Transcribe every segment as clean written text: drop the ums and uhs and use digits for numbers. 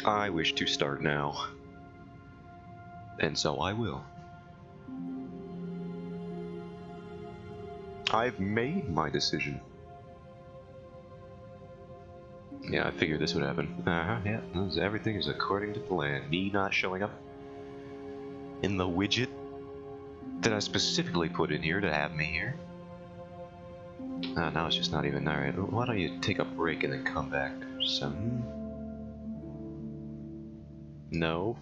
I wish to start now. And so I will. I've made my decision. Yeah, I figured this would happen. Yeah, everything is according to plan. Me not showing up in the widget that I specifically put in here to have me here. Now it's just not even. Alright, why don't you take a break and then come back? No.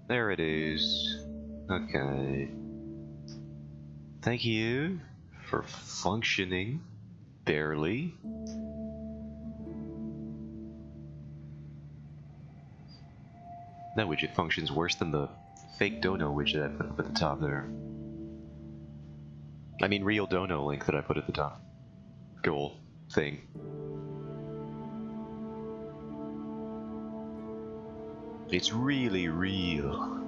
There it is. Okay. Thank you for functioning. Barely. That widget functions worse than the fake Dunno widget I put up at the top there. I mean real Dunno link that I put at the top. Goal. Thing. It's really real.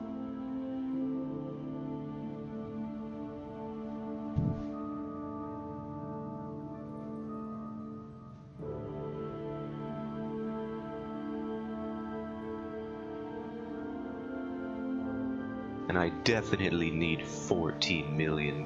And I definitely need $14 million.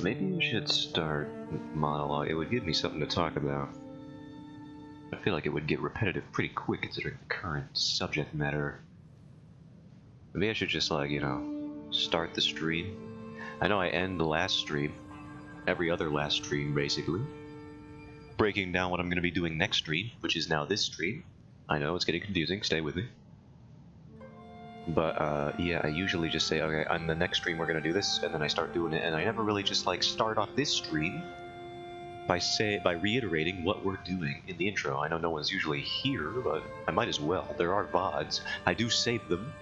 Maybe I should start monologue. It would give me something to talk about. I feel like it would get repetitive pretty quick considering the current subject matter. Maybe I should just, like, you know, start the stream. I know I end the last stream, every other last stream basically, breaking down what I'm going to be doing next stream, which is now this stream. I know it's getting confusing, stay with me. But yeah, I usually just say, okay, on the next stream we're gonna do this, and then I start doing it, and I never really just like start off this stream by reiterating what we're doing in the intro. I know no one's usually here, but I might as well. There are VODs. I do save them.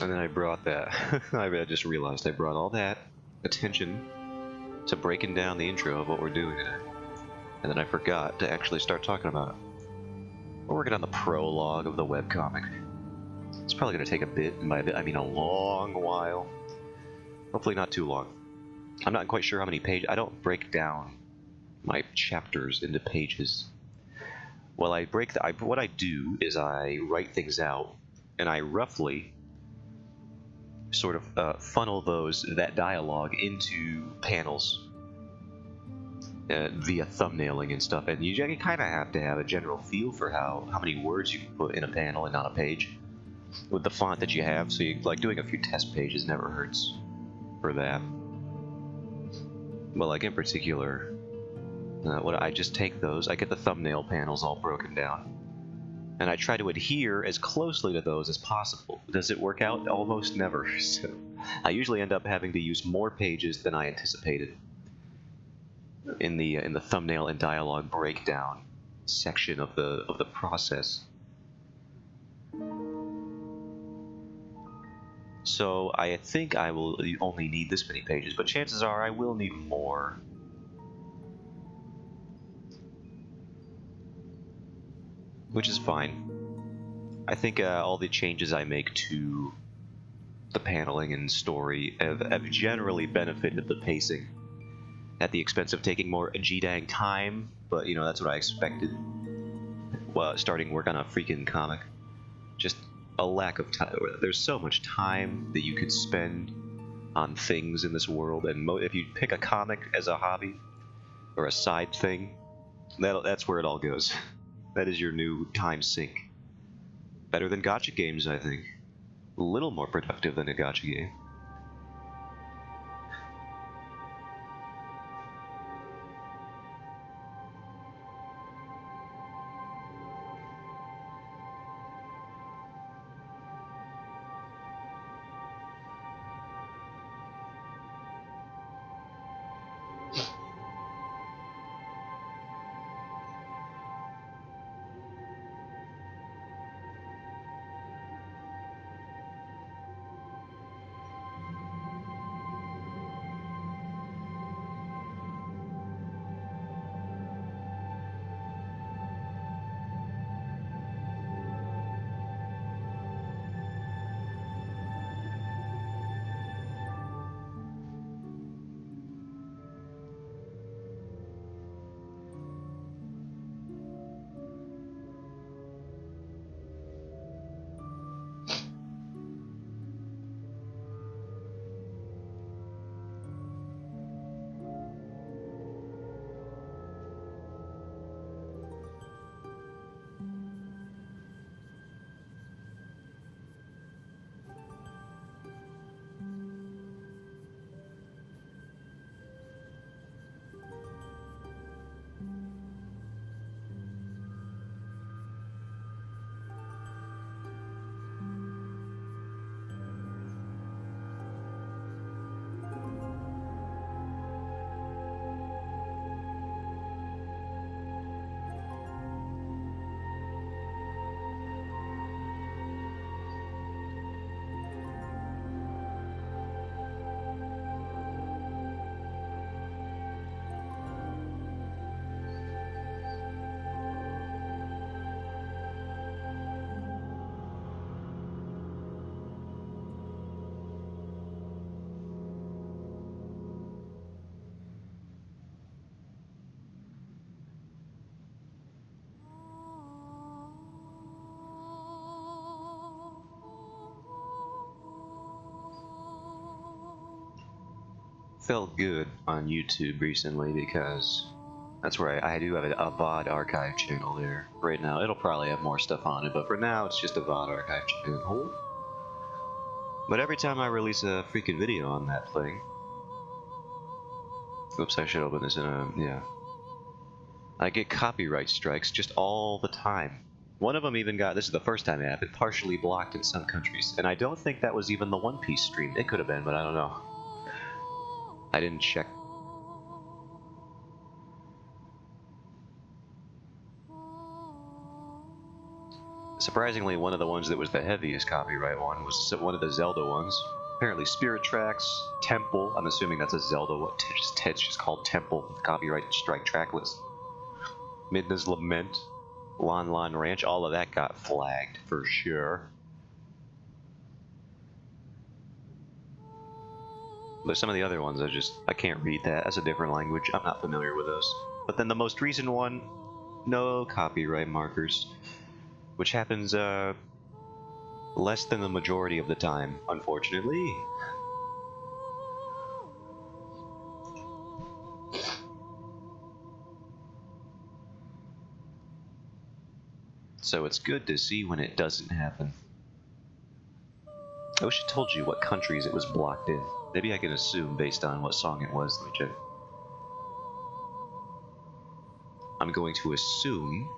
And then I brought that, I just realized I brought all that attention to breaking down the intro of what we're doing today. and then I forgot to actually start talking about it. We're working on the prologue of the webcomic. It's probably going to take a bit, and by a bit I mean a long while. Hopefully not too long. I'm not quite sure how many pages. I don't break down my chapters into pages. Well, what I do is I write things out, and I roughly sort of funnel that dialogue into panels via thumbnailing and stuff. And you kind of have to have a general feel for how many words you can put in a panel and on a page with the font that you have. So like doing a few test pages never hurts for that. Well, like in particular, what I just take those, I get the thumbnail panels all broken down, and I try to adhere as closely to those as possible. Does it work out? Almost never. So I usually end up having to use more pages than I anticipated in the thumbnail and dialogue breakdown section of the process. So I think I will only need this many pages, but chances are I will need more. Which is fine. I think all the changes I make to the paneling and story have generally benefited the pacing at the expense of taking more G-dang time, but you know, that's what I expected. Well, starting work on a freaking comic. Just a lack of time. There's so much time that you could spend on things in this world, and if you pick a comic as a hobby or a side thing, that's where it all goes. That is your new time sink. Better than gacha games, I think. A little more productive than a gacha game. Felt good on YouTube recently because that's where I do have a VOD archive channel there. Right now, it'll probably have more stuff on it, but for now, it's just a VOD archive channel. But every time I release a freaking video on that thing... Oops, I should open this in a... yeah. I get copyright strikes just all the time. One of them even got, this is the first time it happened, partially blocked in some countries. And I don't think that was even the One Piece stream. It could have been, but I don't know. I didn't check. Surprisingly, one of the ones that was the heaviest copyright one was one of the Zelda ones. Apparently Spirit Tracks, Temple, I'm assuming that's a Zelda one, it's just called Temple, the copyright strike track list. Midna's Lament, Lon Lon Ranch, all of that got flagged for sure. But some of the other ones, I can't read that. That's a different language. I'm not familiar with those. But then the most recent one, no copyright markers, which happens less than the majority of the time, unfortunately. So it's good to see when it doesn't happen. I wish I told you what countries it was blocked in. Maybe I can assume based on what song it was. Let me check. I'm going to assume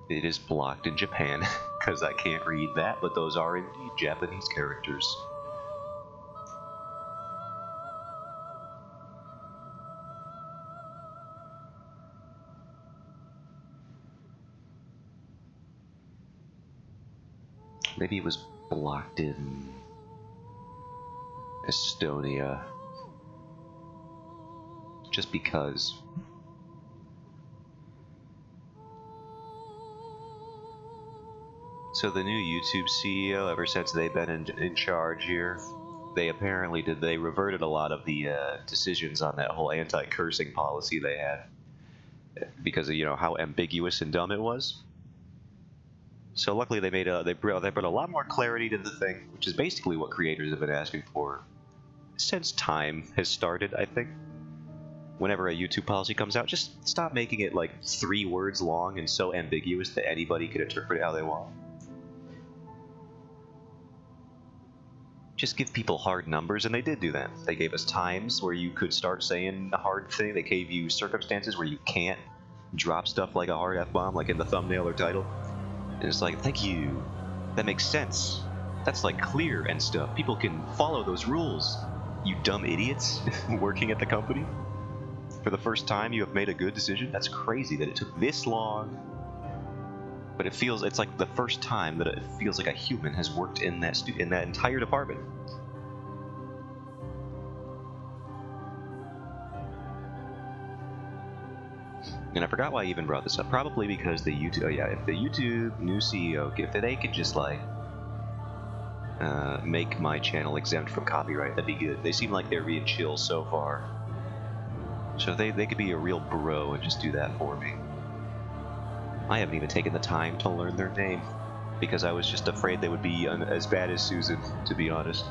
it is blocked in Japan, because I can't read that, but those are indeed Japanese characters. Maybe it was blocked in Estonia. Just because. So the new YouTube CEO, ever since they've been in charge here, they apparently they reverted a lot of the decisions on that whole anti-cursing policy they had, because of, you know, how ambiguous and dumb it was. So luckily they made they brought a lot more clarity to the thing, which is basically what creators have been asking for since time has started, I think. Whenever a YouTube policy comes out, just stop making it like 3 words long and so ambiguous that anybody could interpret it how they want. Just give people hard numbers, and they did do that. They gave us times where you could start saying a hard thing. They gave you circumstances where you can't drop stuff like a hard F-bomb, like in the thumbnail or title. And it's like, thank you. That makes sense. That's like clear and stuff. People can follow those rules. You dumb idiots working at the company. For the first time, you have made a good decision. That's crazy that it took this long. But it's like the first time that it feels like a human has worked in that entire department. And I forgot why I even brought this up. Probably because the YouTube. Oh yeah, if the YouTube new CEO, if they could just like make my channel exempt from copyright, that'd be good. They seem like they're being chill so far. So they could be a real bro and just do that for me. I haven't even taken the time to learn their name, because I was just afraid they would be as bad as Susan, to be honest.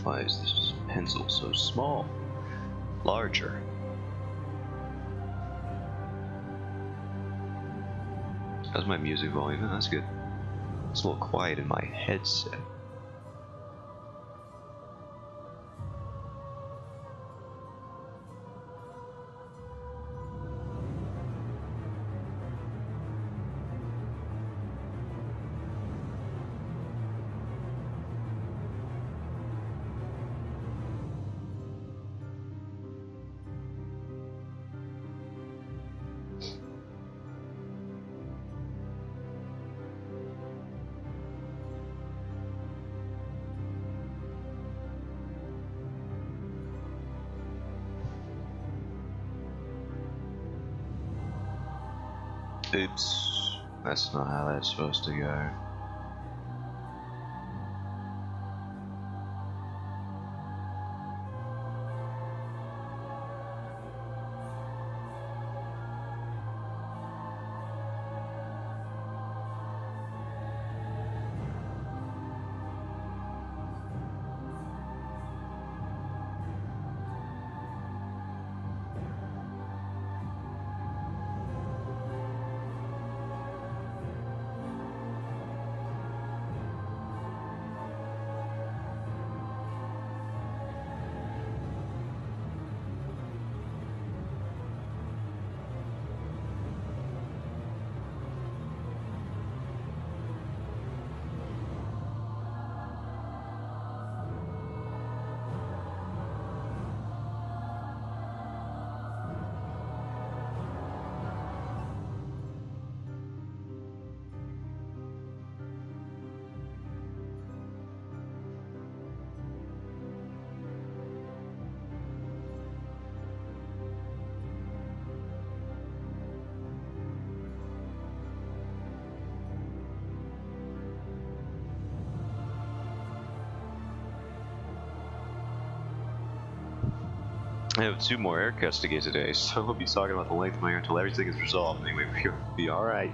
Why is this pencil so small? Larger. How's my music volume? Oh, that's good. It's a little quiet in my headset. Oops, that's not how that's supposed to go. I have 2 more haircuts to get today, so we'll be talking about the length of my hair until everything is resolved. Anyway, we'll be alright.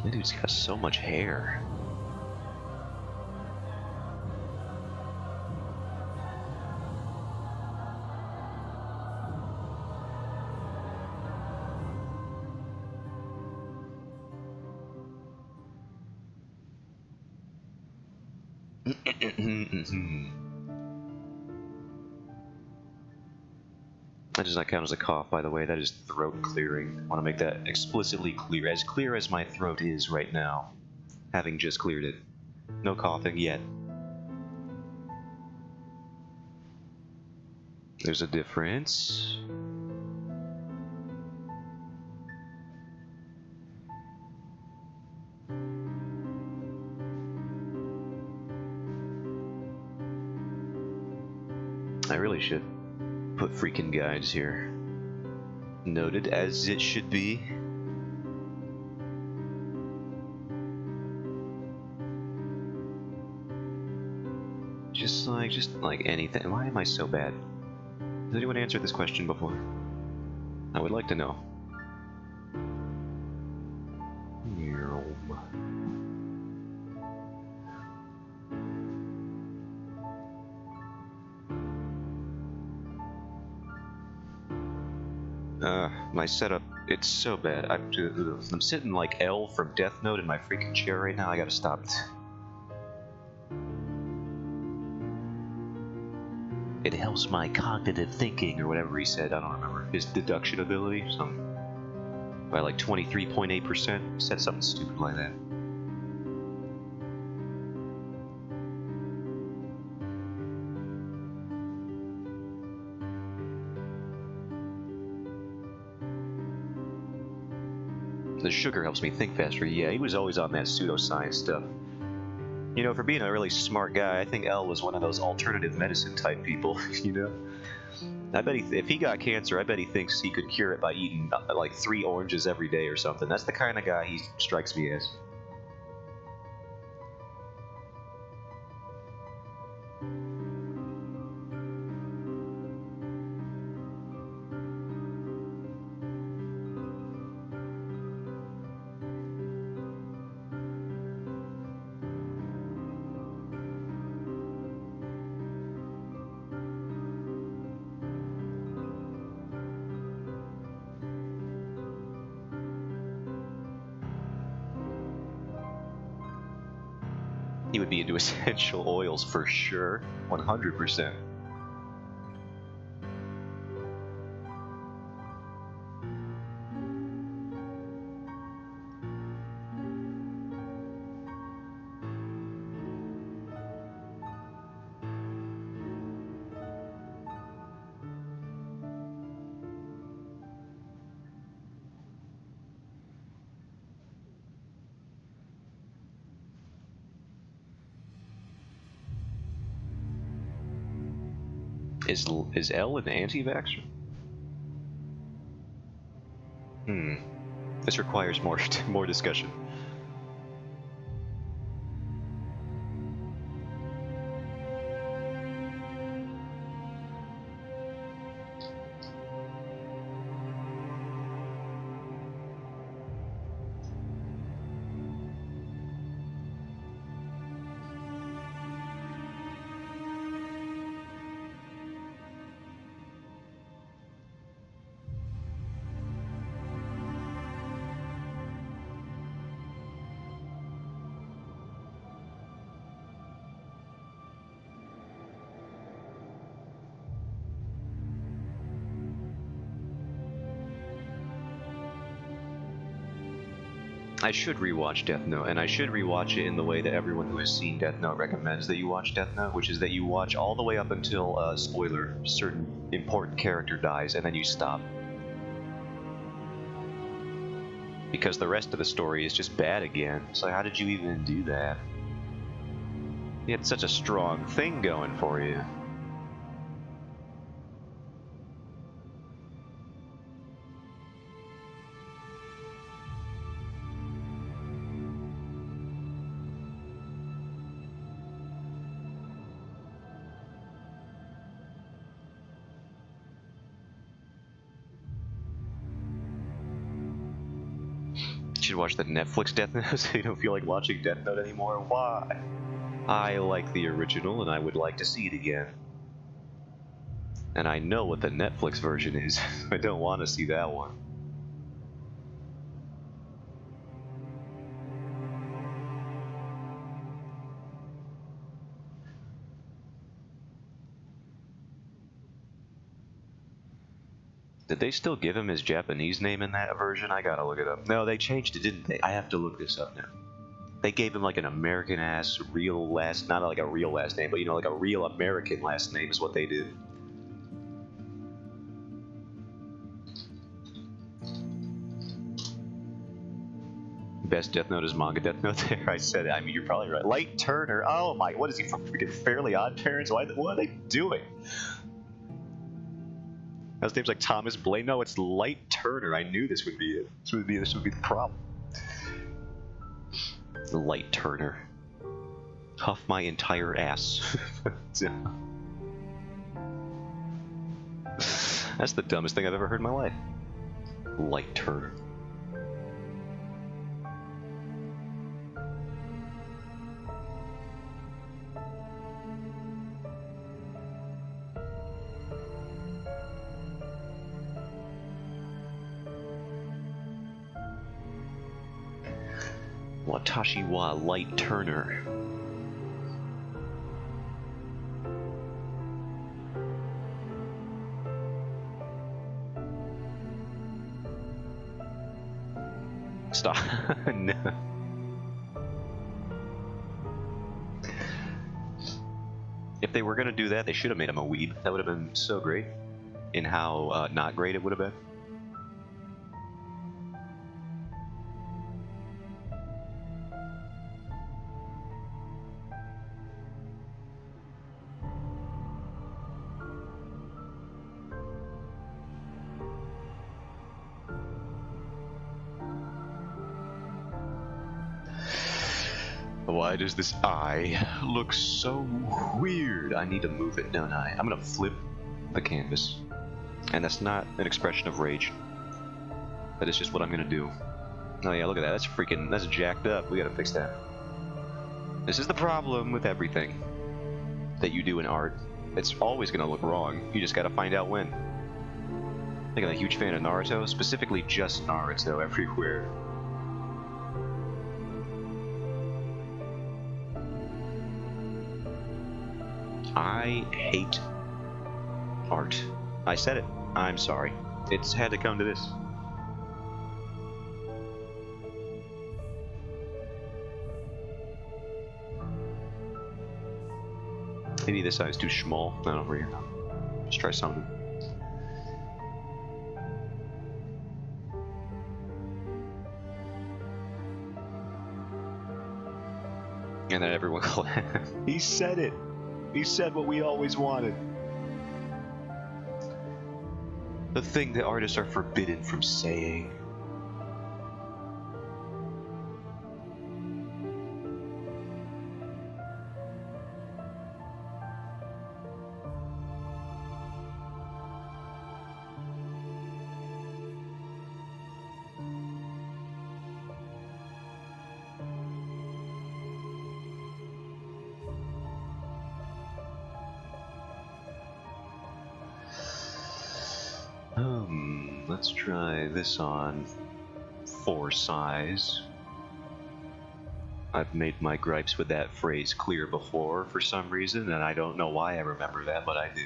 That dude's got so much hair. That does not count as a cough, by the way. That is throat clearing. I want to make that explicitly clear as my throat is right now, having just cleared it. No coughing yet. There's a difference. I really should put freaking guides here. Noted as it should be. Just like anything. Why am I so bad? Has anyone answered this question before? I would like to know. My setup, it's so bad. I'm sitting like L from Death Note in my freaking chair right now. I gotta stop. It helps my cognitive thinking, or whatever he said. I don't remember. His deduction ability, by like 23.8%. He said something stupid like that. The sugar helps me think faster. Yeah, he was always on that pseudoscience stuff. You know, for being a really smart guy, I think L was one of those alternative medicine type people, you know? I bet if he got cancer, I bet he thinks he could cure it by eating like 3 oranges every day or something. That's the kind of guy he strikes me as. He would be into essential oils for sure, 100%. Is L an anti-vaxxer? This requires more discussion. I should rewatch Death Note, and I should rewatch it in the way that everyone who has seen Death Note recommends that you watch Death Note, which is that you watch all the way up until, spoiler, a certain important character dies, and then you stop. Because the rest of the story is just bad again. So how did you even do that? You had such a strong thing going for you. should watch the Netflix Death Note so you don't feel like watching Death Note anymore. Why? I like the original and I would like to see it again. And I know what the Netflix version is. I don't want to see that one. Did they still give him his Japanese name in that version? I gotta look it up. No, they changed it, didn't they? I have to look this up now. They gave him like an American-ass real last... Not like a real last name, but you know, like a real American last name is what they did. Best Death Note is manga Death Note there. I said it. I mean, you're probably right. Light Turner. Oh my... What is he from freaking Fairly Odd Parents? What are they doing? His name's like Thomas Blaine. No, it's Light Turner. I knew this would be it. This would be the problem. Light Turner. Huff my entire ass. That's the dumbest thing I've ever heard in my life. Light Turner. Watashi wa Light Turner. Stop. No. If they were gonna do that, they should have made him a weeb. That would have been so great. In how not great it would have been. Why does this eye look so weird? I need to move it, don't I? I'm gonna flip the canvas. And that's not an expression of rage. That is just what I'm gonna do. Oh yeah, look at that. That's jacked up. We gotta fix that. This is the problem with everything that you do in art. It's always gonna look wrong. You just gotta find out when. Like, I'm a huge fan of Naruto, specifically just Naruto everywhere. I hate art. I said it. I'm sorry. It's had to come to this. Maybe this side's too small. Not over here. Let's try something. And then everyone clapped. He said it! He said what we always wanted. The thing that artists are forbidden from saying. Let's try this on 4 size. I've made my gripes with that phrase clear before for some reason, and I don't know why I remember that, but I do.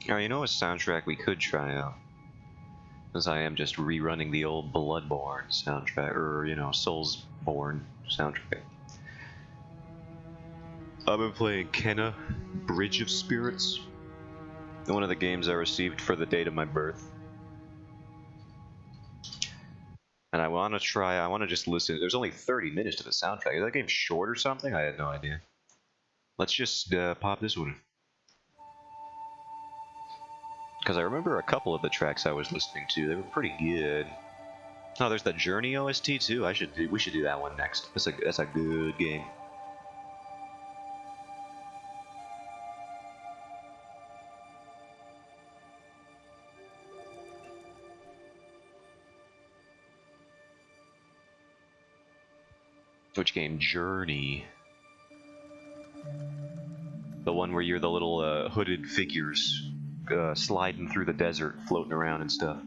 Oh, you know a soundtrack we could try out? Because I am just rerunning the old Bloodborne soundtrack, or, you know, Soulsborne soundtrack. I've been playing Kenna, Bridge of Spirits. One of the games I received for the date of my birth. And I want to just listen. There's only 30 minutes to the soundtrack. Is that game short or something? I had no idea. Let's just pop this one. Because I remember a couple of the tracks I was listening to, they were pretty good. Oh, there's the Journey OST too. We should do that one next. That's a good game. Which game? Journey. The one where you're the little hooded figures sliding through the desert, floating around and stuff.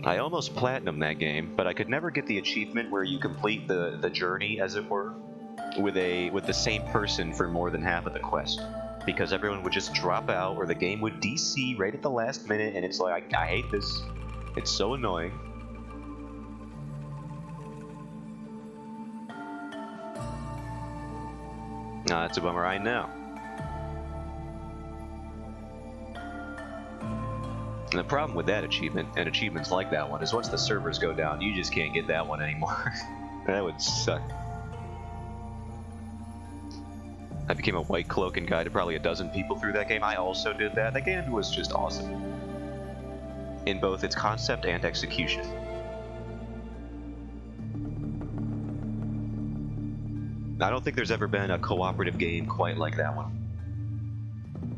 I almost platinumed that game, but I could never get the achievement where you complete the journey, as it were, with the same person for more than half of the quest. Because everyone would just drop out, or the game would DC right at the last minute, and it's like, I hate this. It's so annoying. That's a bummer, I know. And the problem with that achievement, and achievements like that one, is once the servers go down, you just can't get that one anymore. That would suck. I became a white cloak and guided probably a dozen people through that game. I also did that. That game was just awesome. In both its concept and execution. I don't think there's ever been a cooperative game quite like that one.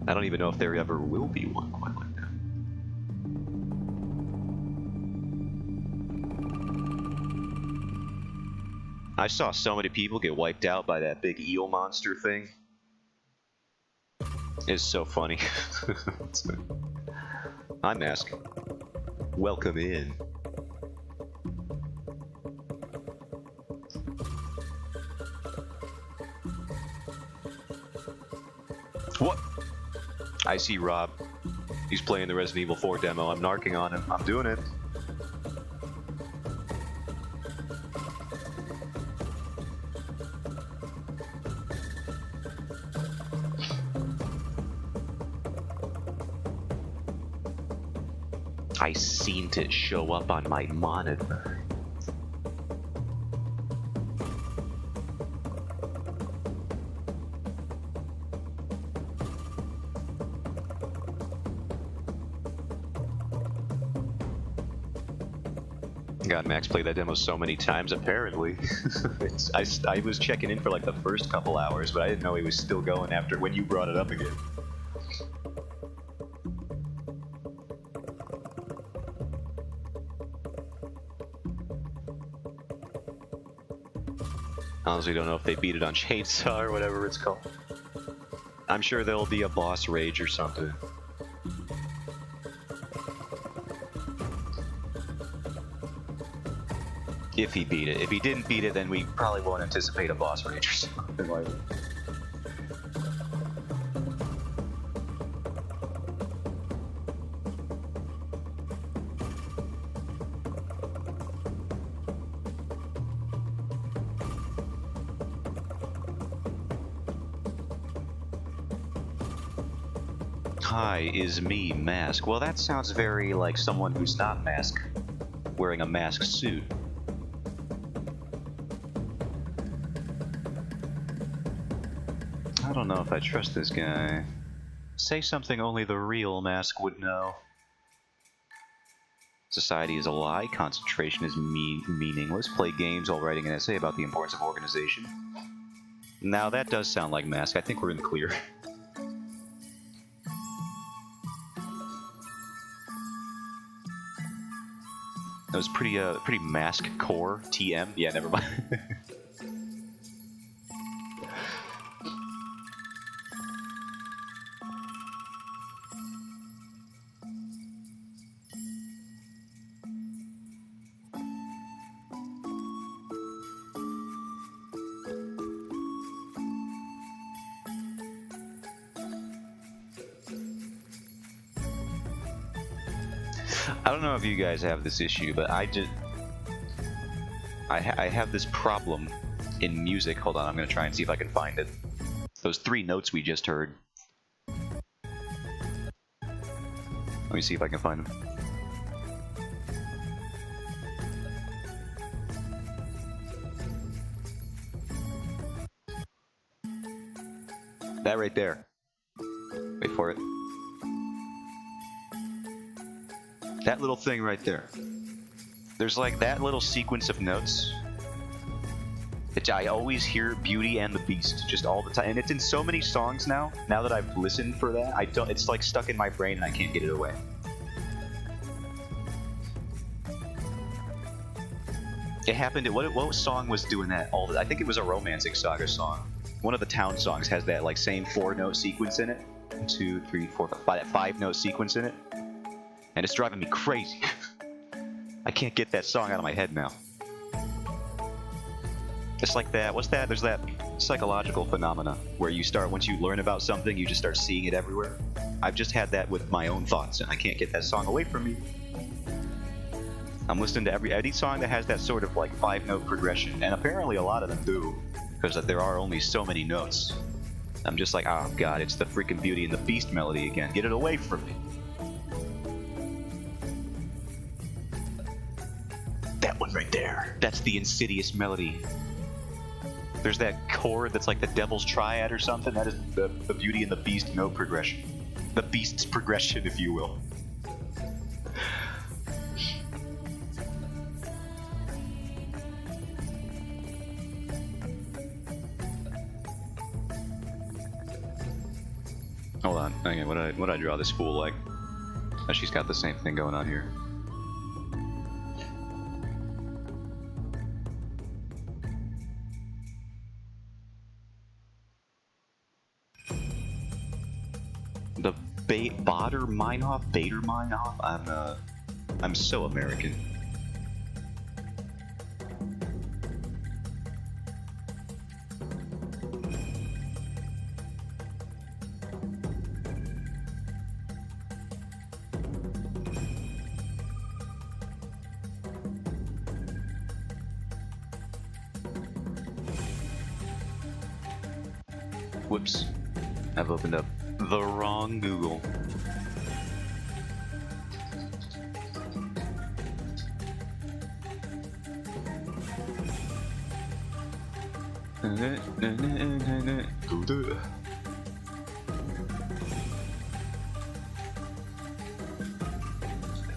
I don't even know if there ever will be one quite like that. I saw so many people get wiped out by that big eel monster thing. It's so funny. Hi, Mask. Welcome in. What? I see Rob. He's playing the Resident Evil 4 demo. I'm narking on him. I'm doing it. I seen it show up on my monitor. God, Max played that demo so many times, apparently. I was checking in for like the first couple hours, but I didn't know he was still going after when you brought it up again. Honestly, don't know if they beat it on Chainsaw or whatever it's called. I'm sure there'll be a boss rage or something. If he beat it. If he didn't beat it, then we probably won't anticipate a boss rage or something like that. Hi, is me, Mask. Well, that sounds very like someone who's not Mask, wearing a mask suit. I don't know if I trust this guy. Say something only the real Mask would know. Society is a lie, concentration is meaningless, play games while writing an essay about the importance of organization. Now that does sound like Mask. I think we're in the clear. That was pretty Mask core, TM. Yeah, never mind. I don't know if you guys have this issue, but I have this problem in music. Hold on, I'm gonna try and see if I can find it. Those 3 notes we just heard. Let me see if I can find them. That right there. Wait for it. That little thing right there. There's like that little sequence of notes. I always hear Beauty and the Beast just all the time, and it's in so many songs now. Now that I've listened for that, it's like stuck in my brain and I can't get it away. It happened to what song was doing that? I think it was a Romantic Saga song. One of the town songs has that like same 4-note sequence in it. 1, 2, 3, 4, 5. That 5-note sequence in it, and it's driving me crazy. I can't get that song out of my head now. It's like that. What's that? There's that psychological phenomena where you start, once you learn about something, you just start seeing it everywhere. I've just had that with my own thoughts, and I can't get that song away from me. I'm listening to every song that has that sort of like 5-note progression, and apparently a lot of them do, because there are only so many notes. I'm just like, oh god, it's the freaking Beauty and the Beast melody again. Get it away from me. That one right there. That's the Insidious melody. There's that chord that's like the Devil's Triad or something. That is the Beauty and the Beast note progression. The Beast's progression, if you will. Hold on. Okay, what I draw this fool like? Oh, she's got the same thing going on here. The Bader Meinhof? I'm so American. Whoops. I've opened up the wrong Google.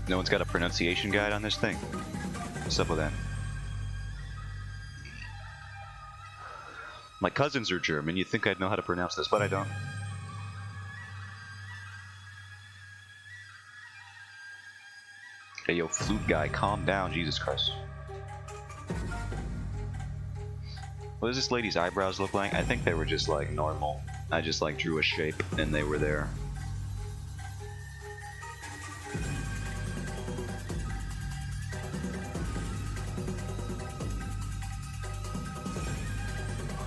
No one's got a pronunciation guide on this thing. What's up with that? My cousins are German. You'd think I'd know how to pronounce this, but I don't. Hey, yo, flute guy, calm down, Jesus Christ. What does this lady's eyebrows look like? I think they were just, like, normal. I just, like, drew a shape, and they were there.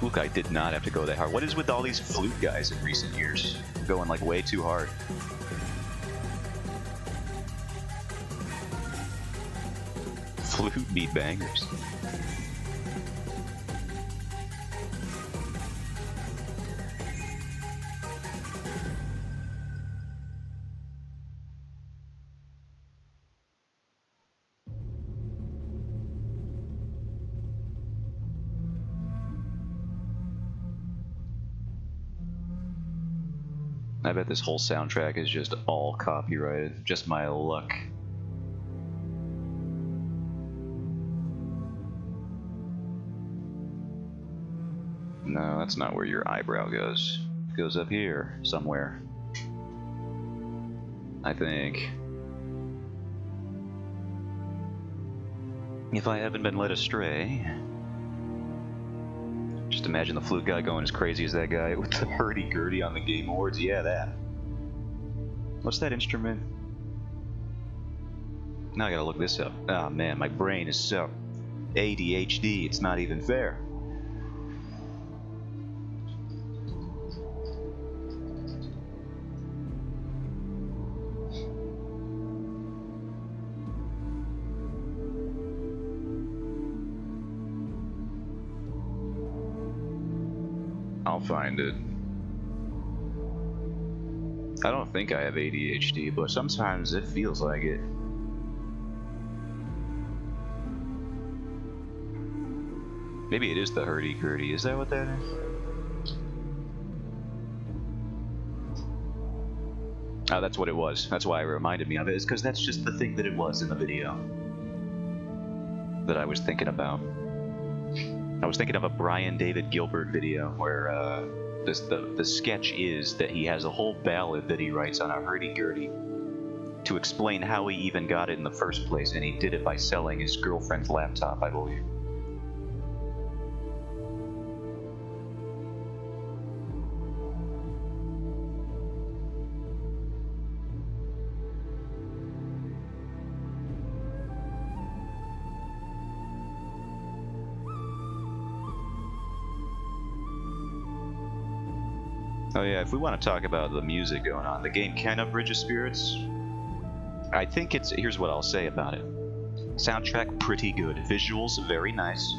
Look, I did not have to go that hard. What is with all these flute guys in recent years? Going, like, way too hard. Flute beat bangers. I bet this whole soundtrack is just all copyrighted. Just my luck. No, that's not where your eyebrow goes. It goes up here, somewhere. I think. If I haven't been led astray. Just imagine the flute guy going as crazy as that guy with the hurdy-gurdy on the Game Awards. Yeah, that. What's that instrument? Now I gotta look this up. Oh man, my brain is so ADHD, it's not even fair. I'll find it. I don't think I have ADHD, but sometimes it feels like it. Maybe it is the hurdy-gurdy. Is that what that is? Oh, that's what it was. That's why it reminded me of it, is because that's just the thing that it was in the video that I was thinking about. I was thinking of a Brian David Gilbert video where the sketch is that he has a whole ballad that he writes on a hurdy-gurdy to explain how he even got it in the first place, and he did it by selling his girlfriend's laptop, I believe. Oh yeah, if we want to talk about the music going on, the game can have Bridge of Spirits. I think it's... here's what I'll say about it. Soundtrack, pretty good. Visuals, very nice.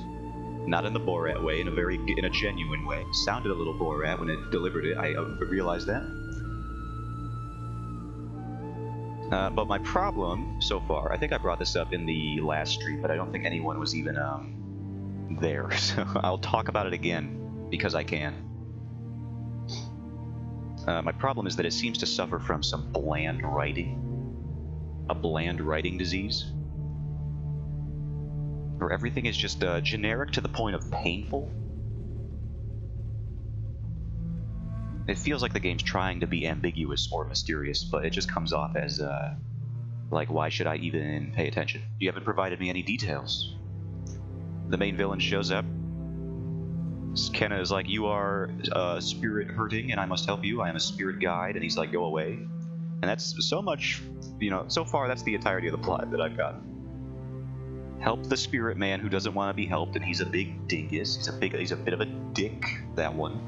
Not in the Borat way, in a genuine way. Sounded a little Borat when it delivered it, I realized that. But my problem, so far, I think I brought this up in the last stream, but I don't think anyone was even there, so I'll talk about it again, because I can. My problem is that it seems to suffer from some bland writing. A bland writing disease. Where everything is just generic to the point of painful. It feels like the game's trying to be ambiguous or mysterious, but it just comes off as, like, why should I even pay attention? You haven't provided me any details. The main villain shows up. Kenna is like, you are spirit hurting and I must help you. I am a spirit guide. And he's like, go away. And that's so much, you know, so far that's the entirety of the plot that I've got. Help the spirit man who doesn't want to be helped, and he's a big dingus. He's a bit of a dick, that one.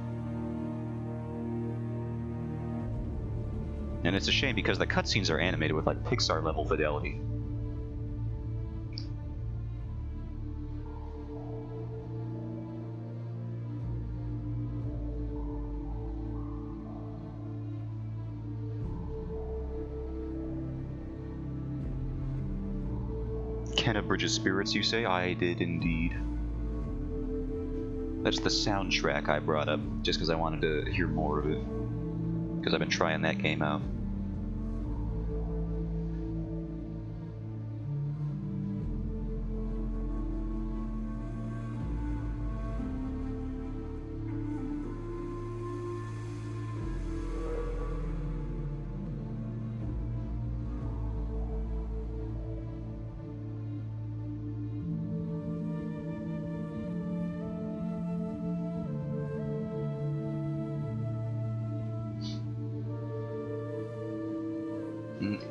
And it's a shame because the cutscenes are animated with like Pixar level fidelity. Kenna Bridge of Spirits, you say? I did indeed. That's the soundtrack I brought up, just because I wanted to hear more of it. Because I've been trying that game out.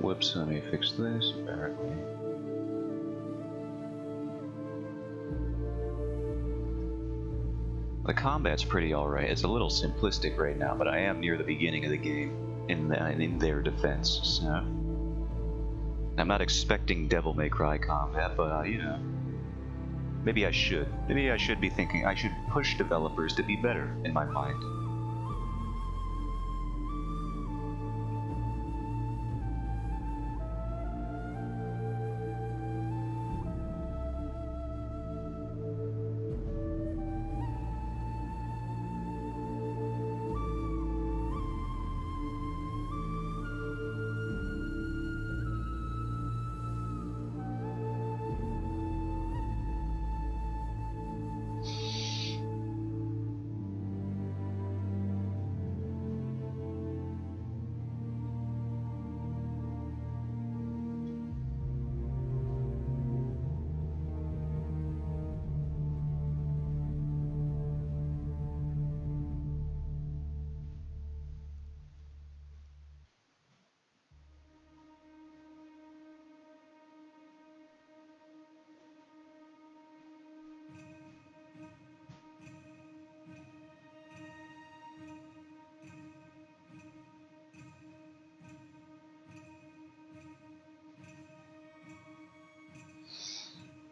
Whoops, let me fix this, apparently. The combat's pretty alright. It's a little simplistic right now, but I am near the beginning of the game, in their defense, so... I'm not expecting Devil May Cry combat, but, you know... Maybe I should. Maybe I should be thinking I should push developers to be better, in my mind.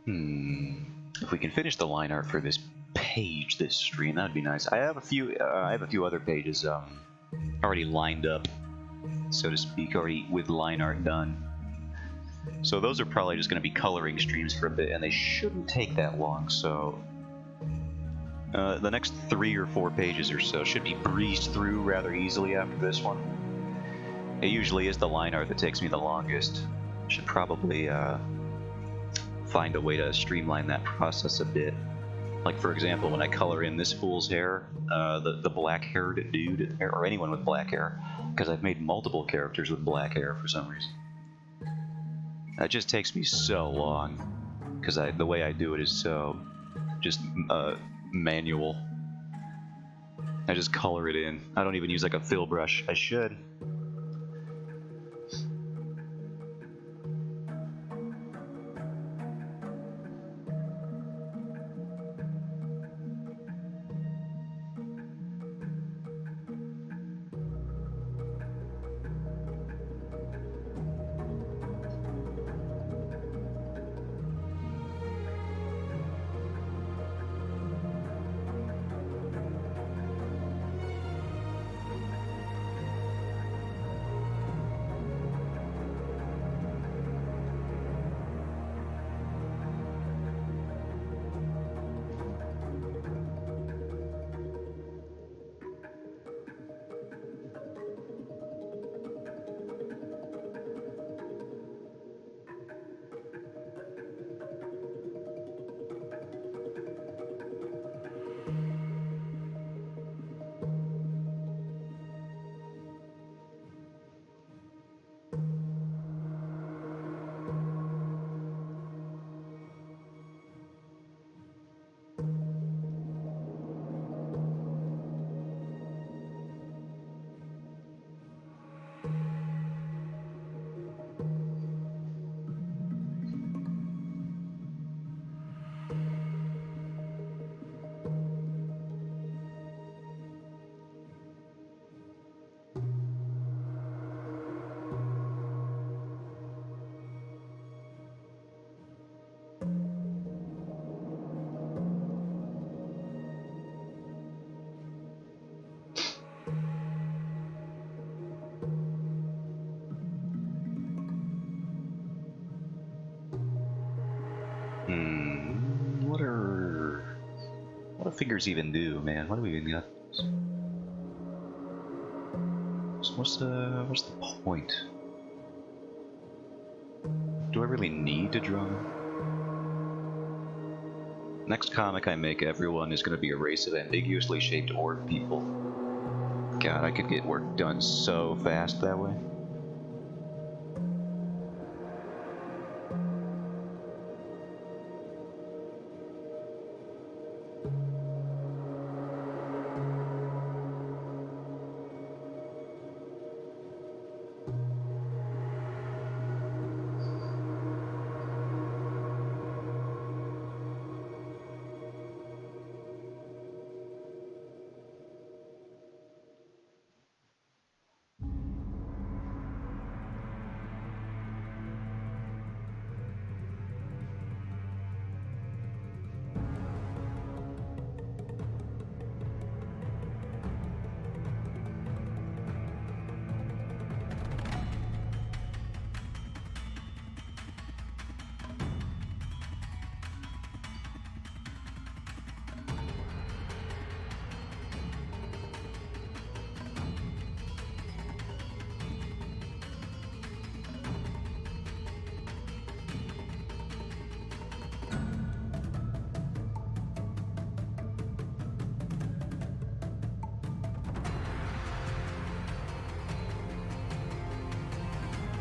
If we can finish the line art for this page, this stream, that'd be nice. I have a few other pages already lined up, so to speak, already with line art done. So those are probably just going to be coloring streams for a bit, and they shouldn't take that long. So the next 3 or 4 pages or so should be breezed through rather easily after this one. It usually is the line art that takes me the longest. Should probably find a way to streamline that process a bit. Like, for example, when I color in this fool's hair, the black-haired dude, or anyone with black hair, because I've made multiple characters with black hair for some reason. That just takes me so long, because the way I do it is so just manual. I just color it in. I don't even use like a fill brush. I should. What do figures even do, man? What do we even got? What's the point? Do I really need to draw them? Next comic I make, everyone is going to be a race of ambiguously shaped orc people. God, I could get work done so fast that way.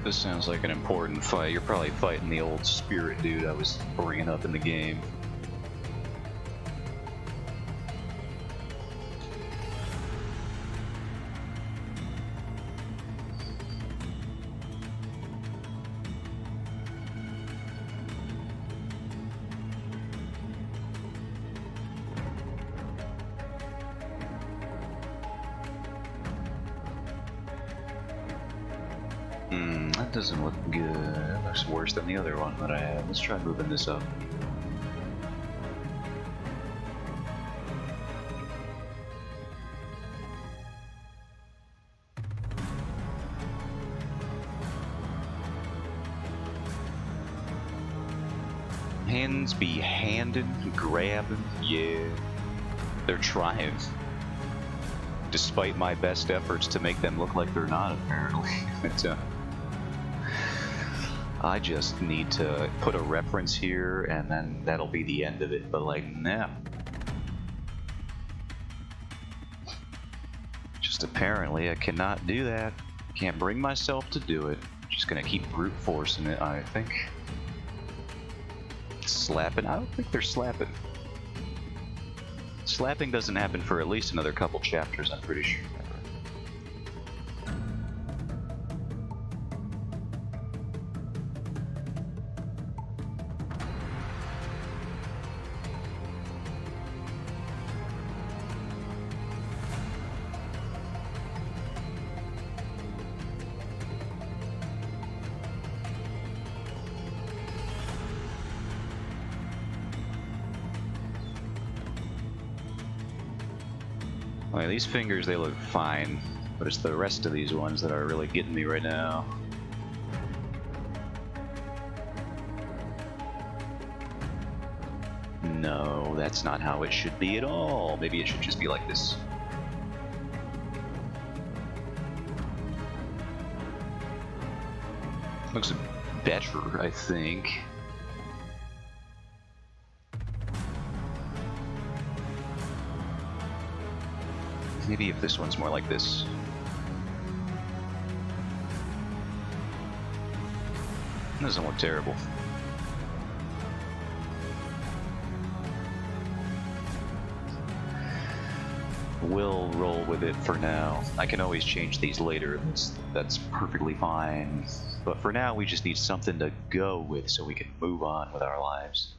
This sounds like an important fight. You're probably fighting the old spirit dude I was bringing up in the game. That doesn't look good. That looks worse than the other one that I had. Let's try moving this up. Hands be handing, grabbing, yeah. They're trying. despite my best efforts to make them look like they're not, apparently. But, I just need to put a reference here, and then that'll be the end of it, but like, nah. Just apparently I cannot do that. Can't bring myself to do it. Just gonna keep brute forcing it, I think. Slapping? I don't think they're slapping. Slapping doesn't happen for at least another couple chapters, I'm pretty sure. Well, these fingers, they look fine, but it's the rest of these ones that are really getting me right now. No, that's not how it should be at all. Maybe it should just be like this. Looks better, I think. Maybe if this one's more like this. It doesn't look terrible. We'll roll with it for now. I can always change these later. That's perfectly fine. But for now, we just need something to go with so we can move on with our lives.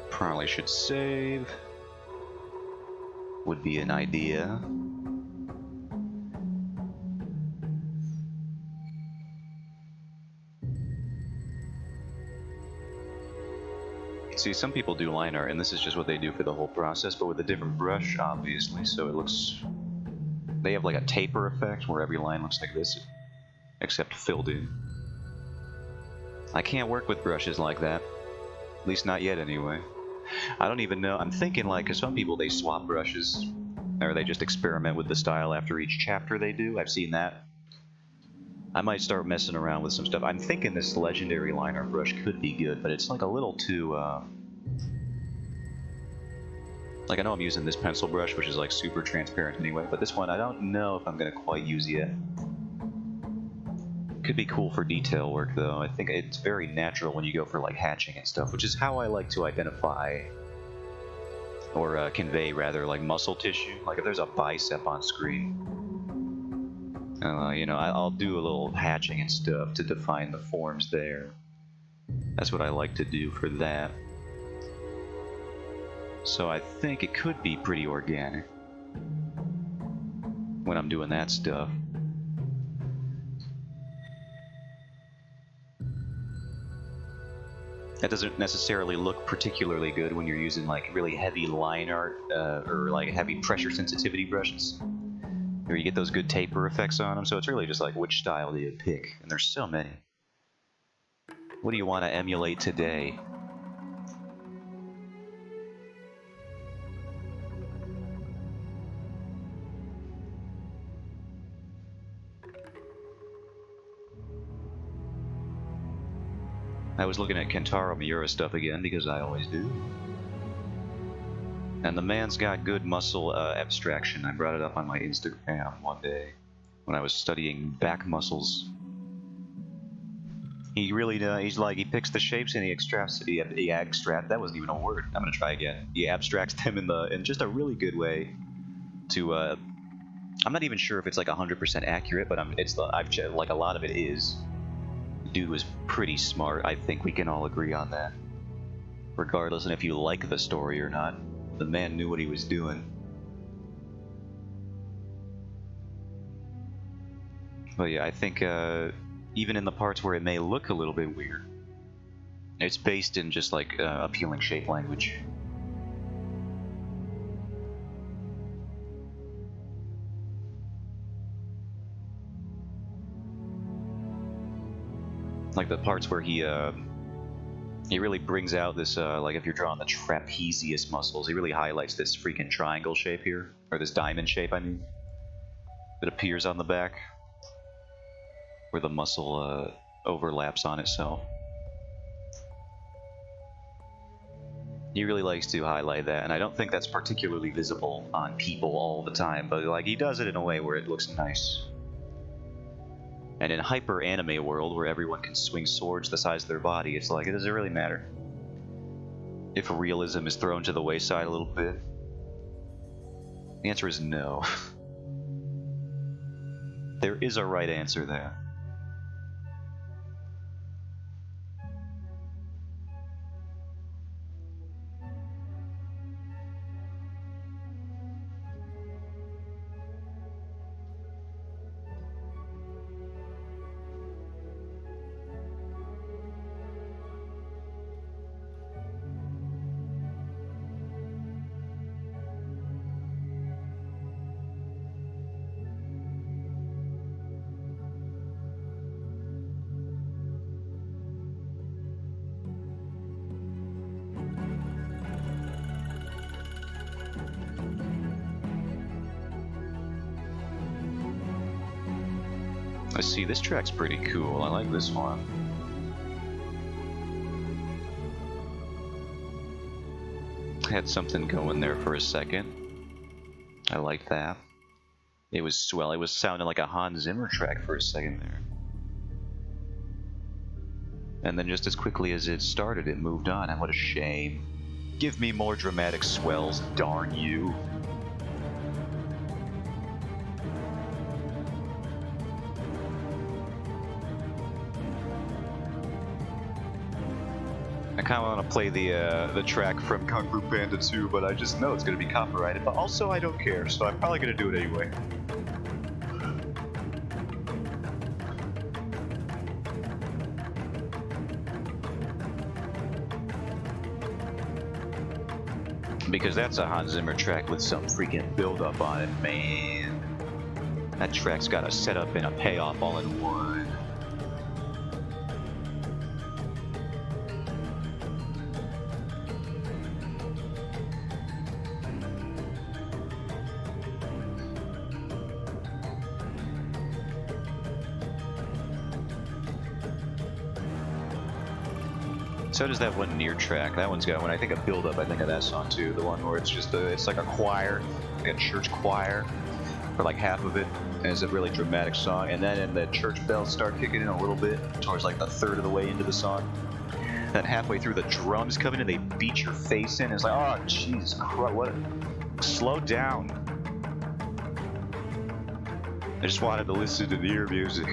Probably should save. Would be an idea. See, some people do line art, and this is just what they do for the whole process, but with a different brush, obviously, so it looks... They have like a taper effect where every line looks like this, except filled in. I can't work with brushes like that. At least not yet, anyway. I don't even know. I'm thinking, like, because some people, they swap brushes, or they just experiment with the style after each chapter they do. I've seen that. I might start messing around with some stuff. I'm thinking this legendary line art brush could be good, but it's like a little too, like, I know I'm using this pencil brush, which is like super transparent anyway, but this one I don't know if I'm going to quite use yet. Could be cool for detail work, though. I think it's very natural when you go for like hatching and stuff, which is how I like to identify, or convey rather, like muscle tissue. Like if there's a bicep on screen, you know, I'll do a little hatching and stuff to define the forms there. That's what I like to do for that. So I think it could be pretty organic when I'm doing that stuff. That doesn't necessarily look particularly good when you're using like really heavy line art or like heavy pressure sensitivity brushes, where you get those good taper effects on them. So it's really just like, which style do you pick? And there's so many. What do you want to emulate today? I was looking at Kentaro Miura stuff again, because I always do. And the man's got good muscle abstraction. I brought it up on my Instagram one day when I was studying back muscles. He really he's like, he picks the shapes and he extracts, that wasn't even a word. I'm gonna try again. He abstracts them in just a really good way to, I'm not even sure if it's like 100% accurate, but like a lot of it is. Dude was pretty smart. I think we can all agree on that. Regardless of if you like the story or not, the man knew what he was doing. But yeah, I think even in the parts where it may look a little bit weird, it's based in just like appealing shape language. Like the parts where he really brings out this, like if you're drawing the trapezius muscles, he really highlights this freaking triangle shape here, or this diamond shape, I mean, that appears on the back, where the muscle overlaps on itself. He really likes to highlight that, and I don't think that's particularly visible on people all the time, but like he does it in a way where it looks nice. And in hyper anime world, where everyone can swing swords the size of their body, it's like, it doesn't really matter if realism is thrown to the wayside a little bit. The answer is no. There is a right answer there. Let's see, this track's pretty cool. I like this one. Had something going there for a second. I liked that. It was, well, it was sounding like a Hans Zimmer track for a second there. And then just as quickly as it started, it moved on, and what a shame. Give me more dramatic swells, darn you. I kind of want to play the track from Kung Fu Panda 2, but I just know it's going to be copyrighted. But also, I don't care, so I'm probably going to do it anyway. Because that's a Hans Zimmer track with some freaking build-up on it, man. That track's got a setup and a payoff all in one. So does that one near track. That one's got, when I think of build up, I think of that song too. The one where it's just it's like a choir, like a church choir, for like half of it, and it's a really dramatic song. And then the church bells start kicking in a little bit towards like the third of the way into the song. Then halfway through, the drums come in and they beat your face in. It's like, oh Jesus Christ, what? Slow down. I just wanted to listen to your music.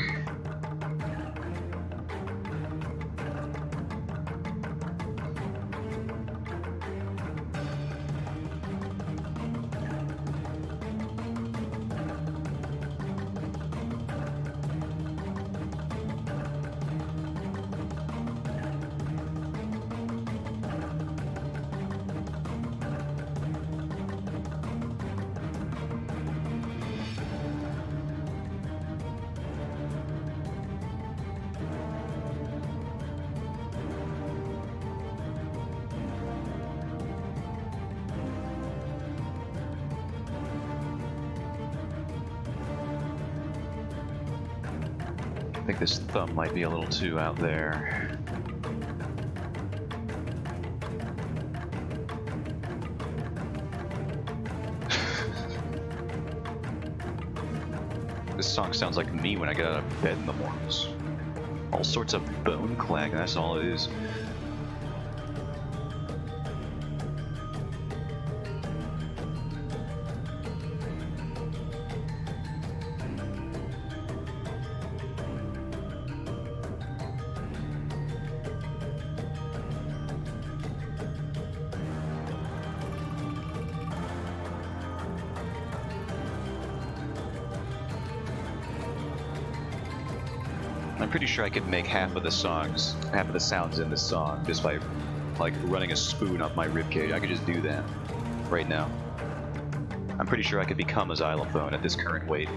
I think this thumb might be a little too out there. This song sounds like me when I get out of bed in the mornings. All sorts of bone clang, that's all it is. I'm pretty sure I could make half of the sounds in this song just by, like, running a spoon up my ribcage. I could just do that right now. I'm pretty sure I could become a xylophone at this current weight.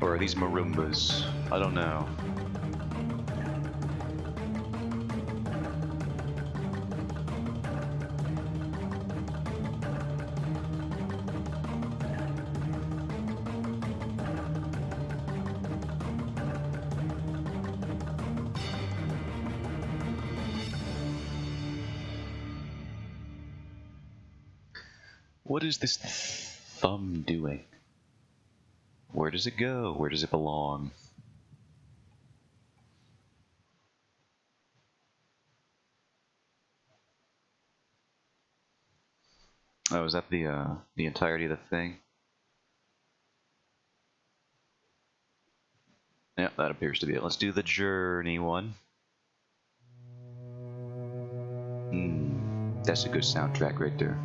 Or are these marimbas? I don't know. What is this thumb doing? Where does it go? Where does it belong? Oh, is that the entirety of the thing? Yeah, that appears to be it. Let's do the journey one. That's a good soundtrack right there.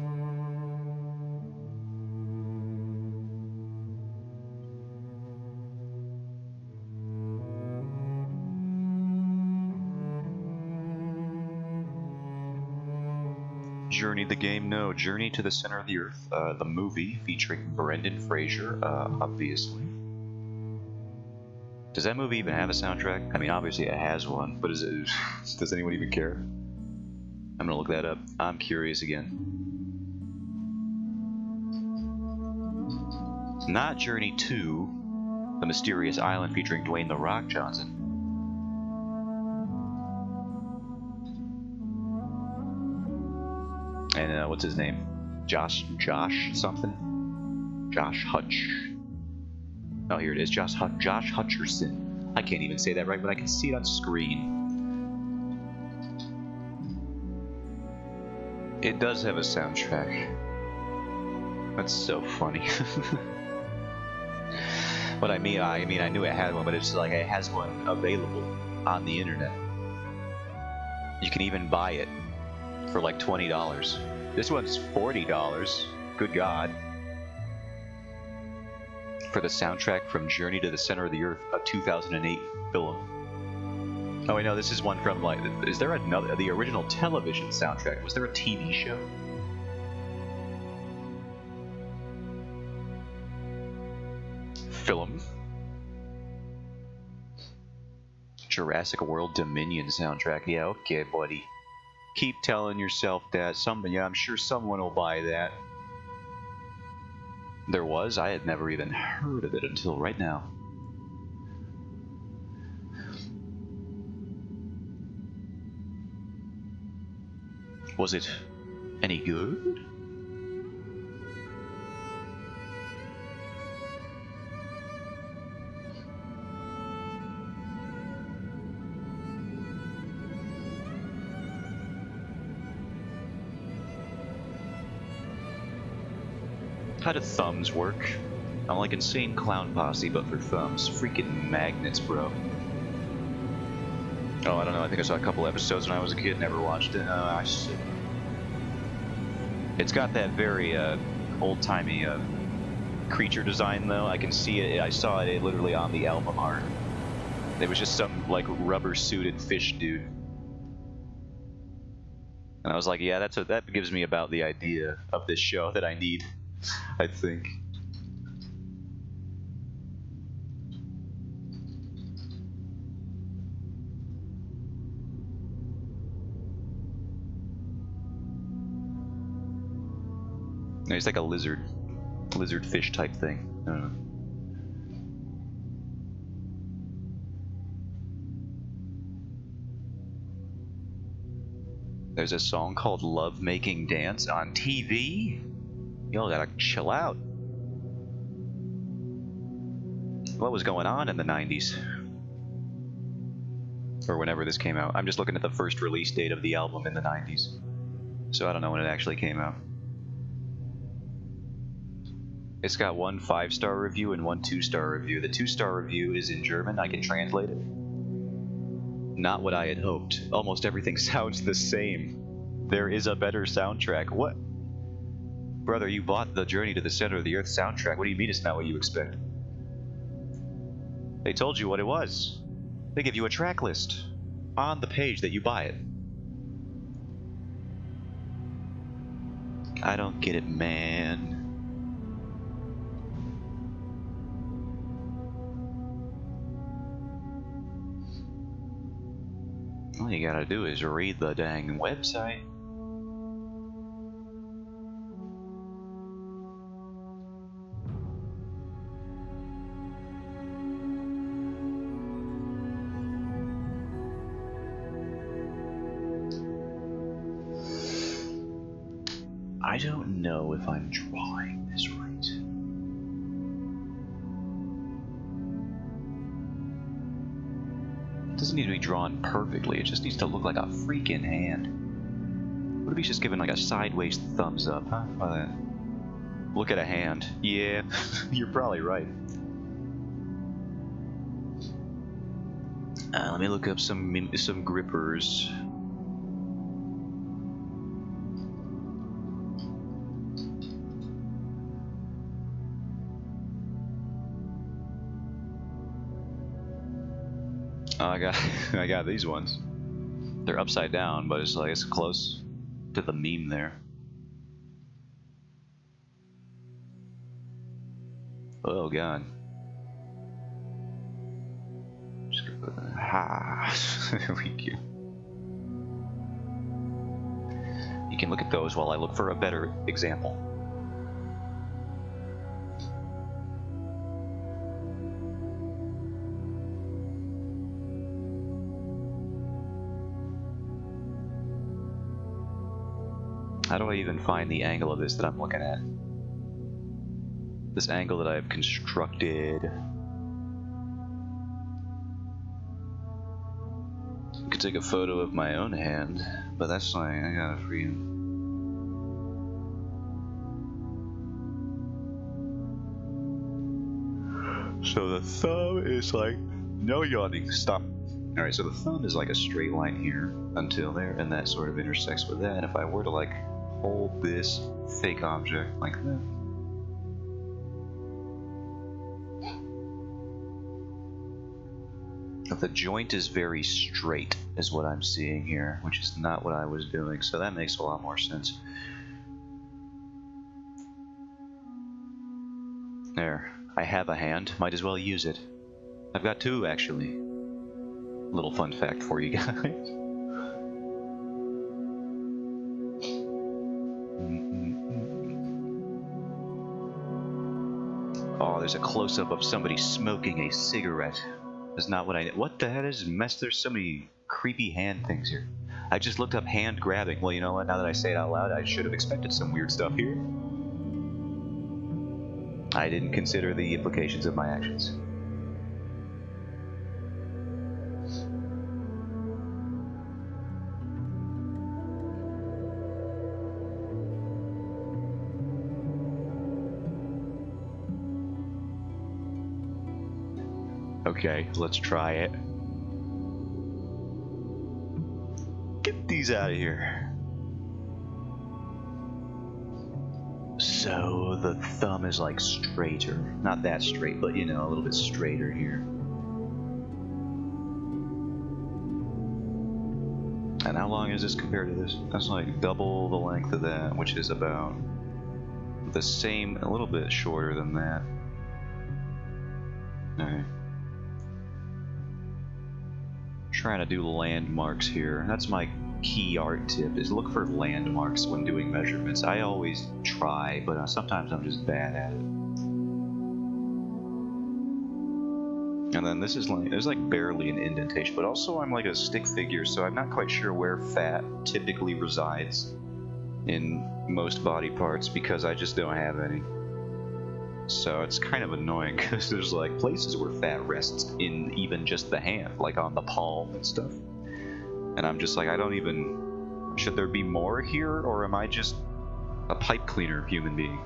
Journey the game? No. Journey to the Center of the Earth, the movie featuring Brendan Fraser, obviously. Does that movie even have a soundtrack? I mean, obviously it has one, but is it? Does anyone even care? I'm gonna look that up. I'm curious again. Not Journey to the Mysterious Island featuring Dwayne "The Rock" Johnson. And what's his name? Josh something? Josh Hutch. Oh, here it is. Josh Hutcherson. I can't even say that right, but I can see it on screen. It does have a soundtrack. That's so funny. But I mean, I knew it had one, but it's like it has one available on the internet. You can even buy it for like $20. This one's $40. Good God. For the soundtrack from Journey to the Center of the Earth, a 2008 film. Oh wait, no, this is one from, like, is there another, the original television soundtrack? Was there a TV show? Film. Jurassic World Dominion soundtrack. Yeah, okay, buddy. Keep telling yourself that. Yeah, I'm sure someone will buy that. There was? I had never even heard of it until right now. Was it any good? How do thumbs work? I'm like Insane Clown Posse, but for thumbs. Freaking magnets, bro. Oh, I don't know. I think I saw a couple episodes when I was a kid. Never watched it. It's got that very old-timey creature design, though. I can see it. I saw it literally on the album art. It was just some like rubber-suited fish dude. And I was like, yeah, that gives me about the idea of this show that I need. I think. No, he's like a lizard fish type thing. I don't know. There's a song called Love Making Dance on TV? Y'all gotta chill out. What was going on in the 90s? Or whenever this came out. I'm just looking at the first release date of the album in the 90s. So I don't know when it actually came out. It's got one 5-star review and one 2-star review. The 2-star review is in German. I can translate it. Not what I had hoped. Almost everything sounds the same. There is a better soundtrack. What? Brother, you bought the Journey to the Center of the Earth soundtrack. What do you mean it's not what you expect? They told you what it was. They give you a track list on the page that you buy it. I don't get it, man. All you gotta do is read the dang website. I don't know if I'm drawing this right. It doesn't need to be drawn perfectly, it just needs to look like a freaking hand. What if he's just giving like a sideways thumbs up, huh? Look at a hand. Yeah, you're probably right. Let me look up some grippers. I got these ones. They're upside down, but it's like it's close to the meme there. Oh god. Just gonna put that. Ha! There we go. You can look at those while I look for a better example. How do I even find the angle of this that I'm looking at? This angle that I've constructed. I could take a photo of my own hand, but that's like, I gotta freaking... So the thumb is like, no yawning, stop. Alright, so the thumb is like a straight line here until there, and that sort of intersects with that. And if I were to like hold this fake object like that, the joint is very straight is what I'm seeing here, which is not what I was doing, so that makes a lot more sense. There, I have a hand, might as well use it. I've got two actually. Little fun fact for you guys. Oh, there's a close-up of somebody smoking a cigarette. That's not what I... What the hell is mess? There's so many creepy hand things here. I just looked up hand grabbing. Well, you know what? Now that I say it out loud, I should have expected some weird stuff here. I didn't consider the implications of my actions. Okay, let's try it. Get these out of here. So the thumb is like straighter. Not that straight, but you know, a little bit straighter here. And how long is this compared to this? That's like double the length of that, which is about the same, a little bit shorter than that. Alright. Trying to do landmarks here. That's my key art tip, is look for landmarks when doing measurements. I always try, but sometimes I'm just bad at it. And then this is like, there's like barely an indentation, but also I'm like a stick figure, so I'm not quite sure where fat typically resides in most body parts because I just don't have any. So it's kind of annoying because there's like places where fat rests in even just the hand, like on the palm and stuff. And I'm just like, I don't even... Should there be more here, or am I just a pipe cleaner human being?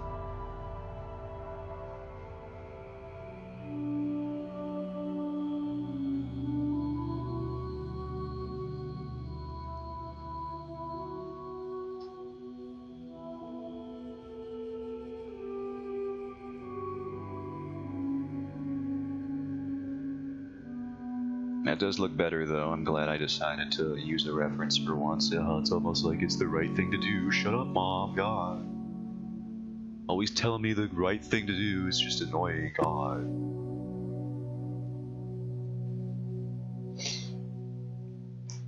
That does look better, though. I'm glad I decided to use a reference for once. Oh, it's almost like it's the right thing to do. Shut up, Mom. God. Always telling me the right thing to do is just annoying. God.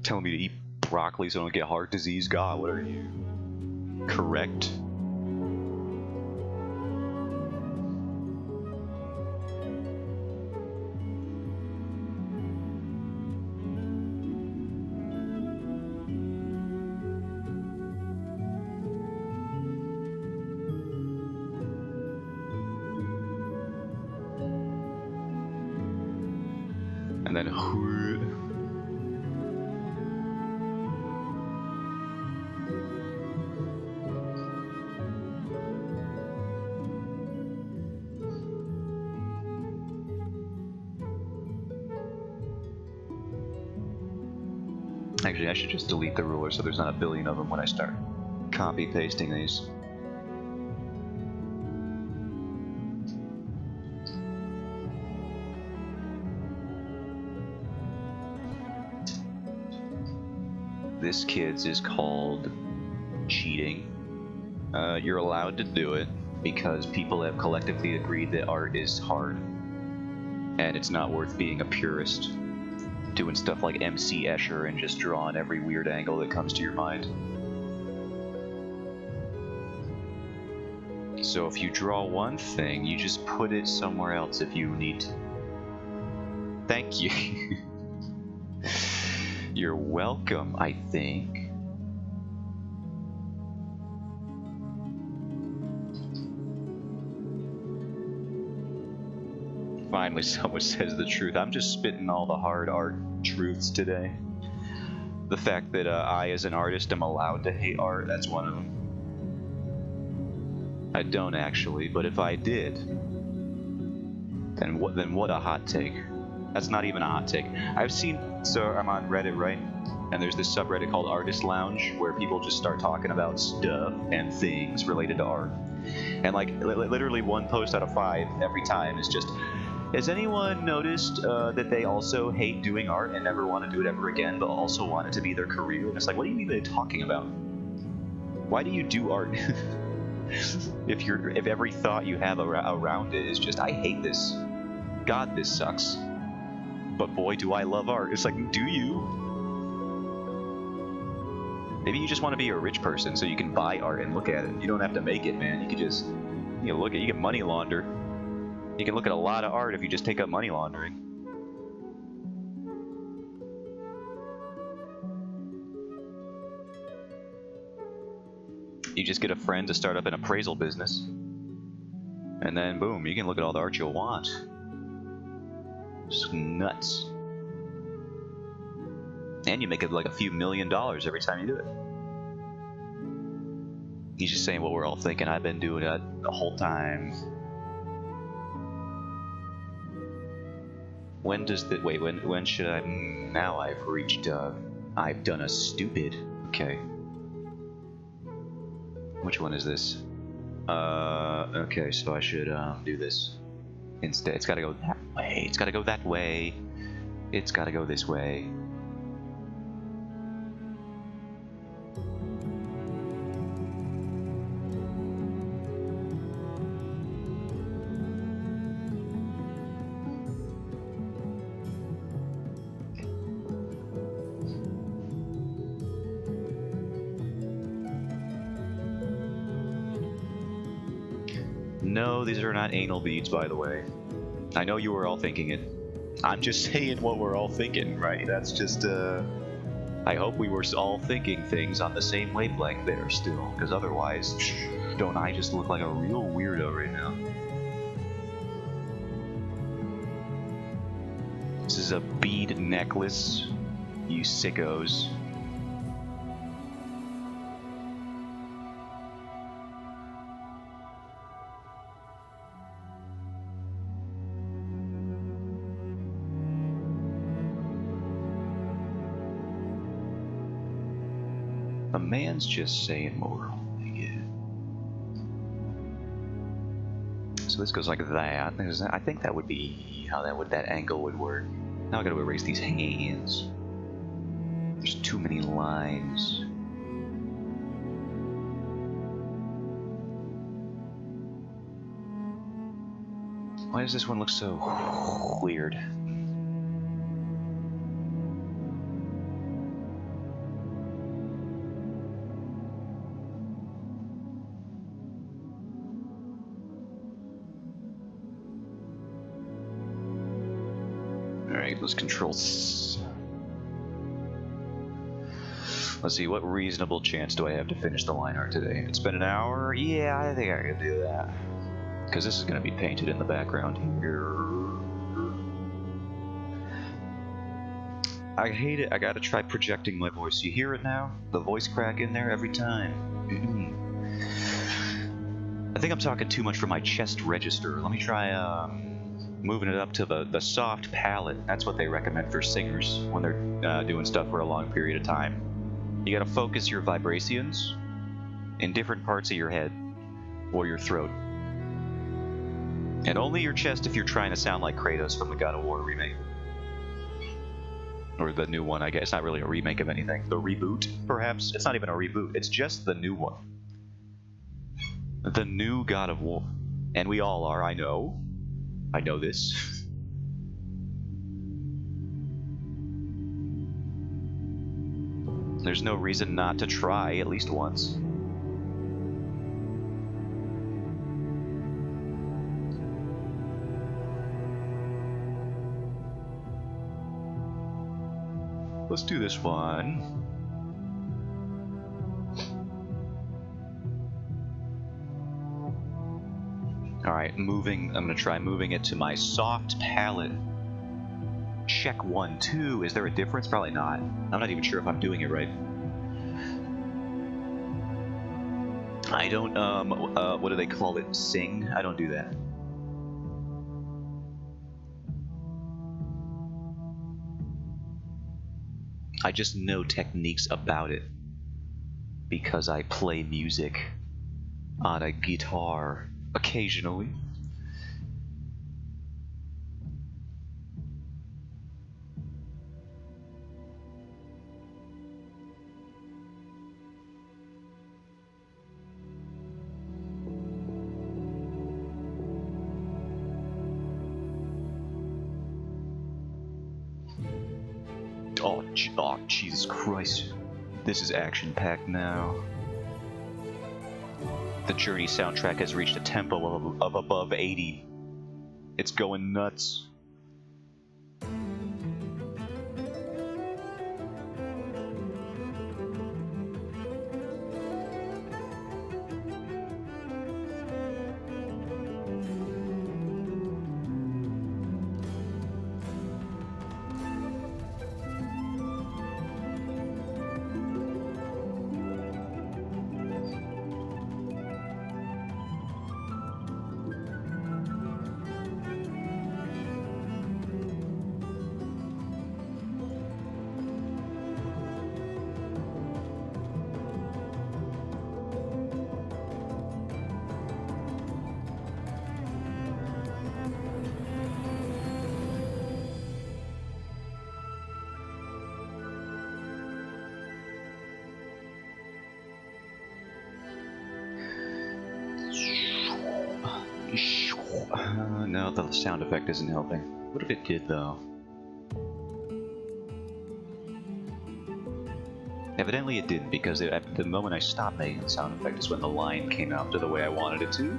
Telling me to eat broccoli so I don't get heart disease. God, what are you? Correct? And then actually, I should just delete the ruler so there's not a billion of them when I start copy-pasting these. This kid's is called cheating. You're allowed to do it because people have collectively agreed that art is hard and it's not worth being a purist doing stuff like MC Escher and just drawing every weird angle that comes to your mind. So if you draw one thing, you just put it somewhere else if you need to. Thank you. You're welcome, I think. Finally, someone says the truth. I'm just spitting all the hard art truths today. The fact that I, as an artist, am allowed to hate art, that's one of them. I don't actually, but if I did, then what a hot take. That's not even a hot take. So I'm on Reddit, right? And there's this subreddit called Artist Lounge where people just start talking about stuff and things related to art. And like literally one post out of 5 every time is just, has anyone noticed that they also hate doing art and never want to do it ever again, but also want it to be their career? And it's like, what are you even talking about? Why do you do art? if every thought you have around it is just, I hate this. God, this sucks. But boy, do I love art. It's like, do you? Maybe you just want to be a rich person so you can buy art and look at it. You don't have to make it, man. You can just, look at, you can money launder. You can look at a lot of art if you just take up money laundering. You just get a friend to start up an appraisal business. And then, boom, you can look at all the art you'll want. Just nuts. And you make it like a few $1 million every time you do it. He's just saying what we're all thinking. I've been doing it the whole time. When does the when should I? Now I've reached. I've done a stupid. Okay. Which one is this? Okay, so I should do this instead. It's gotta go that way. It's gotta go that way. It's gotta go this way. No, these are not anal beads, by the way. I know you were all thinking it. I'm just saying what we're all thinking, right? That's just, I hope we were all thinking things on the same wavelength there still, because otherwise, don't I just look like a real weirdo right now? This is a bead necklace, you sickos. A man's just saying what we're all thinking. So this goes like that. I think that would be how that angle would work. Now I gotta erase these hands. There's too many lines. Why does this one look so weird? Alright, let's control. Let's see, what reasonable chance do I have to finish the line art today? It's been an hour? Yeah, I think I can do that. Because this is going to be painted in the background here. I hate it. I gotta try projecting my voice. You hear it now? The voice crack in there every time. I think I'm talking too much for my chest register. Let me try moving it up to the soft palate. That's what they recommend for singers when they're doing stuff for a long period of time. You gotta focus your vibrations in different parts of your head or your throat. And only your chest if you're trying to sound like Kratos from the God of War remake. Or the new one, I guess. It's not really a remake of anything. The reboot, perhaps? It's not even a reboot. It's just the new one. The new God of War. And we all are, I know. I know this. There's no reason not to try at least once. Let's do this one. Alright, I'm gonna try moving it to my soft palette. Check 1, 2. Is there a difference? Probably not. I'm not even sure if I'm doing it right. I don't, what do they call it? Sing? I don't do that. I just know techniques about it because I play music on a guitar occasionally. Oh, Jesus Christ. This is action-packed now. The Journey soundtrack has reached a tempo of above 80. It's going nuts. No, the sound effect isn't helping. What if it did, though? Evidently it didn't, because at the moment I stopped making the sound effect is when the line came out to the way I wanted it to.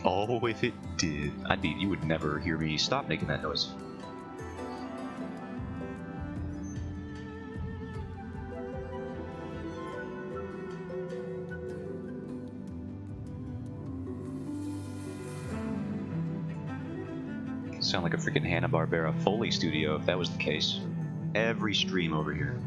Oh, if it did, you would never hear me stop making that noise. Sound like a freaking Hanna-Barbera Foley studio if that was the case. Every stream over here.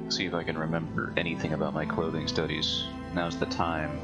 See if I can remember anything about my clothing studies. Now's the time.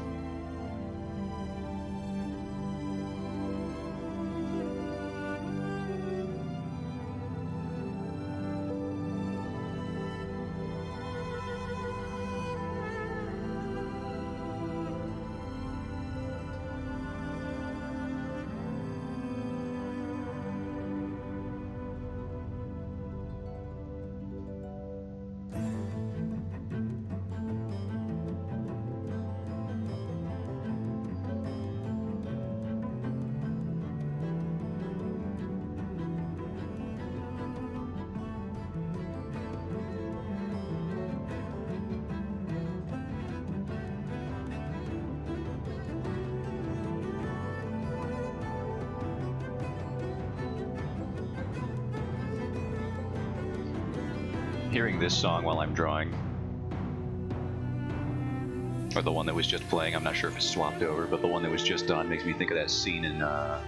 Hearing this song while I'm drawing, or the one that was just playing, I'm not sure if it's swapped over, but the one that was just done makes me think of that scene in How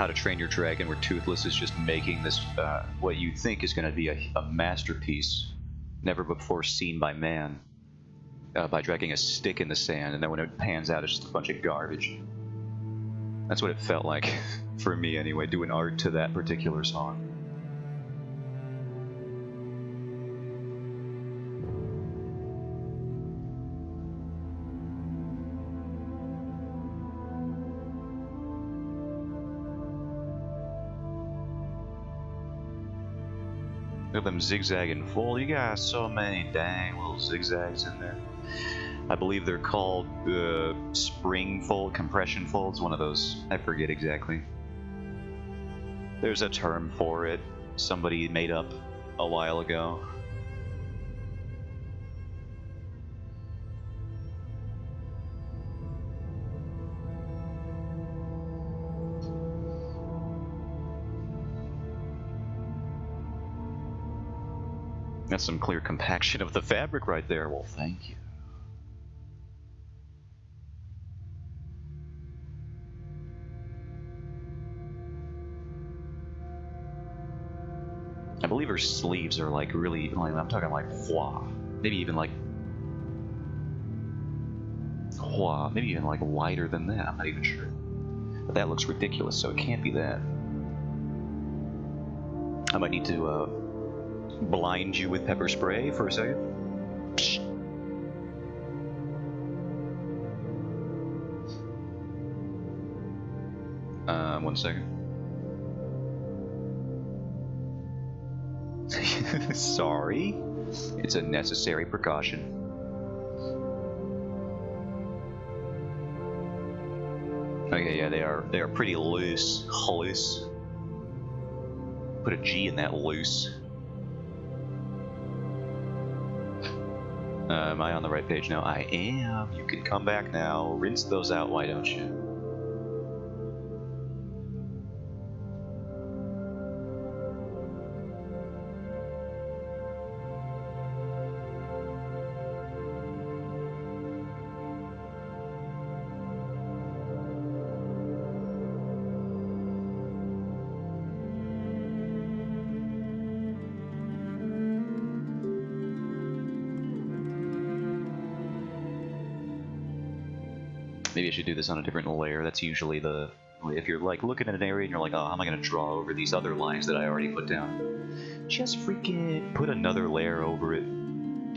to Train Your Dragon where Toothless is just making this, what you think is going to be a masterpiece, never before seen by man, by dragging a stick in the sand, and then when it pans out it's just a bunch of garbage. That's what it felt like, for me anyway, doing art to that particular song. Look at them zigzagging fold. You got so many dang little zigzags in there. I believe they're called spring fold, compression folds, one of those. I forget exactly. There's a term for it. Somebody made up a while ago. That's some clear compaction of the fabric right there. Well, thank you. I believe her sleeves are like really, like, I'm talking like maybe even like maybe even like wider than that. I'm not even sure. But that looks ridiculous, so it can't be that. I might need to blind you with pepper spray for a second. Psh. 1 second. Sorry. It's a necessary precaution. Okay, yeah, they are pretty loose. Loose. Put a G in that loose. Am I on the right page now? I am. You can come back now. Rinse those out, why don't you? Maybe I should do this on a different layer. That's usually the... If you're like looking at an area and you're like, oh, how am I going to draw over these other lines that I already put down? Just freaking put another layer over it.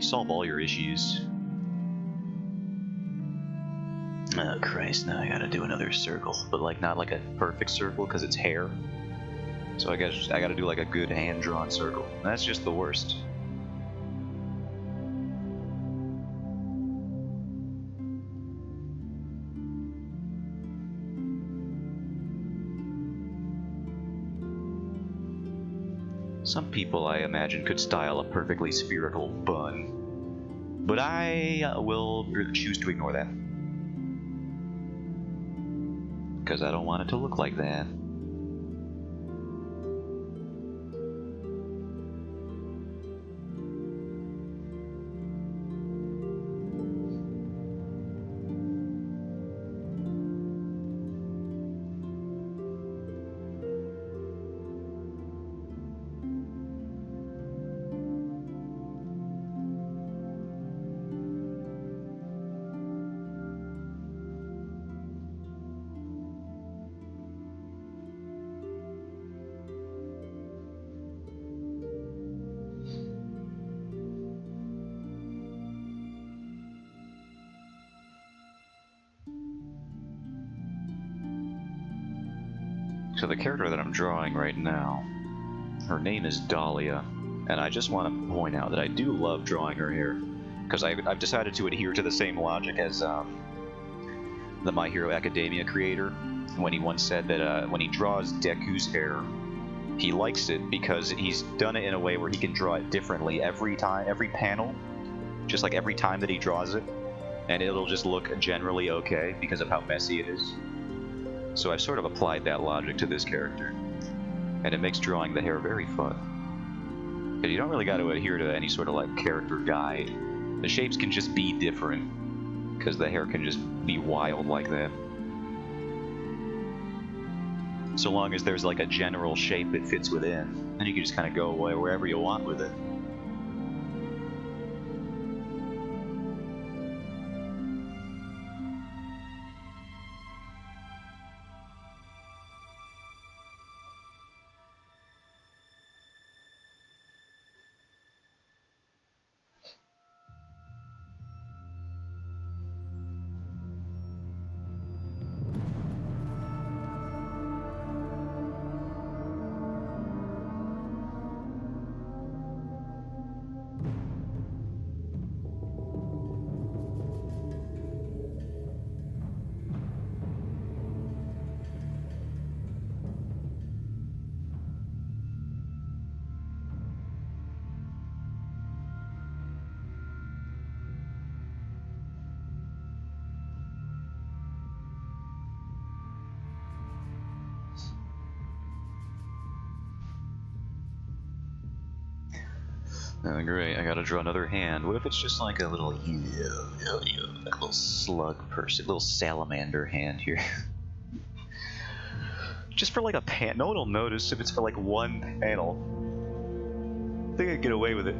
Solve all your issues. Oh Christ, now I gotta do another circle. But like not like a perfect circle because it's hair. So I gotta do like a good hand-drawn circle. And that's just the worst. Some people, I imagine, could style a perfectly spherical bun, but I will choose to ignore that. Because I don't want it to look like that. So the character that I'm drawing right now, her name is Dahlia, and I just want to point out that I do love drawing her hair, because I've decided to adhere to the same logic as the My Hero Academia creator, when he once said that when he draws Deku's hair, he likes it because he's done it in a way where he can draw it differently every time, every panel, just like every time that he draws it, and it'll just look generally okay because of how messy it is. So I've sort of applied that logic to this character, and it makes drawing the hair very fun. Because you don't really got to adhere to any sort of like character guide. The shapes can just be different, because the hair can just be wild like that. So long as there's like a general shape it fits within, then you can just kind of go wherever you want with it. Oh, great, I gotta draw another hand. What if it's just like a little, like a little slug person, little salamander hand here? Just for like a pan. No one will notice if it's for like one panel. I think I can get away with it.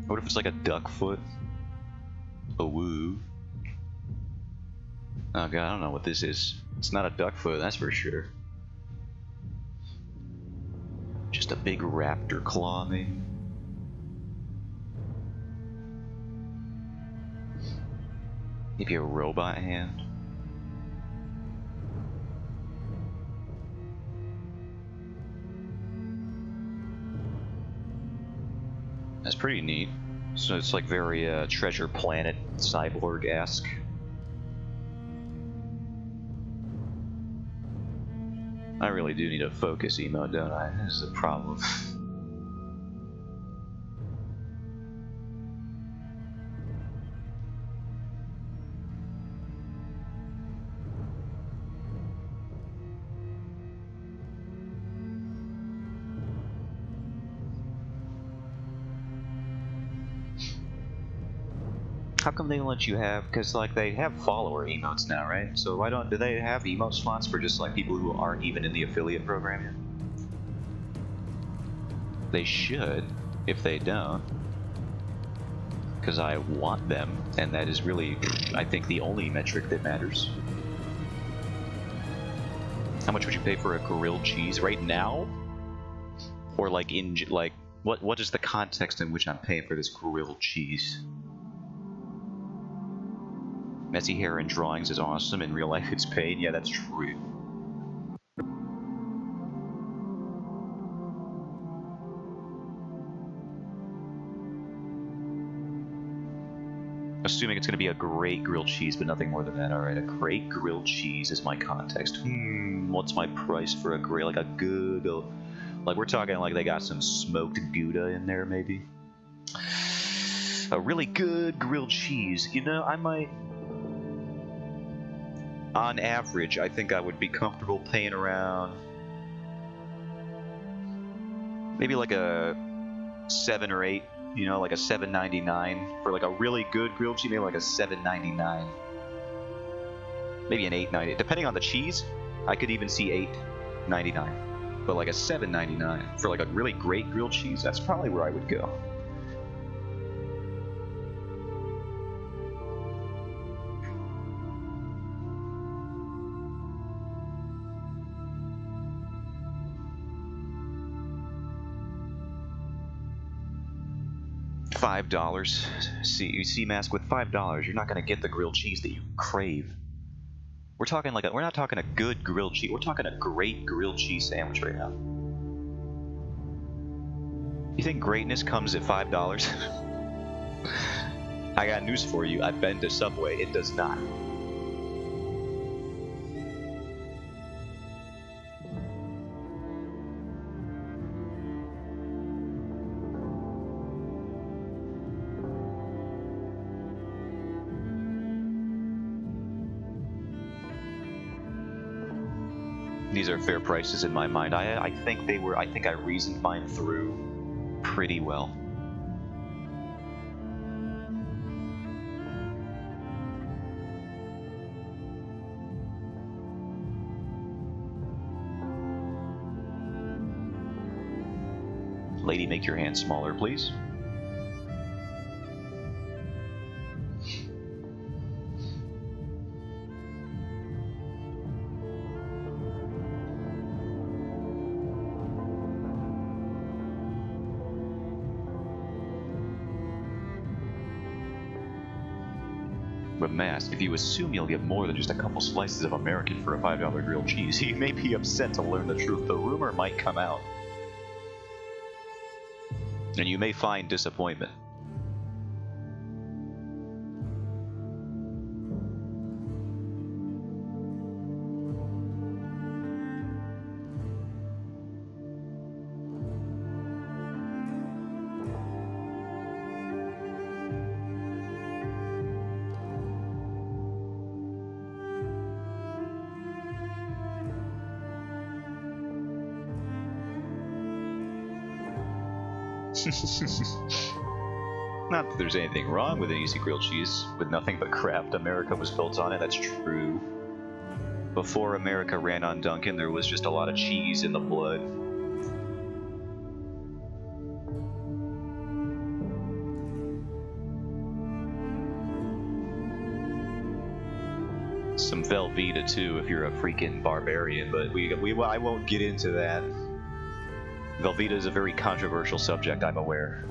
What if it's like a duck foot? A woo. Oh god, I don't know what this is. It's not a duck foot, that's for sure. Just a big raptor claw, maybe? Maybe a robot hand? That's pretty neat. So it's like very Treasure Planet cyborg-esque. I really do need a focus emote, don't I? This is a problem. How come they don't let you have? Because like they have follower emotes now, right? So why don't do they have emote slots for just like people who aren't even in the affiliate program yet? They should, if they don't. Because I want them, and that is really, I think, the only metric that matters. How much would you pay for a grilled cheese right now? Or like in like what is the context in which I'm paying for this grilled cheese? Messy hair in drawings is awesome. In real life, it's pain. Yeah, that's true. Assuming it's going to be a great grilled cheese, but nothing more than that. Alright, a great grilled cheese is my context. What's my price for a great, like a good, like we're talking like they got some smoked Gouda in there, maybe? A really good grilled cheese. You know, I might... On average, I think I would be comfortable paying around... maybe like a 7 or 8. You know, like a $7.99 for like a really good grilled cheese. Maybe like a $7.99, maybe an $8.90, depending on the cheese. I could even see $8.99, but like a $7.99 for like a really great grilled cheese. That's probably where I would go. $5. Sea mask with $5. You're not gonna get the grilled cheese that you crave. We're talking like we're not talking a good grilled cheese. We're talking a great grilled cheese sandwich right now. You think greatness comes at $5? I got news for you. I've been to Subway. It does not. These are fair prices in my mind. I think they were. I think I reasoned mine through pretty well. Lady, make your hand smaller, please. But Mask, if you assume you'll get more than just a couple slices of American for a $5 grilled cheese, you may be upset to learn the truth. The rumor might come out. And you may find disappointment. Not that there's anything wrong with an easy grilled cheese with nothing but craft. America was built on it, that's true. Before America ran on Duncan, there was just a lot of cheese in the blood. Some Velveeta too, if you're a freaking barbarian, but I won't get into that. Velveeta is a very controversial subject, I'm aware.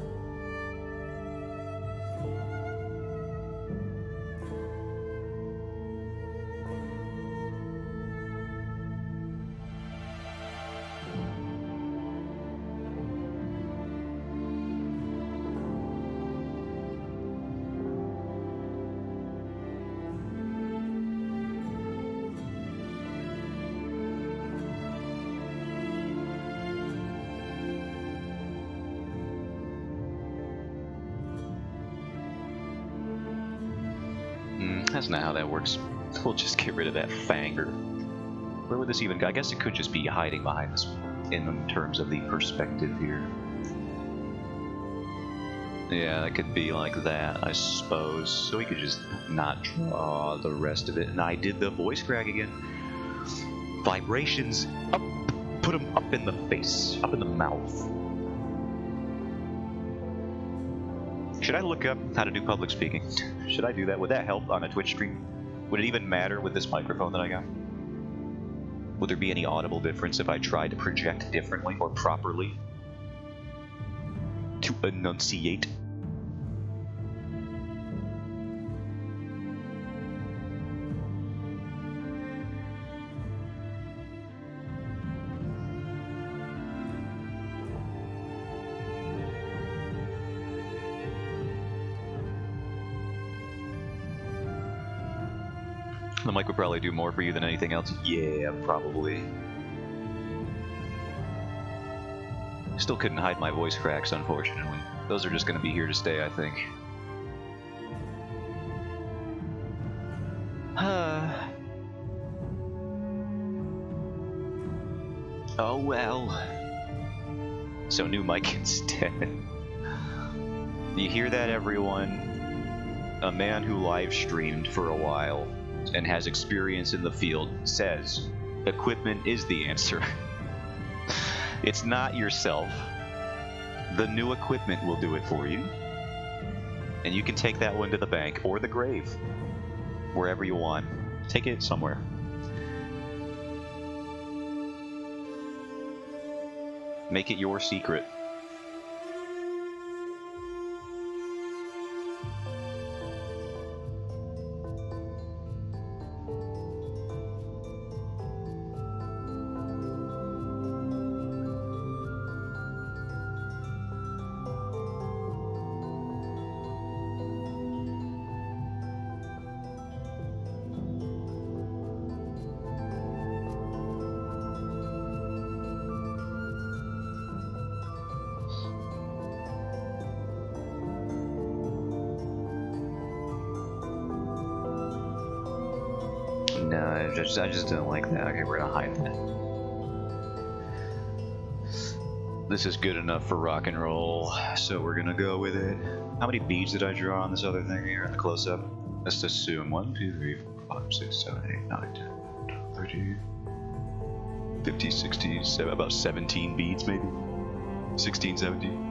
That's not how that works. We'll just get rid of that fanger. Where would this even go? I guess it could just be hiding behind this in terms of the perspective here. Yeah, that could be like that, I suppose. So we could just not draw the rest of it. And I did the voice crack again. Vibrations up, put them up in the face, up in the mouth. Should I look up how to do public speaking? Should I do that? Would that help on a Twitch stream? Would it even matter with this microphone that I got? Would there be any audible difference if I tried to project differently or properly? To enunciate? The mic would probably do more for you than anything else. Yeah, probably. Still couldn't hide my voice cracks, unfortunately. Those are just going to be here to stay, I think. Oh well. So new mic instead. You hear that, everyone? A man who live streamed for a while and has experience in the field says equipment is the answer. It's not yourself. The new equipment will do it for you. And you can take that one to the bank or the grave. Wherever you want. Take it somewhere. Make it your secret. No, I just don't like that. Okay, we're gonna hide that. This is good enough for rock and roll, so we're gonna go with it. How many beads did I draw on this other thing here in the close-up? Let's assume 1, 2, 3, 4, 5, 6, 7, 8, 9, 10, 12, 13, 15, 16, 17, about 17 beads maybe? 16, 17.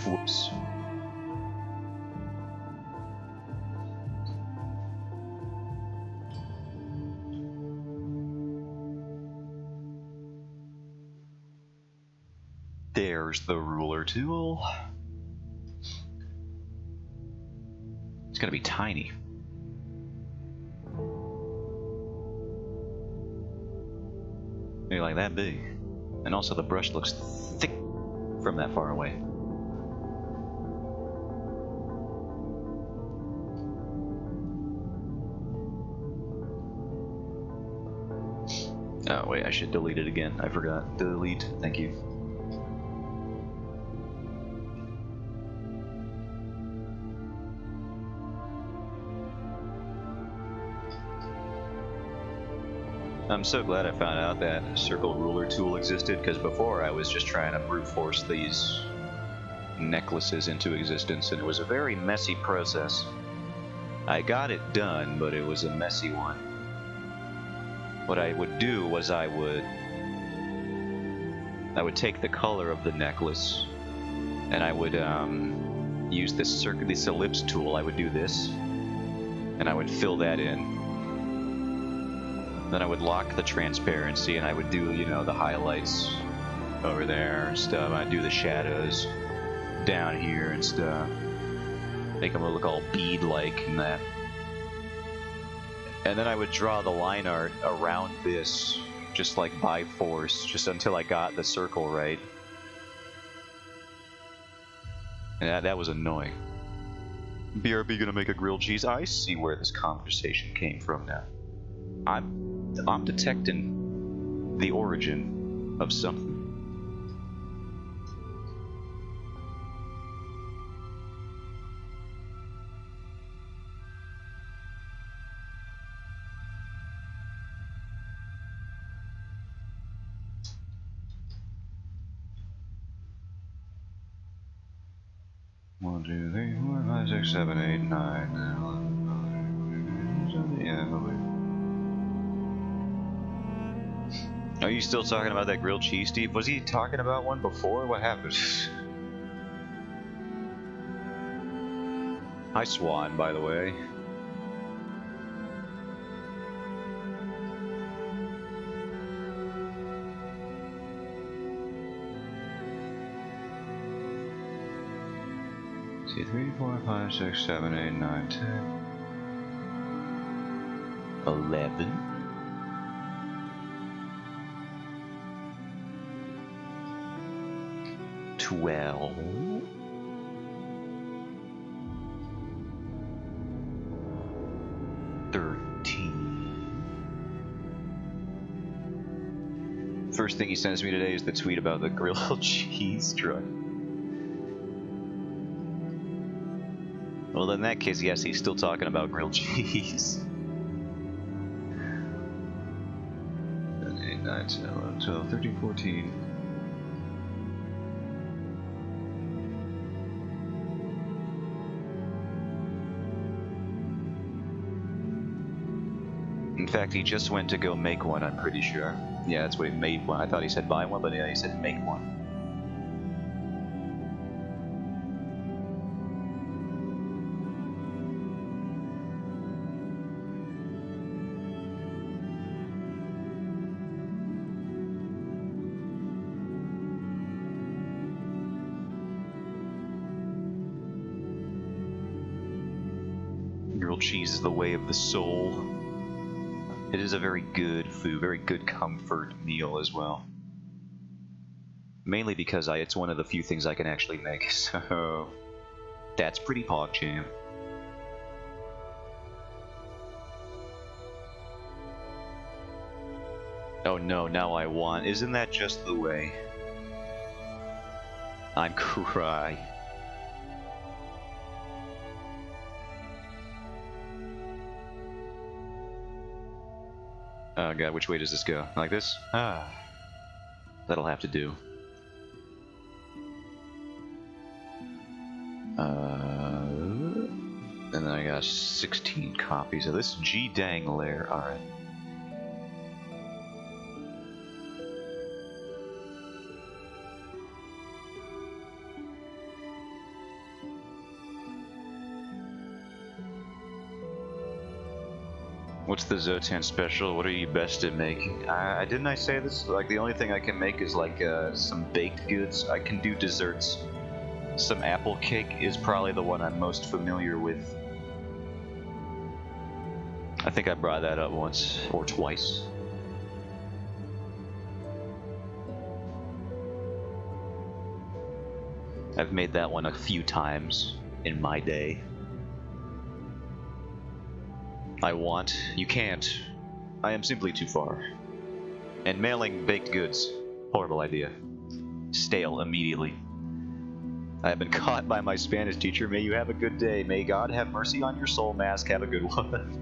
Whoops. There's the ruler tool. It's gonna be tiny. Maybe like that big. And also the brush looks thick from that far away. Oh wait, I should delete it again. I forgot. Delete. Thank you. I'm so glad I found out that circle ruler tool existed, because before I was just trying to brute force these necklaces into existence, and it was a very messy process. I got it done, but it was a messy one. What I would do was I would take the color of the necklace, and I would use this ellipse tool. I would do this, and I would fill that in. Then I would lock the transparency, and I would do, you know, the highlights over there and stuff. I'd do the shadows down here and stuff. Make them look all bead-like and that. And then I would draw the line art around this, just like by force, just until I got the circle right. And that was annoying. BRB gonna make a grilled cheese? I see where this conversation came from now. I'm detecting the origin of something. One, two, three, four, five, six, seven, 8, 9, 11, yeah, Are you still talking about that grilled cheese, Steve? Was he talking about one before? What happened? Hi, Swan, by the way. See, 3, 4, 5, 6, 7, 8, 9, 10, 11. 12. 13. First thing he sends me today is the tweet about the grilled cheese truck. Well, in that case, yes, he's still talking about grilled cheese. 7, 8, 9, 10, 11, 12, 13, 14. In fact, he just went to go make one, I'm pretty sure. Yeah, that's what he made one. I thought he said buy one, but yeah, he said make one. Grilled cheese is the way of the soul. It is a very good food, very good comfort meal as well. Mainly because it's one of the few things I can actually make, so that's pretty PogChamp. Oh no, now I want. Isn't that just the way? I'm cry. Oh god, which way does this go? Like this? Ah. That'll have to do. And then I got 16 copies of this G dang lair. Alright. What's the Zotaneth special? What are you best at making? Didn't I say this? Like, the only thing I can make is like some baked goods. I can do desserts. Some apple cake is probably the one I'm most familiar with. I think I brought that up once or twice. I've made that one a few times in my day. You can't. I am simply too far. And mailing baked goods, horrible idea. Stale immediately. I have been caught by my Spanish teacher. May you have a good day. May God have mercy on your soul, Mask. Have a good one.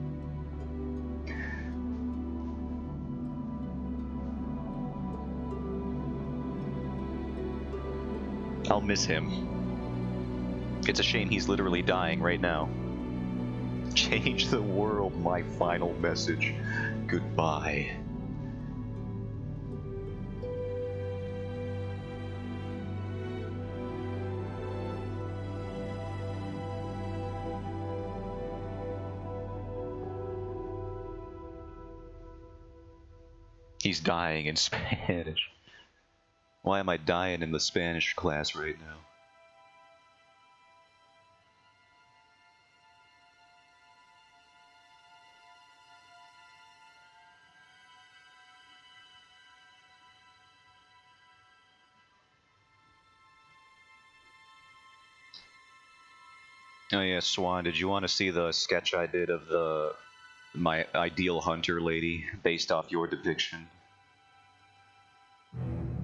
I'll miss him. It's a shame he's literally dying right now. Change the world, my final message. Goodbye. He's dying in Spanish. Why am I dying in the Spanish class right now? Oh yeah, Swan, did you want to see the sketch I did of my ideal hunter lady based off your depiction?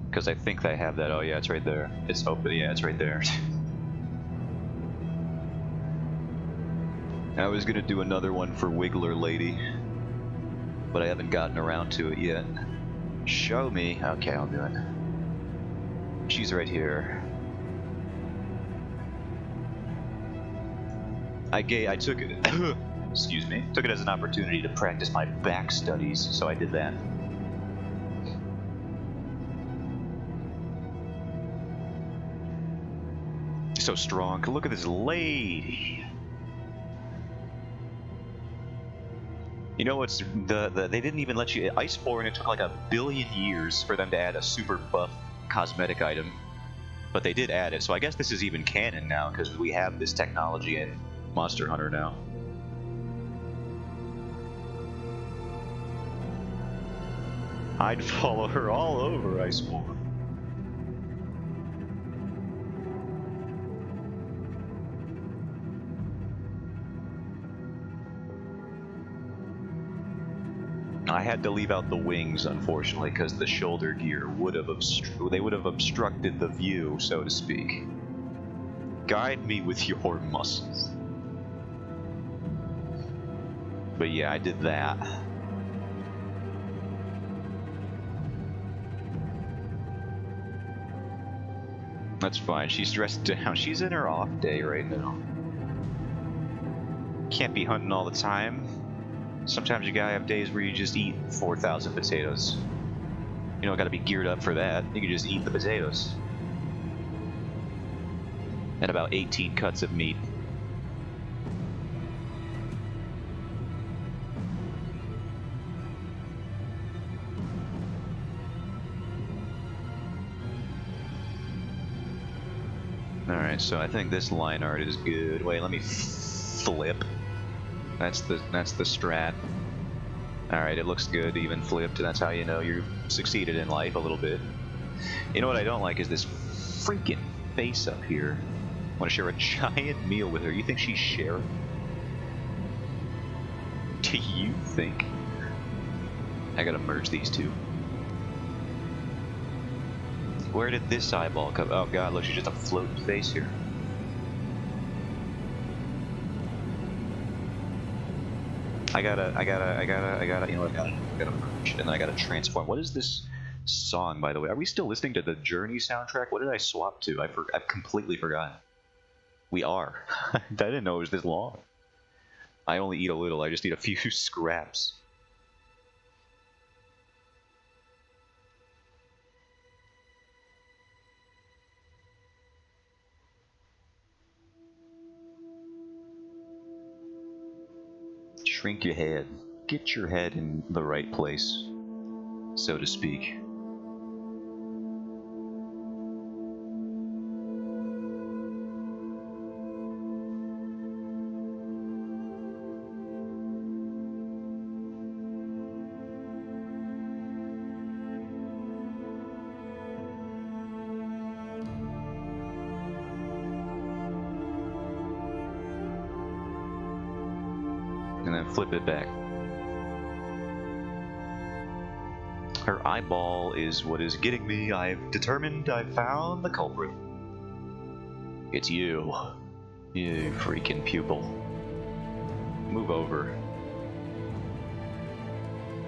Because I think they have that. Oh yeah, it's right there. It's open. Yeah, it's right there. I was gonna do another one for Wiggler Lady, but I haven't gotten around to it yet. Show me. Okay, I'll do it. She's right here. I took it. Excuse me. Took it as an opportunity to practice my back studies, so I did that. So strong. Look at this lady. You know what's they didn't even let you Iceborne. It took like 1 billion years for them to add a super buff cosmetic item, but they did add it. So I guess this is even canon now because we have this technology in Monster Hunter now. I'd follow her all over Iceborne. I had to leave out the wings, unfortunately, because the shoulder gear would have obstructed the view, so to speak. Guide me with your muscles. But yeah, I did that. That's fine. She's dressed down. She's in her off day right now. Can't be hunting all the time. Sometimes you gotta have days where you just eat 4,000 potatoes. You don't gotta be geared up for that. You can just eat the potatoes. And about 18 cuts of meat. Alright, so I think this line art is good. Wait, let me flip. That's the strat. Alright, it looks good, even flipped, and that's how you know you succeeded in life a little bit. You know what I don't like is this freaking face up here. I want to share a giant meal with her. You think she's sharing? Do you think? I gotta merge these two. Where did this eyeball come? Oh god, look, she's just a floating face here. you know what, I gotta merge, and then I gotta transform. What is this song, by the way? Are we still listening to the Journey soundtrack? What did I swap to? I've completely forgotten. We are. I didn't know it was this long. I only eat a little, I just eat a few scraps. Shrink your head. Get your head in the right place, so to speak. And then flip it back. Her eyeball is what is getting me. I've determined I've found the culprit. It's you. You freaking pupil. Move over.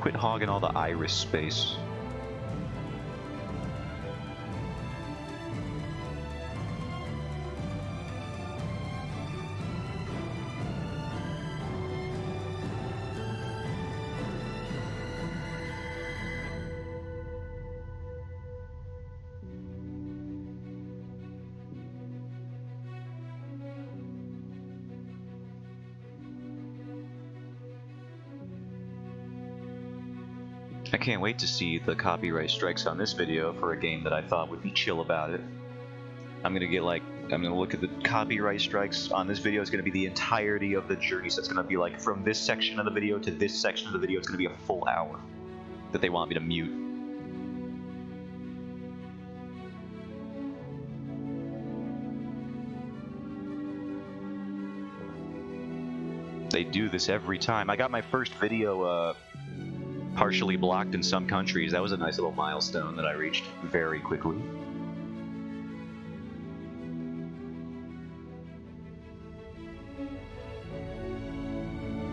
Quit hogging all the iris space. I can't wait to see the copyright strikes on this video for a game that I thought would be chill about it. I'm gonna look at the copyright strikes on this video. It's gonna be the entirety of the journey, so it's gonna be like from this section of the video to this section of the video. It's gonna be a full hour that they want me to mute. They do this every time. I got my first video partially blocked in some countries. That was a nice little milestone that I reached very quickly.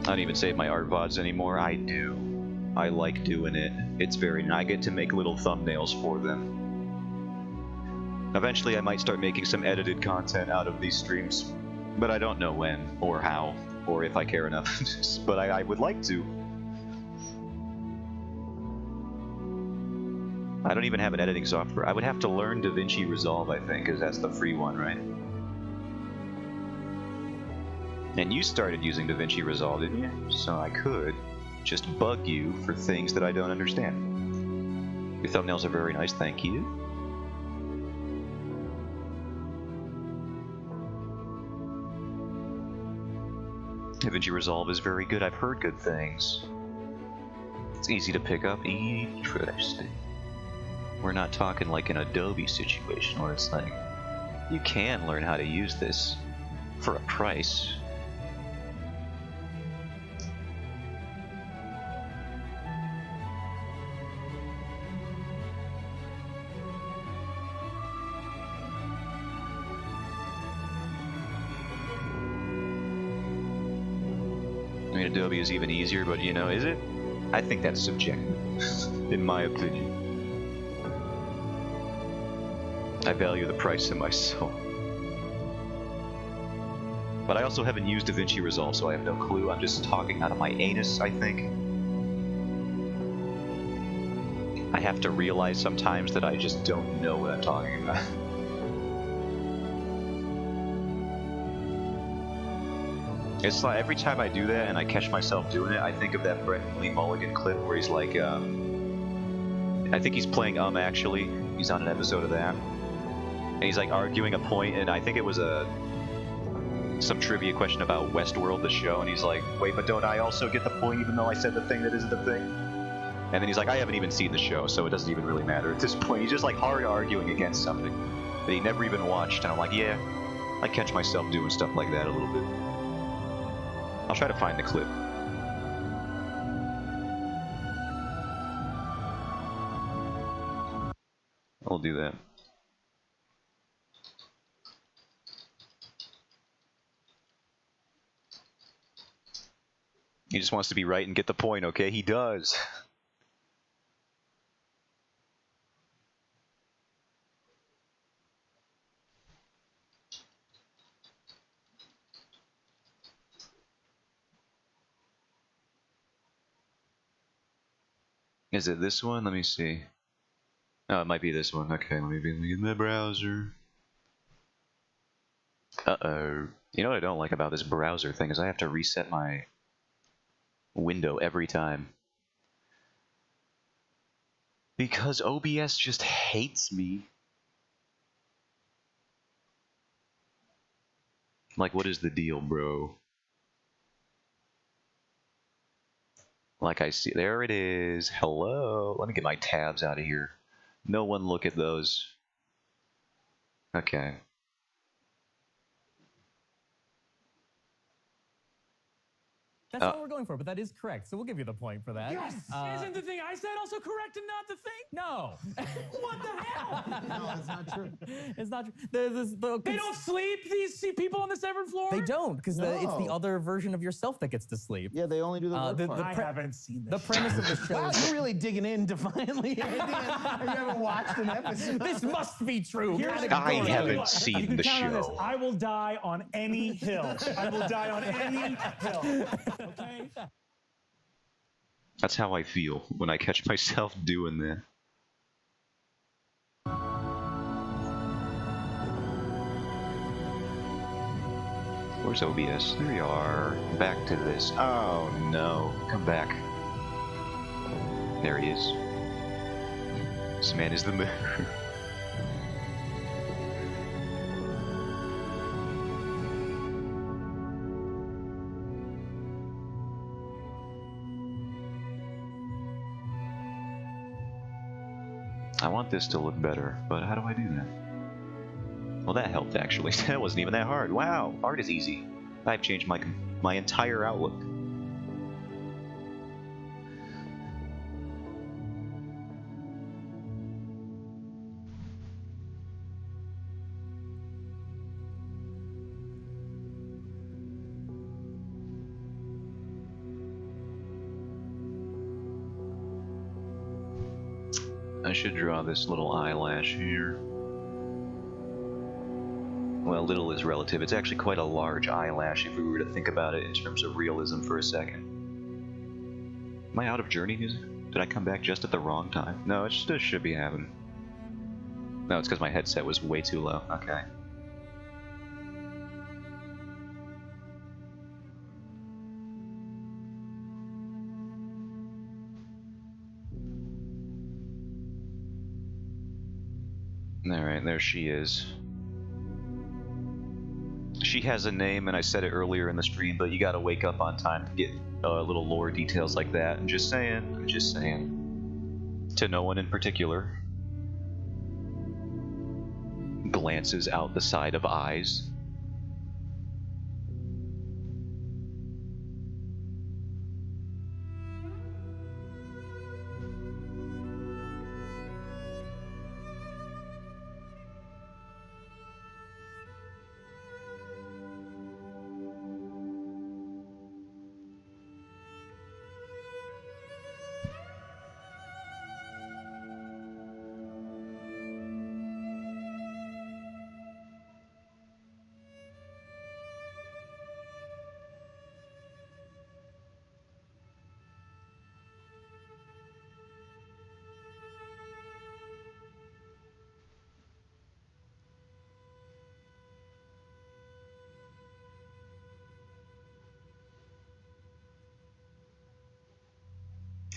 I don't even save my art VODs anymore. I do. I like doing it. It's very nice. I get to make little thumbnails for them. Eventually I might start making some edited content out of these streams, but I don't know when, or how, or if I care enough. But I would like to. I don't even have an editing software. I would have to learn DaVinci Resolve, I think, because that's the free one, right? And you started using DaVinci Resolve, didn't you? So I could just bug you for things that I don't understand. Your thumbnails are very nice, thank you. DaVinci Resolve is very good. I've heard good things. It's easy to pick up. Interesting. We're not talking like an Adobe situation where it's like, you can learn how to use this for a price. I mean, Adobe is even easier, but you know, is it? I think that's subjective, in my opinion. I value the price in my soul. But I also haven't used DaVinci Resolve, so I have no clue. I'm just talking out of my anus, I think. I have to realize sometimes that I just don't know what I'm talking about. It's like every time I do that and I catch myself doing it, I think of that Brett Lee Mulligan clip where he's like, I think he's playing actually. He's on an episode of that. And he's like arguing a point, and I think it was some trivia question about Westworld, the show, and he's like, wait, but don't I also get the point even though I said the thing that isn't the thing? And then he's like, I haven't even seen the show, so it doesn't even really matter at this point. He's just like hard arguing against something that he never even watched, and I'm like, yeah, I catch myself doing stuff like that a little bit. I'll try to find the clip. I'll do that. He just wants to be right and get the point, okay? He does. Is it this one? Let me see. Oh, it might be this one. Okay, let me be in my browser. Uh-oh. You know what I don't like about this browser thing is I have to reset my window every time. Because OBS just hates me. Like, what is the deal, bro? Like I see, there it is. Hello. Let me get my tabs out of here. No one look at those. Okay. That's not what we're going for, but that is correct. So we'll give you the point for that. Yes! Isn't the thing I said also correct and not the thing? No. What the hell? No, it's not true. It's not true. They don't sleep, these people on the seventh floor? They don't, because it's the No. other version of yourself that gets to sleep. Yeah, they only do the work part. I haven't seen The this. premise of the show Wow, is you're really digging in to finally. Have you ever watched an episode? this must be true. Here's the I thing. haven't seen You can the count on this. show. I will die on any hill. I will die on any hill. Okay? That's how I feel when I catch myself doing that. Where's OBS? There we are. Back to this. Oh no. Come back. There he is. This man is the mirror. I want this to look better, but how do I do that? Well, that helped actually. That wasn't even that hard. Wow, art is easy. I've changed my entire outlook. I should draw this little eyelash here. Well, little is relative. It's actually quite a large eyelash if we were to think about it in terms of realism for a second. Am I out of Journey music? Did I come back just at the wrong time? No, it just should be happening. No, it's because my headset was way too low. Okay. Alright, there she is. She has a name, and I said it earlier in the stream, but you gotta wake up on time to get little lore details like that. I'm just saying. To no one in particular. Glances out the side of eyes.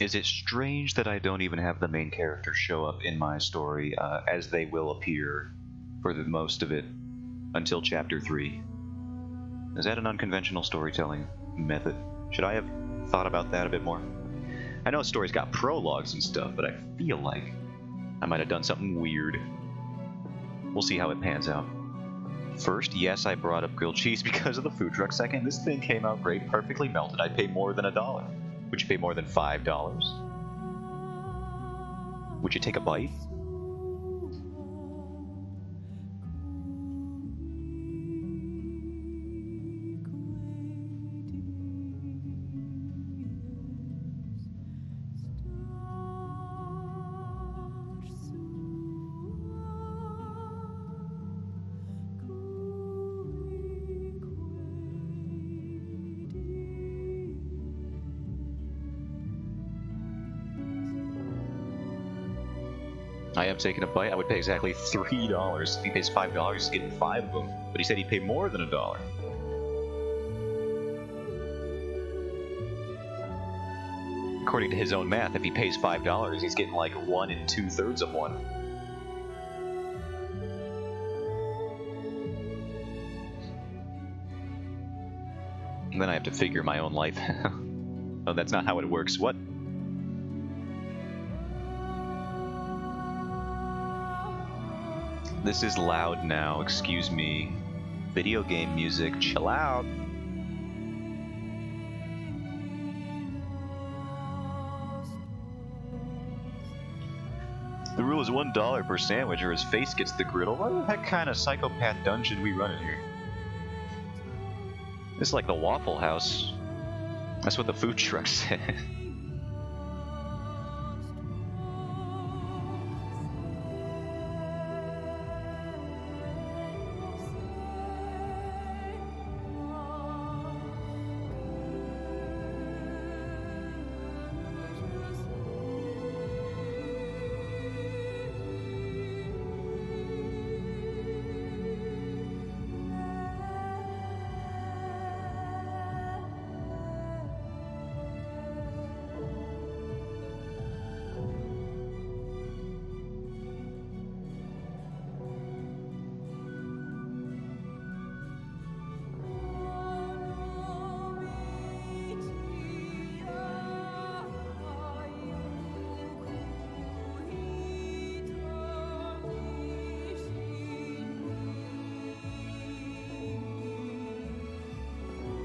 Is it strange that I don't even have the main characters show up in my story, as they will appear for the most of it until Chapter 3? Is that an unconventional storytelling method? Should I have thought about that a bit more? I know a story's got prologues and stuff, but I feel like I might have done something weird. We'll see how it pans out. First, yes, I brought up grilled cheese because of the food truck. Second, this thing came out great, perfectly melted. I'd pay more than $1. Would you pay more than $5? Would you take a bite? I am taking a bite. I would pay exactly $3. If he pays $5, he's getting 5 of them. But he said he'd pay more than $1. According to his own math, if he pays $5, he's getting like 1 2/3 of one. And then I have to figure my own life. Oh, that's not how it works. What? This is loud now, excuse me. Video game music, chill out. The rule is $1 per sandwich or his face gets the griddle. What the heck kind of psychopath dungeon we run in here? This is like the Waffle House. That's what the food truck said.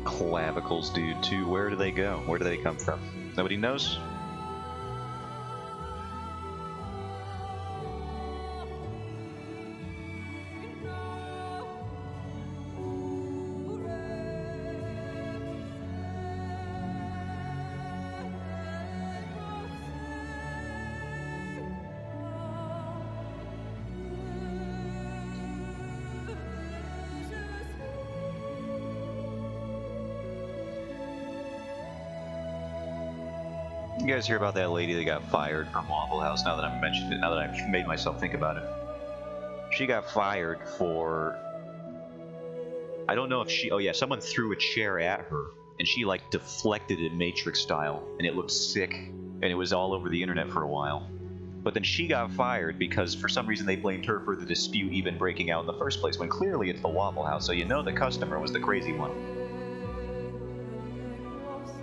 Clavicles, dude, too. Where do they go? Where do they come from? Nobody knows? You guys hear about that lady that got fired from Waffle House? Now that I've mentioned it, now that I've made myself think about it. She got fired for... I don't know if she... Oh yeah, someone threw a chair at her, and she like deflected it Matrix style, and it looked sick, and it was all over the internet for a while. But then she got fired because for some reason they blamed her for the dispute even breaking out in the first place, when clearly it's the Waffle House, so you know the customer was the crazy one.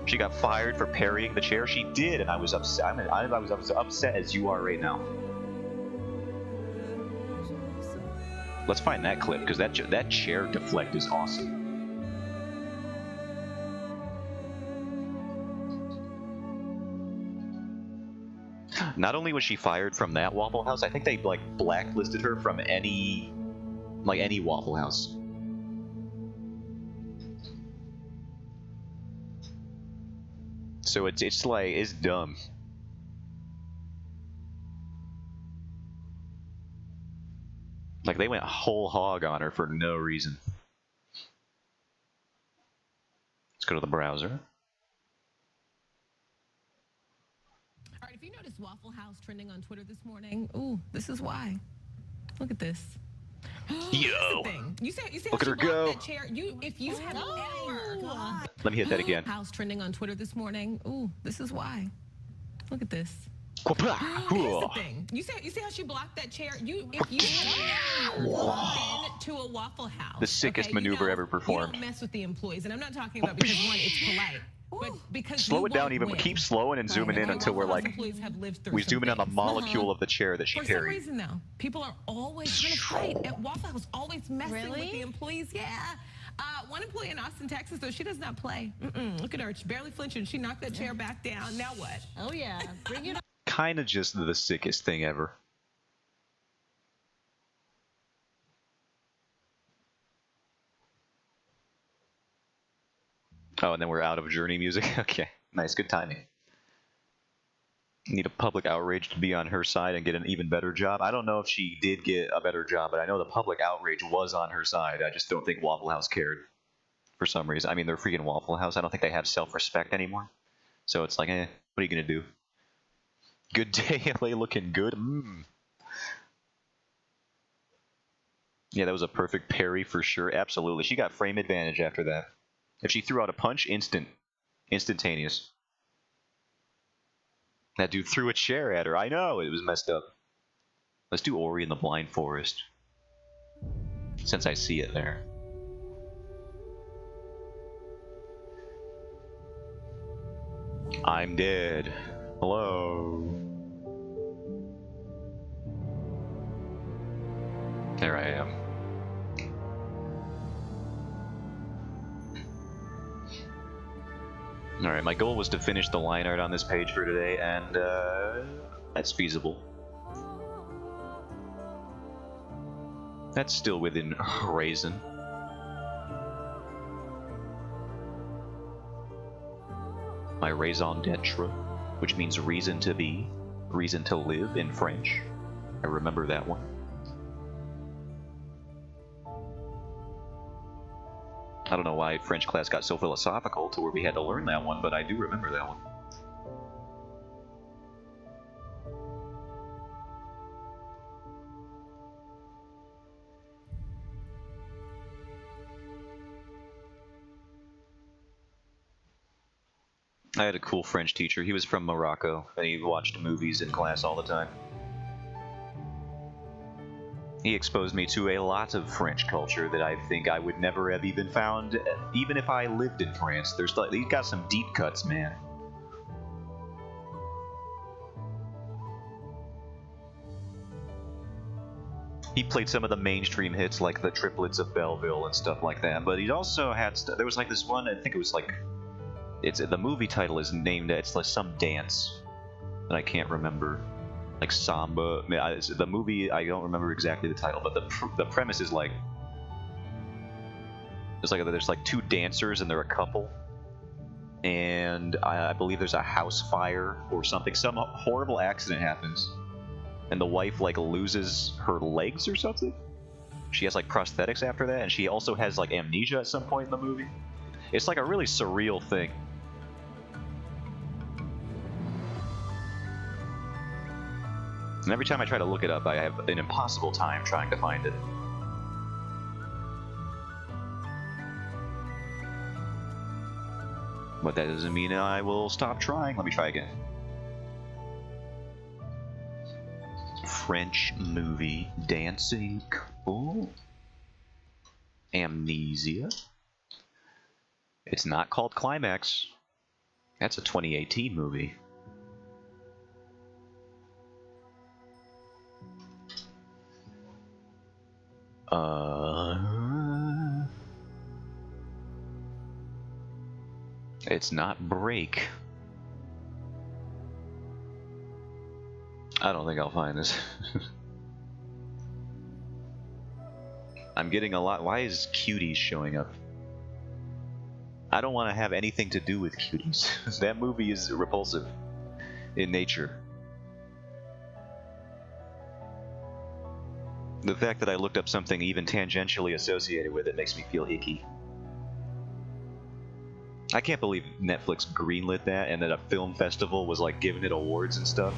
She got fired for parrying the chair. She did, and I was upset. I was as upset as you are right now. Let's find that clip because that chair deflect is awesome. Not only was she fired from that Waffle House, I think they like blacklisted her from any Waffle House. So it's like, it's dumb. Like, they went whole hog on her for no reason. Let's go to the browser. Alright, if you noticed Waffle House trending on Twitter this morning, ooh, this is why. Look at this. Yo! You see Look at her how she go. blocked that chair? If you have ever... Let me hit that again. House trending on Twitter this morning. Ooh, this is why. Look at this. Here's Here's the thing. You see how she blocked that chair? If you have ever been to a Waffle House, The sickest maneuver ever performed. You don't mess with the employees, and I'm not talking about because one, it's polite, but because Slow you it down won't even, win. keep slowing and zooming in Okay, until we're Waffle House like, employees have lived through we some zoom in on the things. molecule of the chair that she For some parried. reason, though, people are always trying to fight at Waffle House, always messing with the employees. Yeah. One employee in Austin, Texas, though, she does not play. Look at her. She barely flinching. She knocked that chair back down. Now what? Oh, yeah. Bring it on. Kinda just the sickest thing ever. Oh, and then we're out of Journey music? Okay, nice, good timing. Need a public outrage to be on her side and get an even better job. I don't know if she did get a better job, but I know the public outrage was on her side. I just don't think Waffle House cared for some reason. I mean, they're freaking Waffle House. I don't think they have self-respect anymore. So it's like, what are you gonna do? Good day, LA looking good. Yeah, that was a perfect parry for sure. Absolutely. She got frame advantage after that. If she threw out a punch, instantaneous. That dude threw a chair at her. I know, it was messed up. Let's do Ori in the Blind Forest. Since I see it there. I'm dead. Hello. There I am. Alright, my goal was to finish the line art on this page for today, and that's feasible. That's still within reason. My raison d'etre, which means reason to be, reason to live in French. I remember that one. I don't know why French class got so philosophical to where we had to learn that one, but I do remember that one. I had a cool French teacher. He was from Morocco, and he watched movies in class all the time. He exposed me to a lot of French culture that I think I would never have even found, even if I lived in France. He's got some deep cuts, man. He played some of the mainstream hits like the Triplets of Belleville and stuff like that, but he also had there was like this one, I think it was like, the movie title is named, it's like some dance that I can't remember. Like Samba. The movie, I don't remember exactly the title, but the premise is like there's like two dancers and they're a couple, and I believe there's a house fire or something. Some horrible accident happens, and the wife like loses her legs or something. She has like prosthetics after that, and she also has like amnesia at some point in the movie. It's like a really surreal thing. And every time I try to look it up, I have an impossible time trying to find it. But that doesn't mean I will stop trying. Let me try again. French movie dancing couple. Amnesia. It's not called Climax. That's a 2018 movie. It's not Break. I don't think I'll find this. I'm getting a lot. Why is Cuties showing up? I don't want to have anything to do with Cuties. That movie is repulsive in nature. The fact that I looked up something even tangentially associated with it makes me feel icky. I can't believe Netflix greenlit that and that a film festival was like giving it awards and stuff.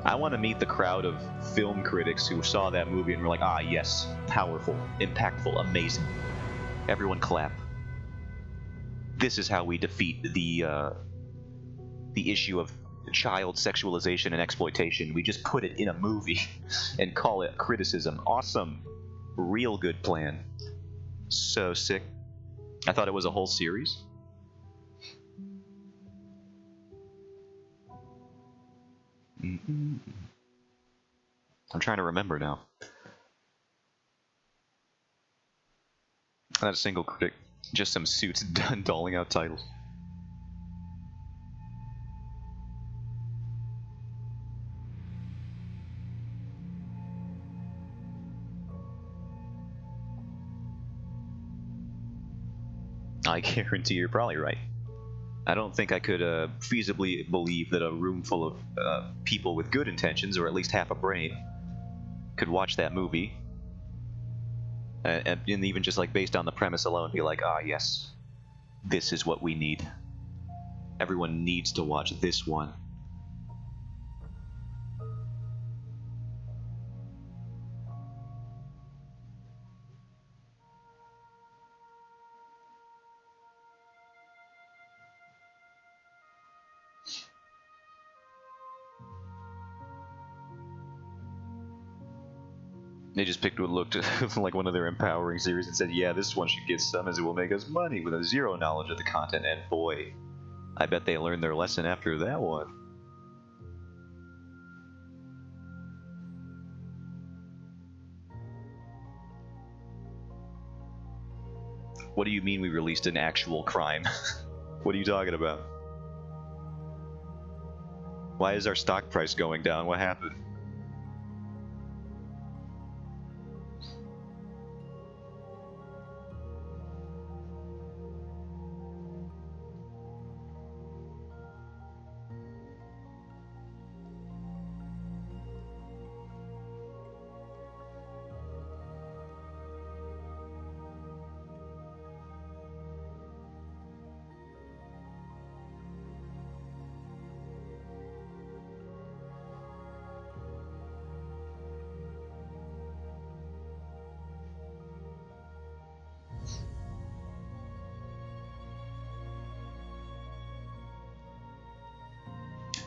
I want to meet the crowd of film critics who saw that movie and were like, ah yes, powerful, impactful, amazing. Everyone clap. This is how we defeat the issue of child sexualization and exploitation. We just put it in a movie and call it criticism. Awesome. Real good plan. So sick. I thought it was a whole series. I'm trying to remember now. Not a single critic. Just some suits done doling out titles. I guarantee you're probably right. I don't think I could feasibly believe that a room full of people with good intentions, or at least half a brain, could watch that movie and even just like based on the premise alone be like, ah yes, this is what we need. Everyone needs to watch this one. They just picked what looked like one of their empowering series and said, yeah, this one should get some as it will make us money, with a zero knowledge of the content, and boy, I bet they learned their lesson after that one. What do you mean we released an actual crime? What are you talking about? Why is our stock price going down? What happened?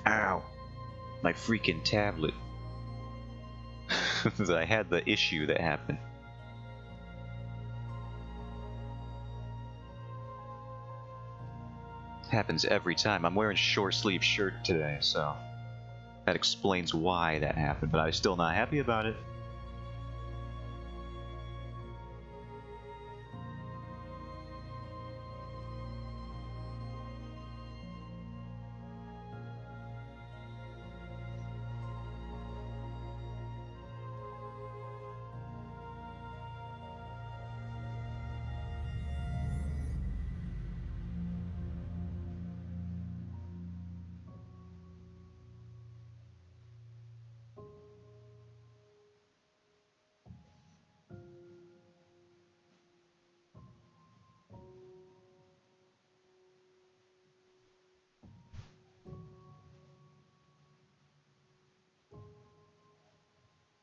Ow. My freaking tablet. I had the issue that happened. Happens every time. I'm wearing a short sleeve shirt today, so that explains why that happened, but I'm still not happy about it.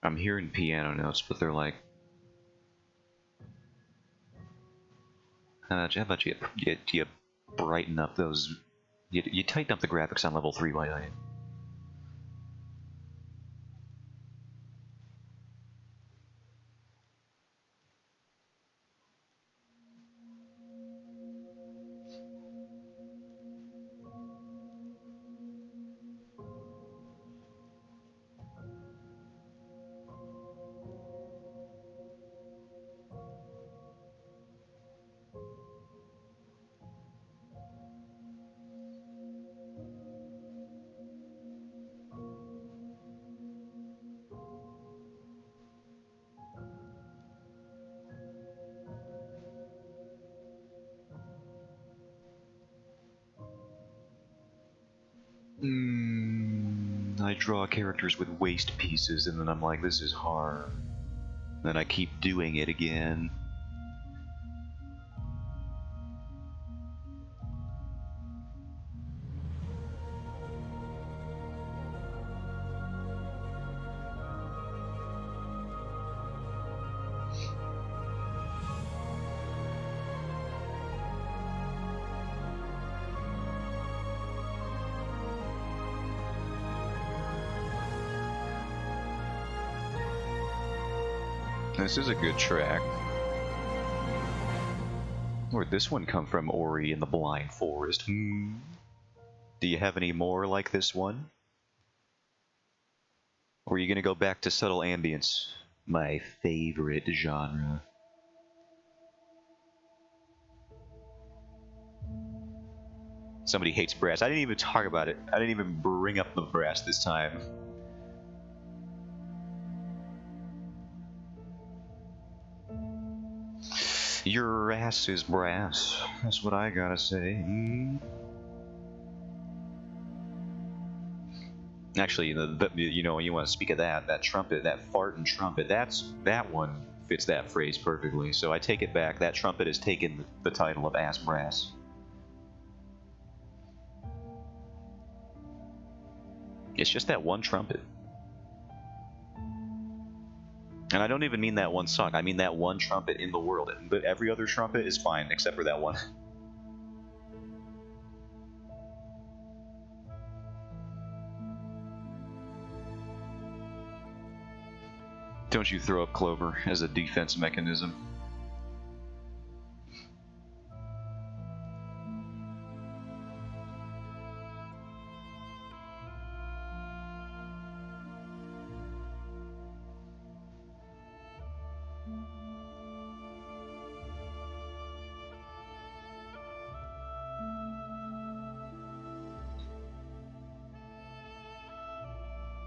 I'm hearing piano notes, but they're like, how about you brighten up those, you tighten up the graphics on level 3, why don't you? I draw characters with waste pieces, and then I'm like, this is hard. Then I keep doing it again. This is a good track. Where'd this one come from, Ori in the Blind Forest? Do you have any more like this one? Or are you gonna go back to subtle ambience? My favorite genre. Somebody hates brass. I didn't even talk about it. I didn't even bring up the brass this time. Your ass is brass. That's what I gotta say. Actually, you know, when you want to speak of that trumpet, that fart and trumpet, that one fits that phrase perfectly. So I take it back. That trumpet has taken the title of ass brass. It's just that one trumpet. And I don't even mean that one song, I mean that one trumpet in the world. But every other trumpet is fine, except for that one. Don't you throw up Clover as a defense mechanism.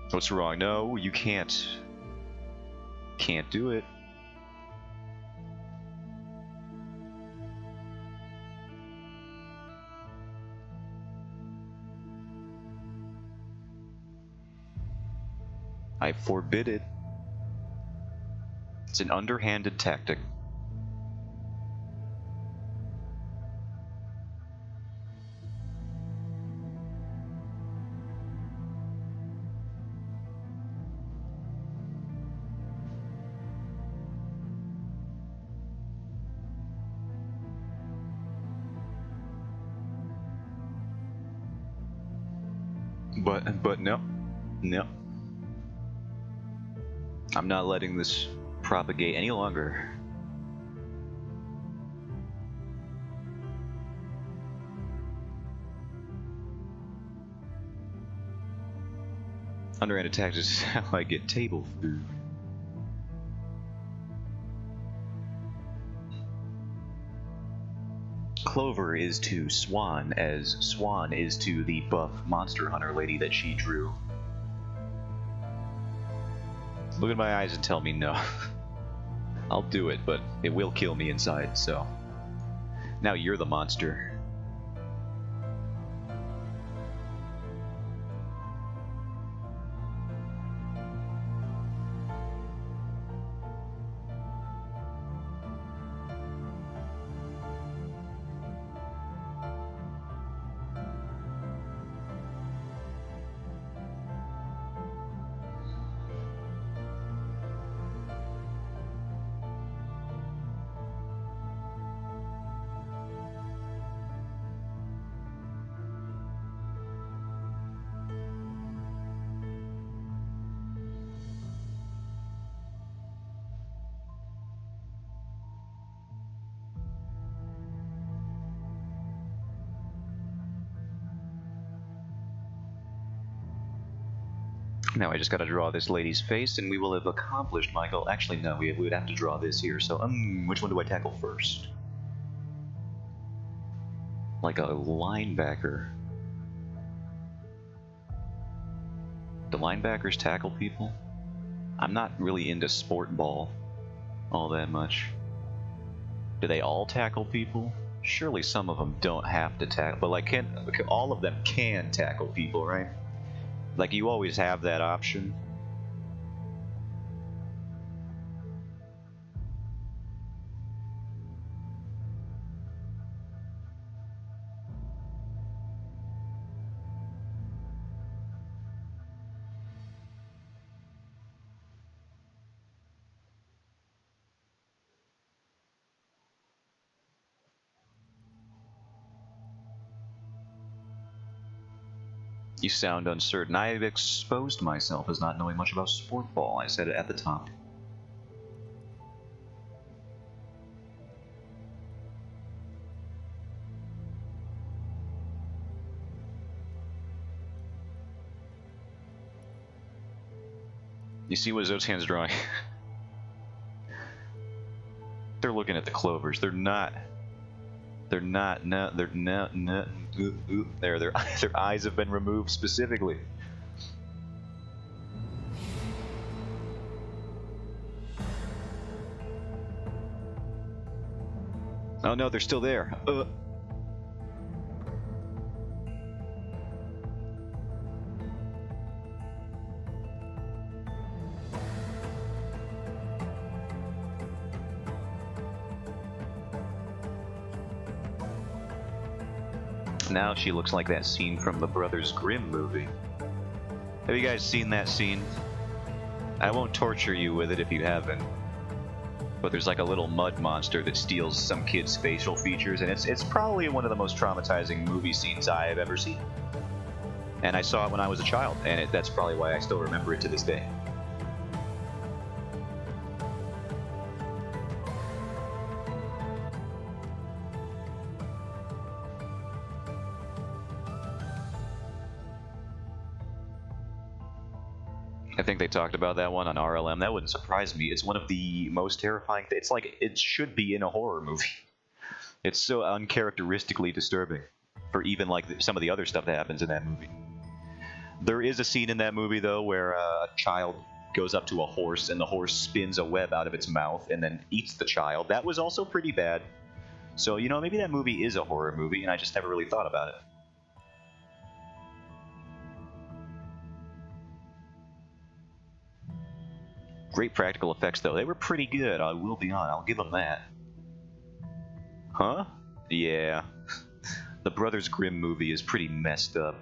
What's wrong? No, you can't. Can't do it. I forbid it. It's an underhanded tactic. But no. I'm not letting this propagate any longer. Underhand attacks is how I get table food. Clover is to Swan as Swan is to the buff monster hunter lady that she drew. Look at my eyes and tell me no. I'll do it, but it will kill me inside, so. Now you're the monster. Now I just gotta draw this lady's face and we will have accomplished my goal. Actually, no, we would have to draw this here, so which one do I tackle first? Like a linebacker. Do linebackers tackle people? I'm not really into sport ball all that much. Do they all tackle people? Surely some of them don't have to tackle, but like all of them can tackle people, right? Like, you always have that option. You sound uncertain. I have exposed myself as not knowing much about sport ball. I said it at the top. You see what Zotaneth's drawing? They're looking at the clovers. They're not. Their eyes have been removed specifically. Oh no, they're still there. Now she looks like that scene from the Brothers Grimm movie. Have you guys seen that scene? I won't torture you with it if you haven't. But there's like a little mud monster that steals some kid's facial features, and it's probably one of the most traumatizing movie scenes I have ever seen. And I saw it when I was a child, and that's probably why I still remember it to this day. I think they talked about that one on RLM. That wouldn't surprise me. It's one of the most terrifying. It's like it should be in a horror movie. It's so uncharacteristically disturbing for even like some of the other stuff that happens in that movie. There is a scene in that movie though where a child goes up to a horse and the horse spins a web out of its mouth and then eats the child. That was also pretty bad. So, you know, maybe that movie is a horror movie and I just never really thought about it. Great practical effects, though. They were pretty good, I will be honest. I'll give them that. Huh? Yeah. The Brothers Grimm movie is pretty messed up.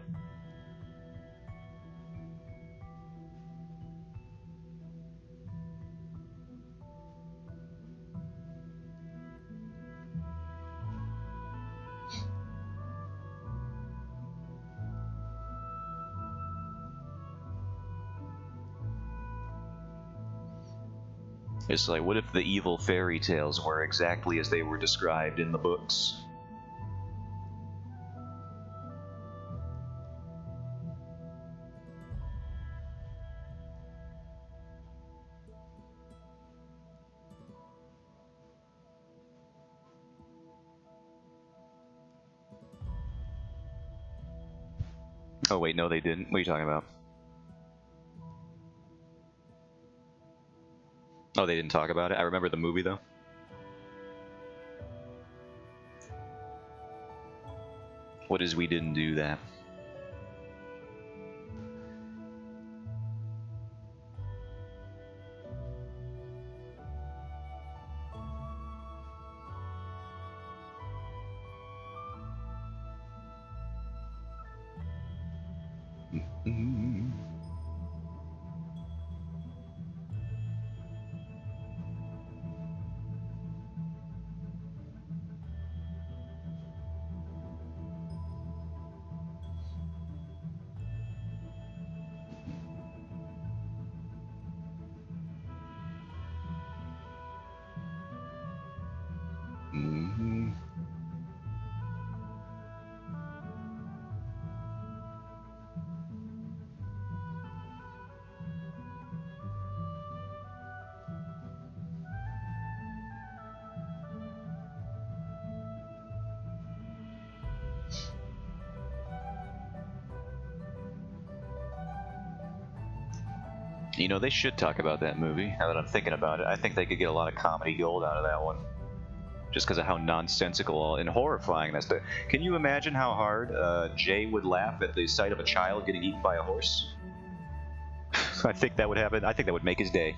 It's like, what if the evil fairy tales were exactly as they were described in the books? Oh wait, no they didn't. What are you talking about? Oh, they didn't talk about it? I remember the movie, though. What is we didn't do that? You know, they should talk about that movie, now that I'm thinking about it. I think they could get a lot of comedy gold out of that one. Just because of how nonsensical and horrifying that's. Can you imagine how hard Jay would laugh at the sight of a child getting eaten by a horse? I think that would happen. I think that would make his day.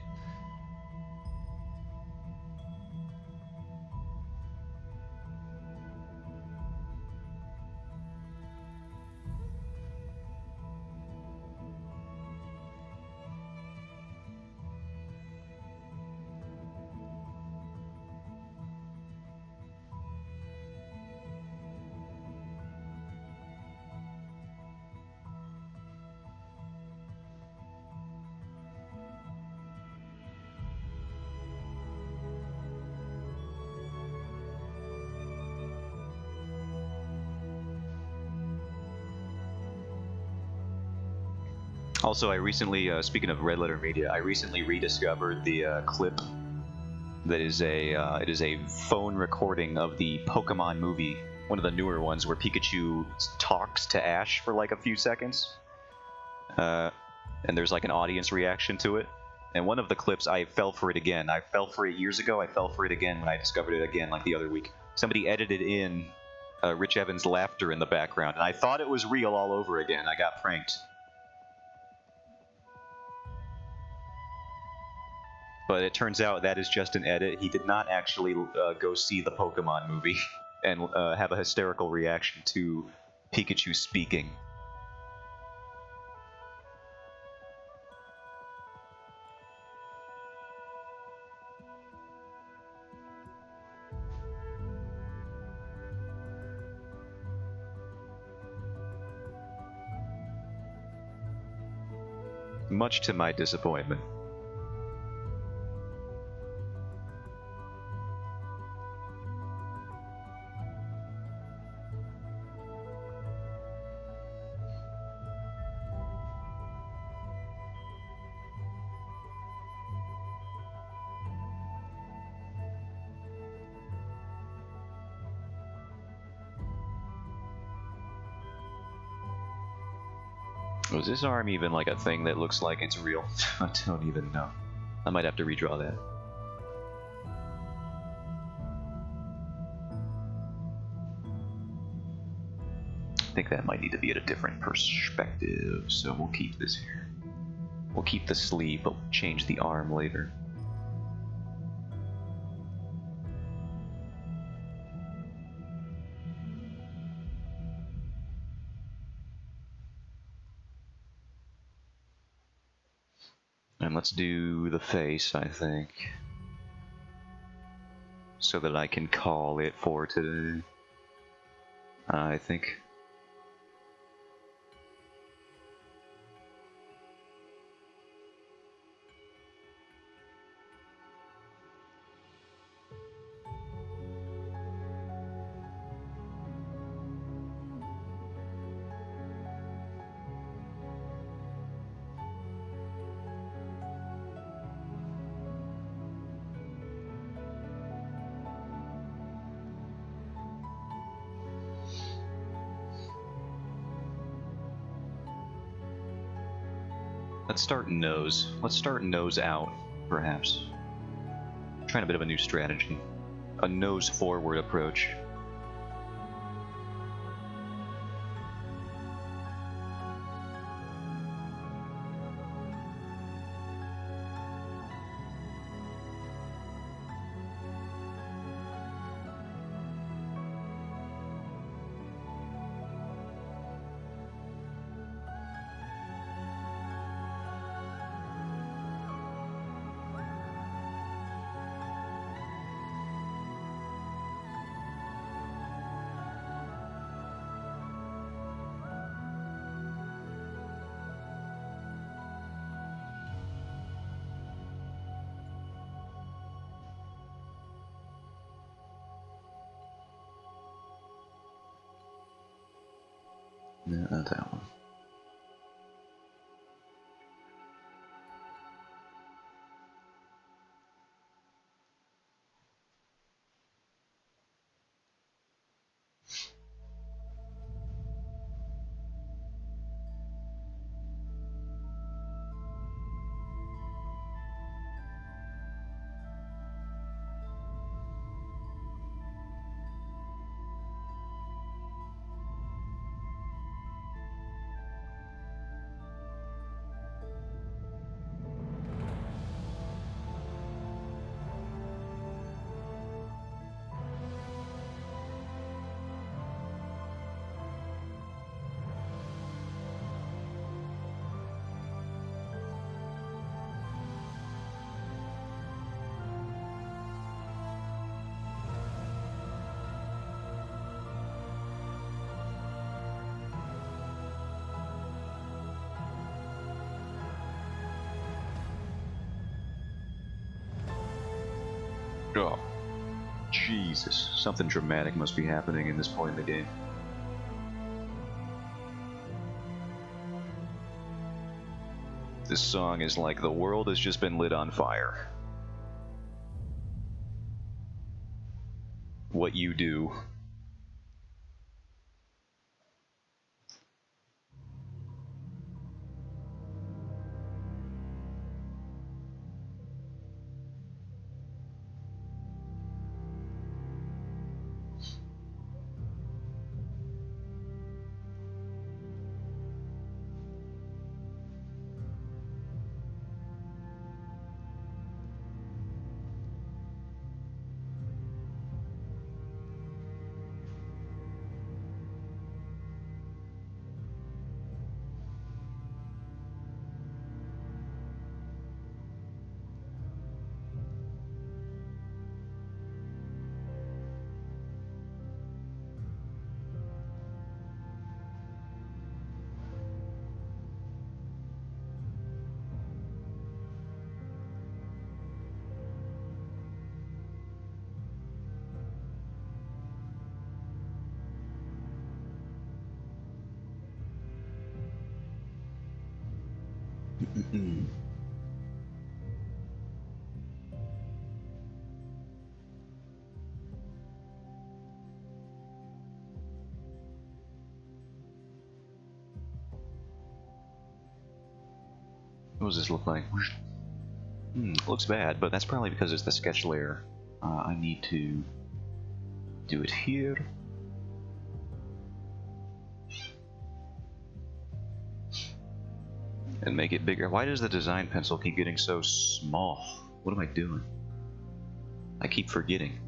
Also, I recently, speaking of Red Letter Media, I recently rediscovered the clip that is it is a phone recording of the Pokemon movie, one of the newer ones where Pikachu talks to Ash for like a few seconds, and there's like an audience reaction to it. And one of the clips, I fell for it again. I fell for it years ago. I fell for it again when I discovered it again, like the other week. Somebody edited in Rich Evans' laughter in the background, and I thought it was real all over again. I got pranked. But it turns out that is just an edit. He did not actually go see the Pokemon movie and have a hysterical reaction to Pikachu speaking. Much to my disappointment. Was this arm even like a thing that looks like it's real? I don't even know. I might have to redraw that. I think that might need to be at a different perspective, so we'll keep this here. We'll keep the sleeve, but we'll change the arm later. And let's do the face, I think. So that I can call it for today. I think. Let's start nose. Let's start nose out, perhaps. Trying a bit of a new strategy. A nose forward approach. No, not that one. Oh, Jesus. Something dramatic must be happening in this point in the game. This song is like the world has just been lit on fire. What you do. What does this look like? Looks bad, but that's probably because it's the sketch layer. I need to do it here. And make it bigger. Why does the design pencil keep getting so small? What am I doing? I keep forgetting.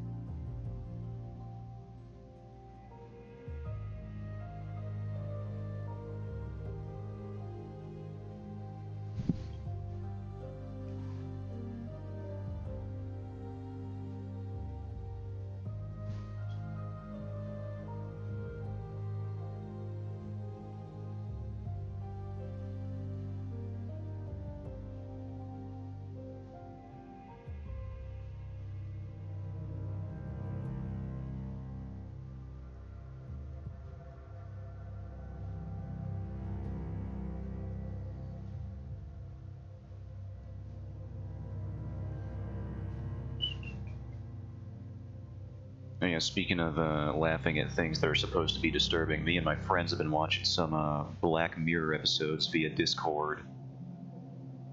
Yeah, speaking of laughing at things that are supposed to be disturbing, me and my friends have been watching some Black Mirror episodes via Discord.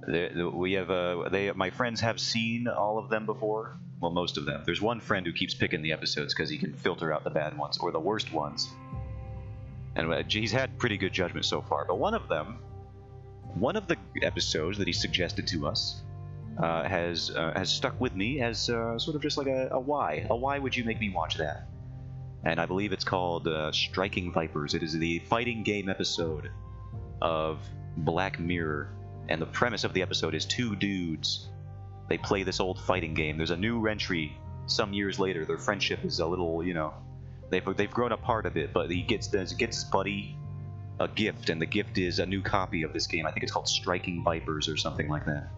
My friends have seen all of them before. Well, most of them. There's one friend who keeps picking the episodes because he can filter out the bad ones or the worst ones. And he's had pretty good judgment so far. But one of the episodes that he suggested to us has stuck with me as sort of just like a why. A why would you make me watch that? And I believe it's called Striking Vipers. It is the fighting game episode of Black Mirror. And the premise of the episode is two dudes. They play this old fighting game. There's a new entry some years later. Their friendship is a little, they've grown apart a bit, but he gets his buddy a gift, and the gift is a new copy of this game. I think it's called Striking Vipers or something like that.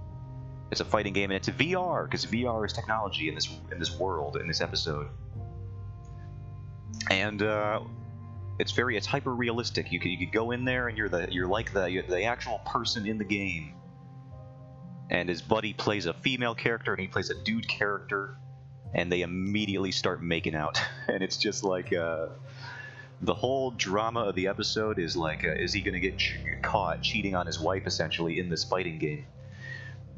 It's a fighting game, and it's a VR, because VR is technology in this world, in this episode. And it's hyper realistic. You could go in there and you're like the actual person in the game. And his buddy plays a female character and he plays a dude character, and they immediately start making out. And it's just like the whole drama of the episode is like, is he gonna get caught cheating on his wife essentially in this fighting game?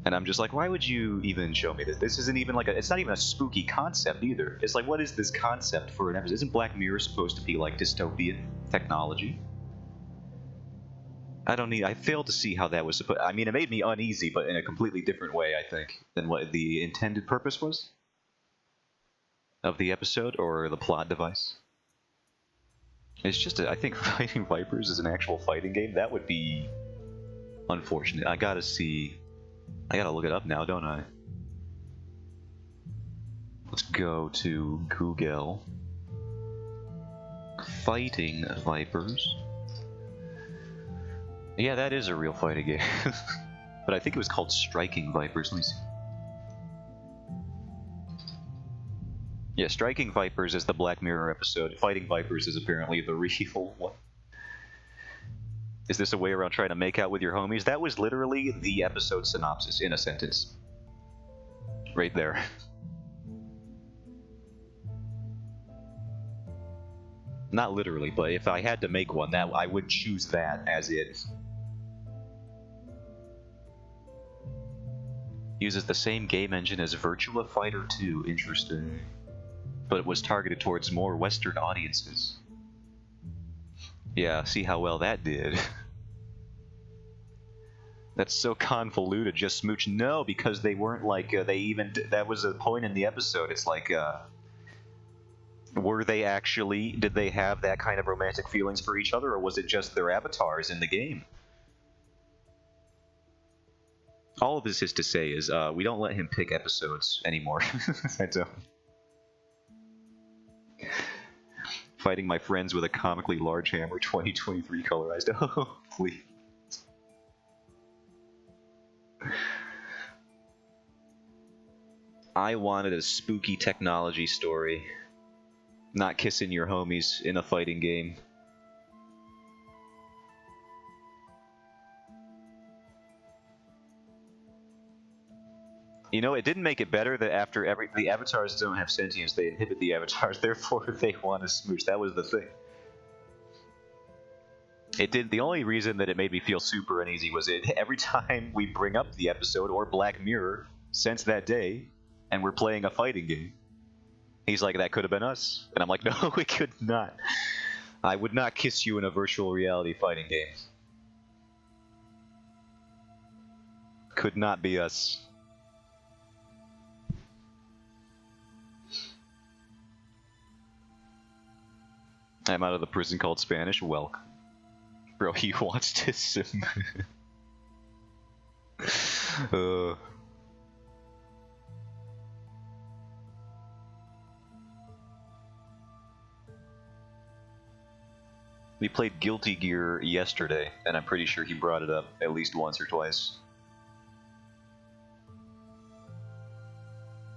And I'm just like, why would you even show me this? This isn't even like it's not even a spooky concept either. It's like, what is this concept for an episode? Isn't Black Mirror supposed to be like dystopian technology? I failed to see how that was supposed. I mean, it made me uneasy, but in a completely different way, I think, than what the intended purpose was of the episode or the plot device. It's just, I think Fighting Vipers is an actual fighting game. That would be unfortunate. I gotta look it up now, don't I? Let's go to Google. Fighting Vipers. Yeah, that is a real fighting game. But I think it was called Striking Vipers. Let me see. Yeah, Striking Vipers is the Black Mirror episode. Fighting Vipers is apparently the real one. Is this a way around trying to make out with your homies? That was literally the episode synopsis in a sentence. Right there. Not literally, but if I had to make one, I would choose that as it. Uses the same game engine as Virtua Fighter 2. Interesting. But it was targeted towards more Western audiences. Yeah, see how well that did. That's so convoluted, just smooch. No, because they weren't like, that was a point in the episode. It's like, did they have that kind of romantic feelings for each other, or was it just their avatars in the game? All of this is to say is, we don't let him pick episodes anymore. I don't. Fighting my friends with a comically large hammer, 2023 colorized. Oh, please. I wanted a spooky technology story. Not kissing your homies in a fighting game. You know, it didn't make it better that after the avatars don't have sentience, they inhibit the avatars, therefore they want to smooch. That was the thing. It did. The only reason that it made me feel super uneasy was every time we bring up the episode or Black Mirror since that day, and we're playing a fighting game, he's like, "That could have been us," and I'm like, "No, it could not. I would not kiss you in a virtual reality fighting game. Could not be us." I'm out of the prison called Spanish. Welcome. Bro, he wants to sim. We played Guilty Gear yesterday, and I'm pretty sure he brought it up at least once or twice.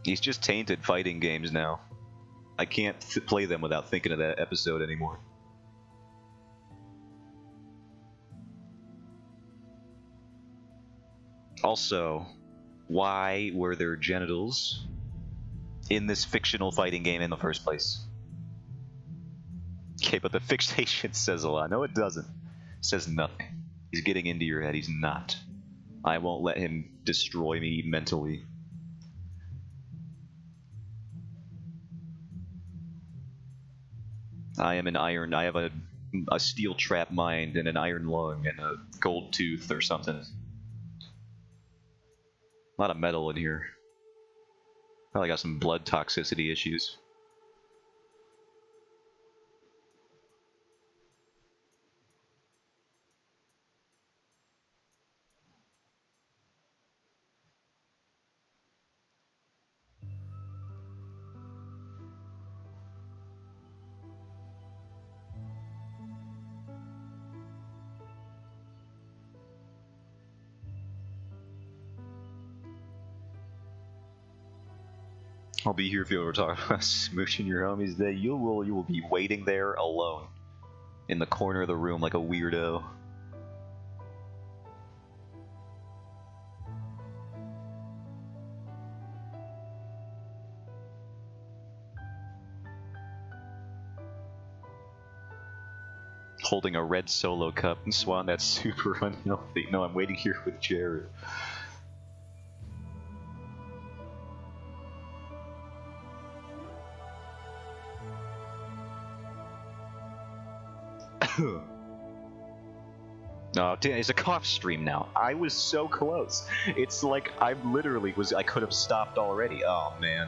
He's just tainted fighting games now. I can't play them without thinking of that episode anymore. Also, why were there genitals in this fictional fighting game in the first place? Okay, but the fixation says a lot. No, it doesn't. It says nothing. He's getting into your head. He's not. I won't let him destroy me mentally. I am an iron. I have a steel trap mind and an iron lung and a gold tooth or something. A lot of metal in here. Probably got some blood toxicity issues. I'll be here if you ever talk about smooching your homies day. You will be waiting there alone in the corner of the room like a weirdo. Holding a red Solo cup and Swan, that's super unhealthy. No, I'm waiting here with Jared. Oh, damn, it's a cough stream now. I was so close. It's like I literally was. I could have stopped already. Oh man.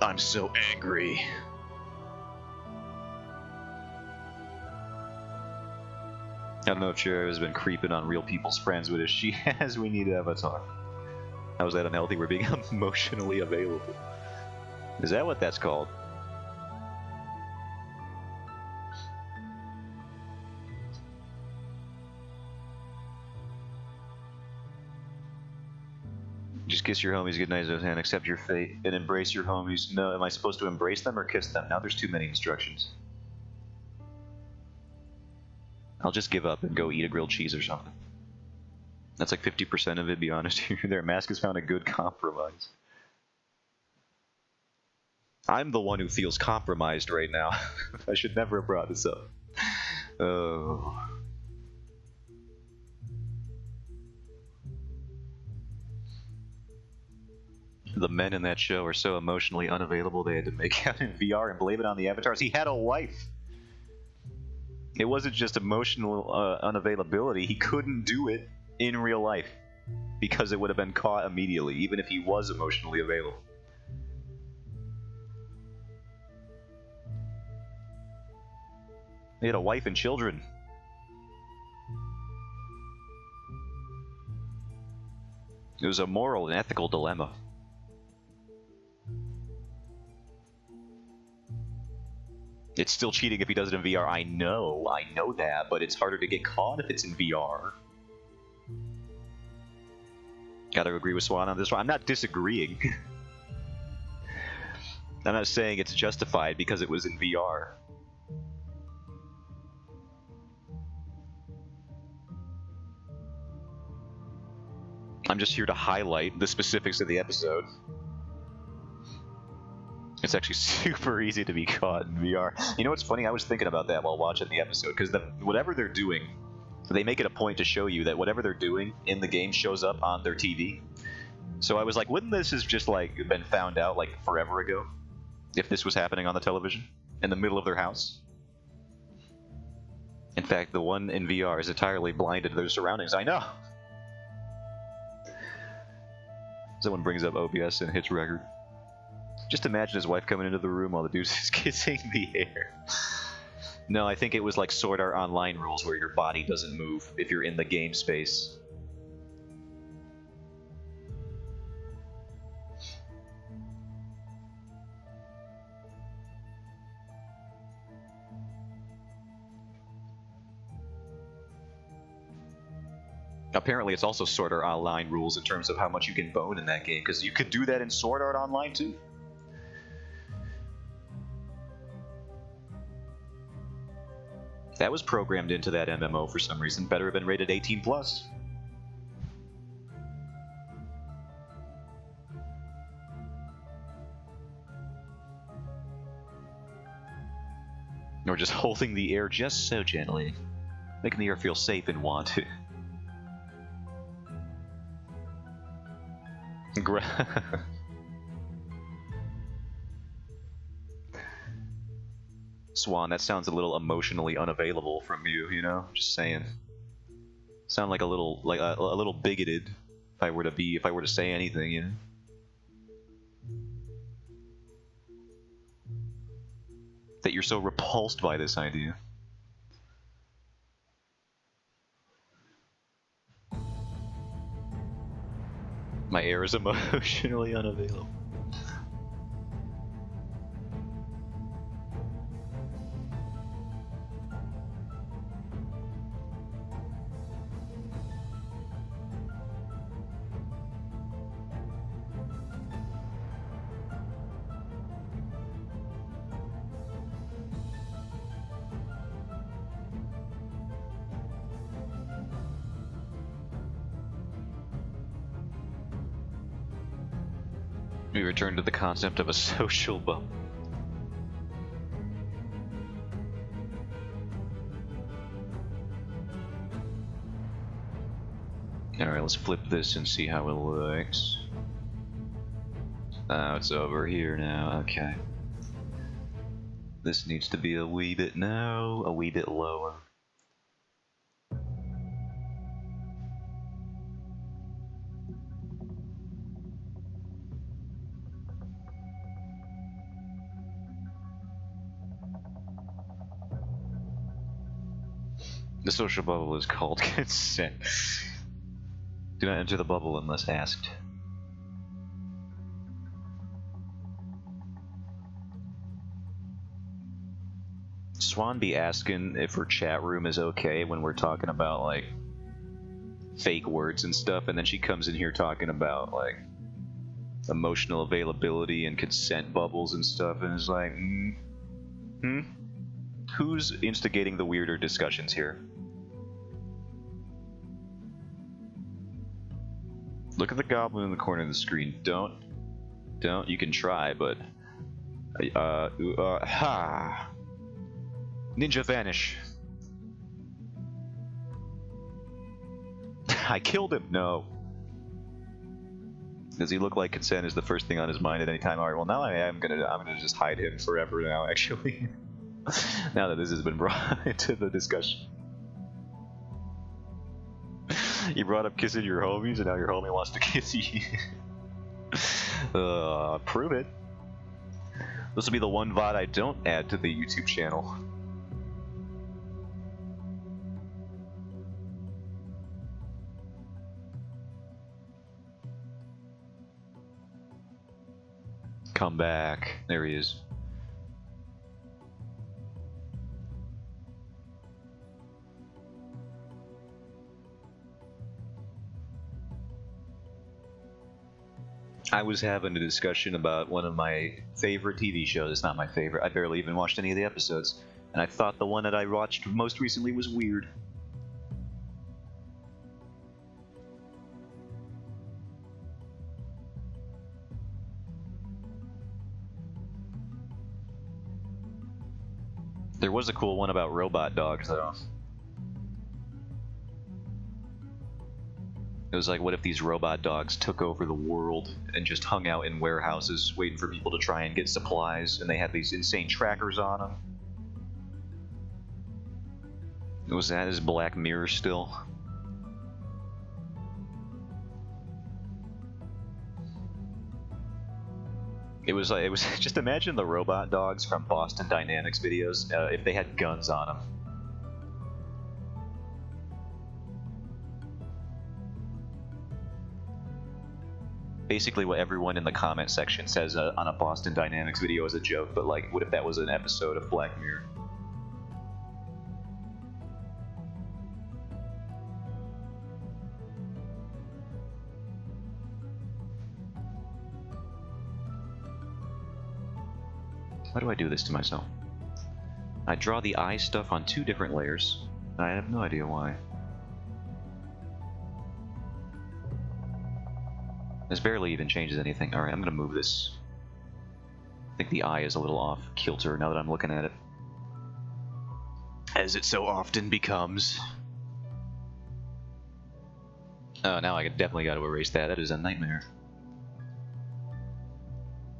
I'm so angry. I don't know if Cher has been creeping on real people's friends, but if she has, we need to have a talk. How is that unhealthy? We're being emotionally available. Is that what that's called? Just kiss your homies goodnight, Zotaneth, accept your fate, and embrace your homies. No, am I supposed to embrace them or kiss them? Now there's too many instructions. I'll just give up and go eat a grilled cheese or something. That's like 50% of it, be honest here. Their mask has found a good compromise. I'm the one who feels compromised right now. I should never have brought this up. Oh. The men in that show are so emotionally unavailable they had to make out in VR and blame it on the avatars. He had a wife. It wasn't just emotional unavailability. He couldn't do it in real life because it would have been caught immediately, even if he was emotionally available. He had a wife and children. It was a moral and ethical dilemma. It's still cheating if he does it in VR. I know that, but it's harder to get caught if it's in VR. Gotta agree with Swan on this one. I'm not disagreeing. I'm not saying it's justified because it was in VR. I'm just here to highlight the specifics of the episode. It's actually super easy to be caught in VR. You know what's funny? I was thinking about that while watching the episode, because whatever they're doing, they make it a point to show you that whatever they're doing in the game shows up on their TV. So I was like, wouldn't this have just like been found out like forever ago? If this was happening on the television in the middle of their house? In fact, the one in VR is entirely blinded to their surroundings. I know! Someone brings up OBS and hits record. Just imagine his wife coming into the room while the dude's just kissing the air. No, I think it was like Sword Art Online rules where your body doesn't move if you're in the game space. Apparently, it's also Sword Art Online rules in terms of how much you can bone in that game, because you could do that in Sword Art Online too. That was programmed into that MMO for some reason. Better have been rated 18+. Or just holding the air just so gently, making the air feel safe and wanted. Swan, that sounds a little emotionally unavailable from you, you know? Just saying. Sound like a little bigoted if I were to say anything, you know? That you're so repulsed by this idea. My air is emotionally unavailable. We return to the concept of a social bubble. Alright, let's flip this and see how it looks. Oh, it's over here now, okay. This needs to be a wee bit lower. The social bubble is called consent. Do not enter the bubble unless asked. Swan be asking if her chat room is okay when we're talking about like fake words and stuff, and then she comes in here talking about like emotional availability and consent bubbles and stuff, and it's like, who's instigating the weirder discussions here? Look at the goblin in the corner of the screen. Don't. You can try, but ha! Ninja vanish. I killed him. No. Does he look like consent is the first thing on his mind at any time? All right. Well, now I'm gonna just hide him forever now. Actually, now that this has been brought into the discussion. You brought up kissing your homies, and now your homie wants to kiss you. Prove it. This will be the one VOD I don't add to the YouTube channel. Come back. There he is. I was having a discussion about one of my favorite TV shows. It's not my favorite. I barely even watched any of the episodes. And I thought the one that I watched most recently was weird. There was a cool one about robot dogs, though. It was like, what if these robot dogs took over the world and just hung out in warehouses waiting for people to try and get supplies, and they had these insane trackers on them? Was that his Black Mirror still? It was just imagine the robot dogs from Boston Dynamics videos if they had guns on them. Basically what everyone in the comment section says on a Boston Dynamics video is a joke, but like, what if that was an episode of Black Mirror? Why do I do this to myself? I draw the eye stuff on 2 different layers. I have no idea why. This barely even changes anything. Alright, I'm gonna move this. I think the eye is a little off kilter now that I'm looking at it. As it so often becomes. Oh, now I definitely got to erase that. That is a nightmare.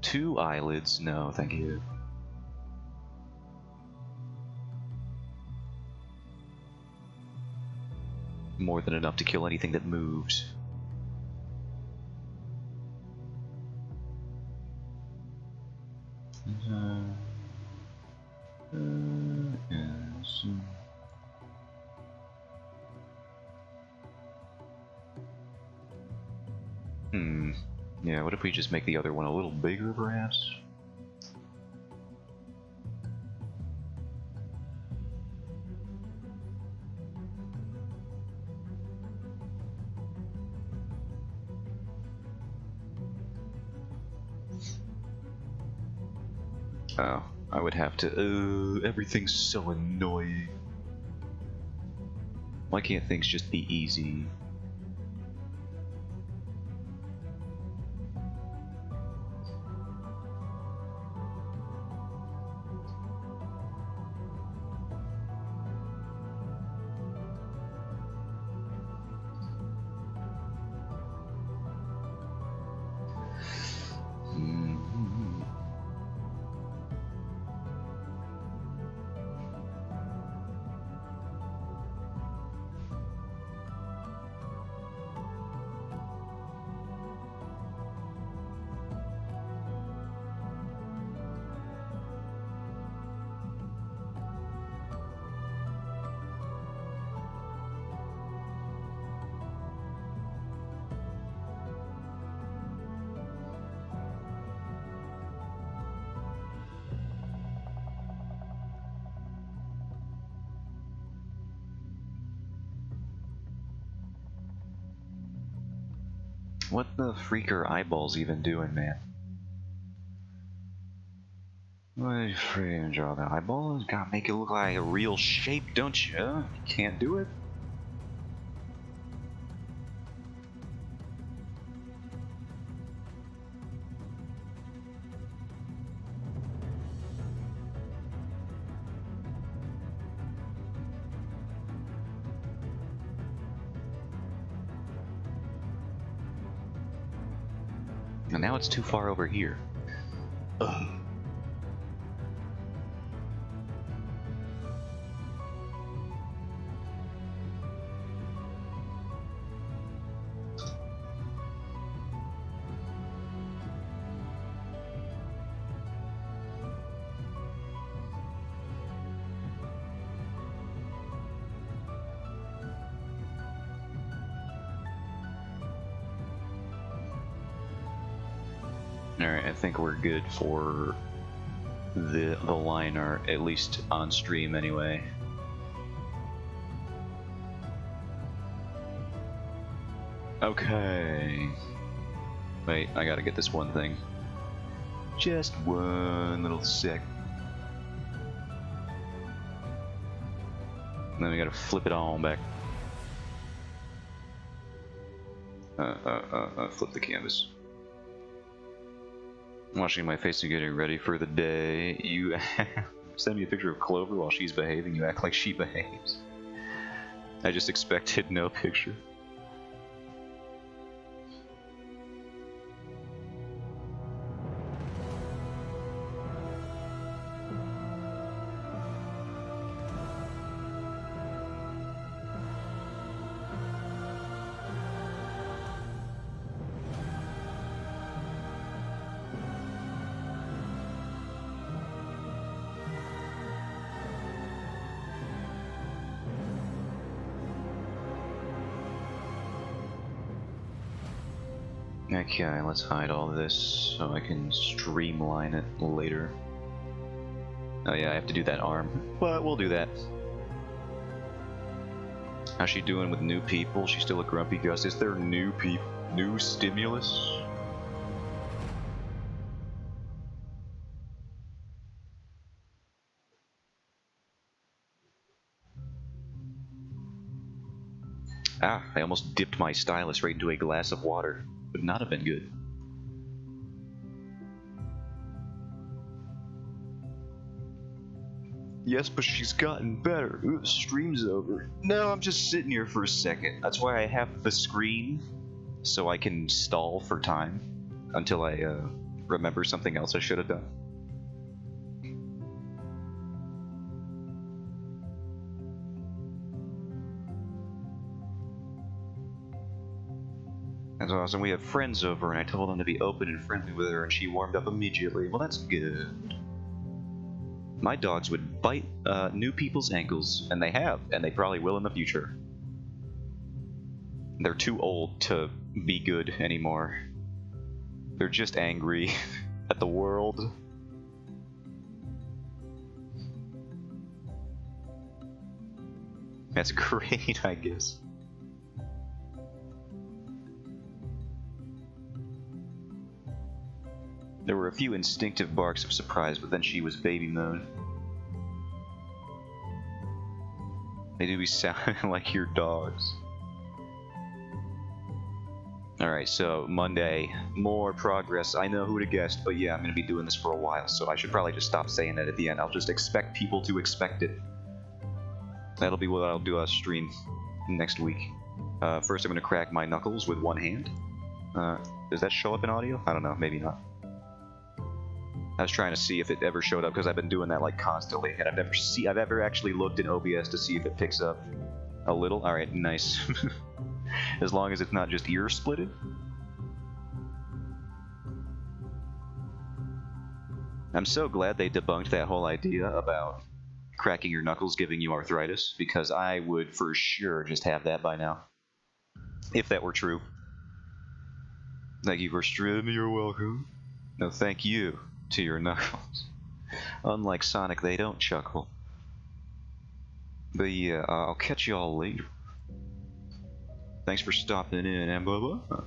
2 eyelids? No, thank you. More than enough to kill anything that moves. Yeah, what if we just make the other one a little bigger, perhaps? Oh, I would have to. Everything's so annoying. Why can't things just be easy? What the freak are eyeballs even doing, man? Why you freaking draw the eyeballs? Gotta make it look like a real shape, don't you? You can't do it. And now it's too far over here. Ugh. Alright, I think we're good for the line art, at least on stream anyway. Okay. Wait, I gotta get this one thing. Just one little sec. And then we gotta flip it on back. Flip the canvas. Washing my face and getting ready for the day. You send me a picture of Clover while she's behaving. You act like she behaves. I just expected no picture. Okay, let's hide all this so I can streamline it later. Oh yeah, I have to do that arm, but we'll do that. How's she doing with new people? She's still a grumpy Gus. Is there new stimulus? Ah, I almost dipped my stylus right into a glass of water. Would not have been good. Yes, but she's gotten better. Ooh, the stream's over. No, I'm just sitting here for a second. That's why I have the screen, so I can stall for time until I remember something else I should have done. That's awesome. We have friends over, and I told them to be open and friendly with her, and she warmed up immediately. Well, that's good. My dogs would bite new people's ankles, and they have, and they probably will in the future. They're too old to be good anymore. They're just angry at the world. That's great, I guess. There were a few instinctive barks of surprise, but then she was baby mode. They do be sounding like your dogs. Alright, so Monday, more progress. I know who to guess, but yeah, I'm going to be doing this for a while, so I should probably just stop saying that at the end. I'll just expect people to expect it. That'll be what I'll do on stream next week. First I'm going to crack my knuckles with one hand. Does that show up in audio? I don't know, maybe not. I was trying to see if it ever showed up because I've been doing that like constantly, and I've ever actually looked in OBS to see if it picks up a little. All right, nice. As long as it's not just ear splitted. I'm so glad they debunked that whole idea about cracking your knuckles giving you arthritis, because I would for sure just have that by now, if that were true. Thank you for streaming. You're welcome. No, thank you to your knuckles. Unlike Sonic, they don't chuckle. But yeah, I'll catch y'all later. Thanks for stopping in, and blah blah.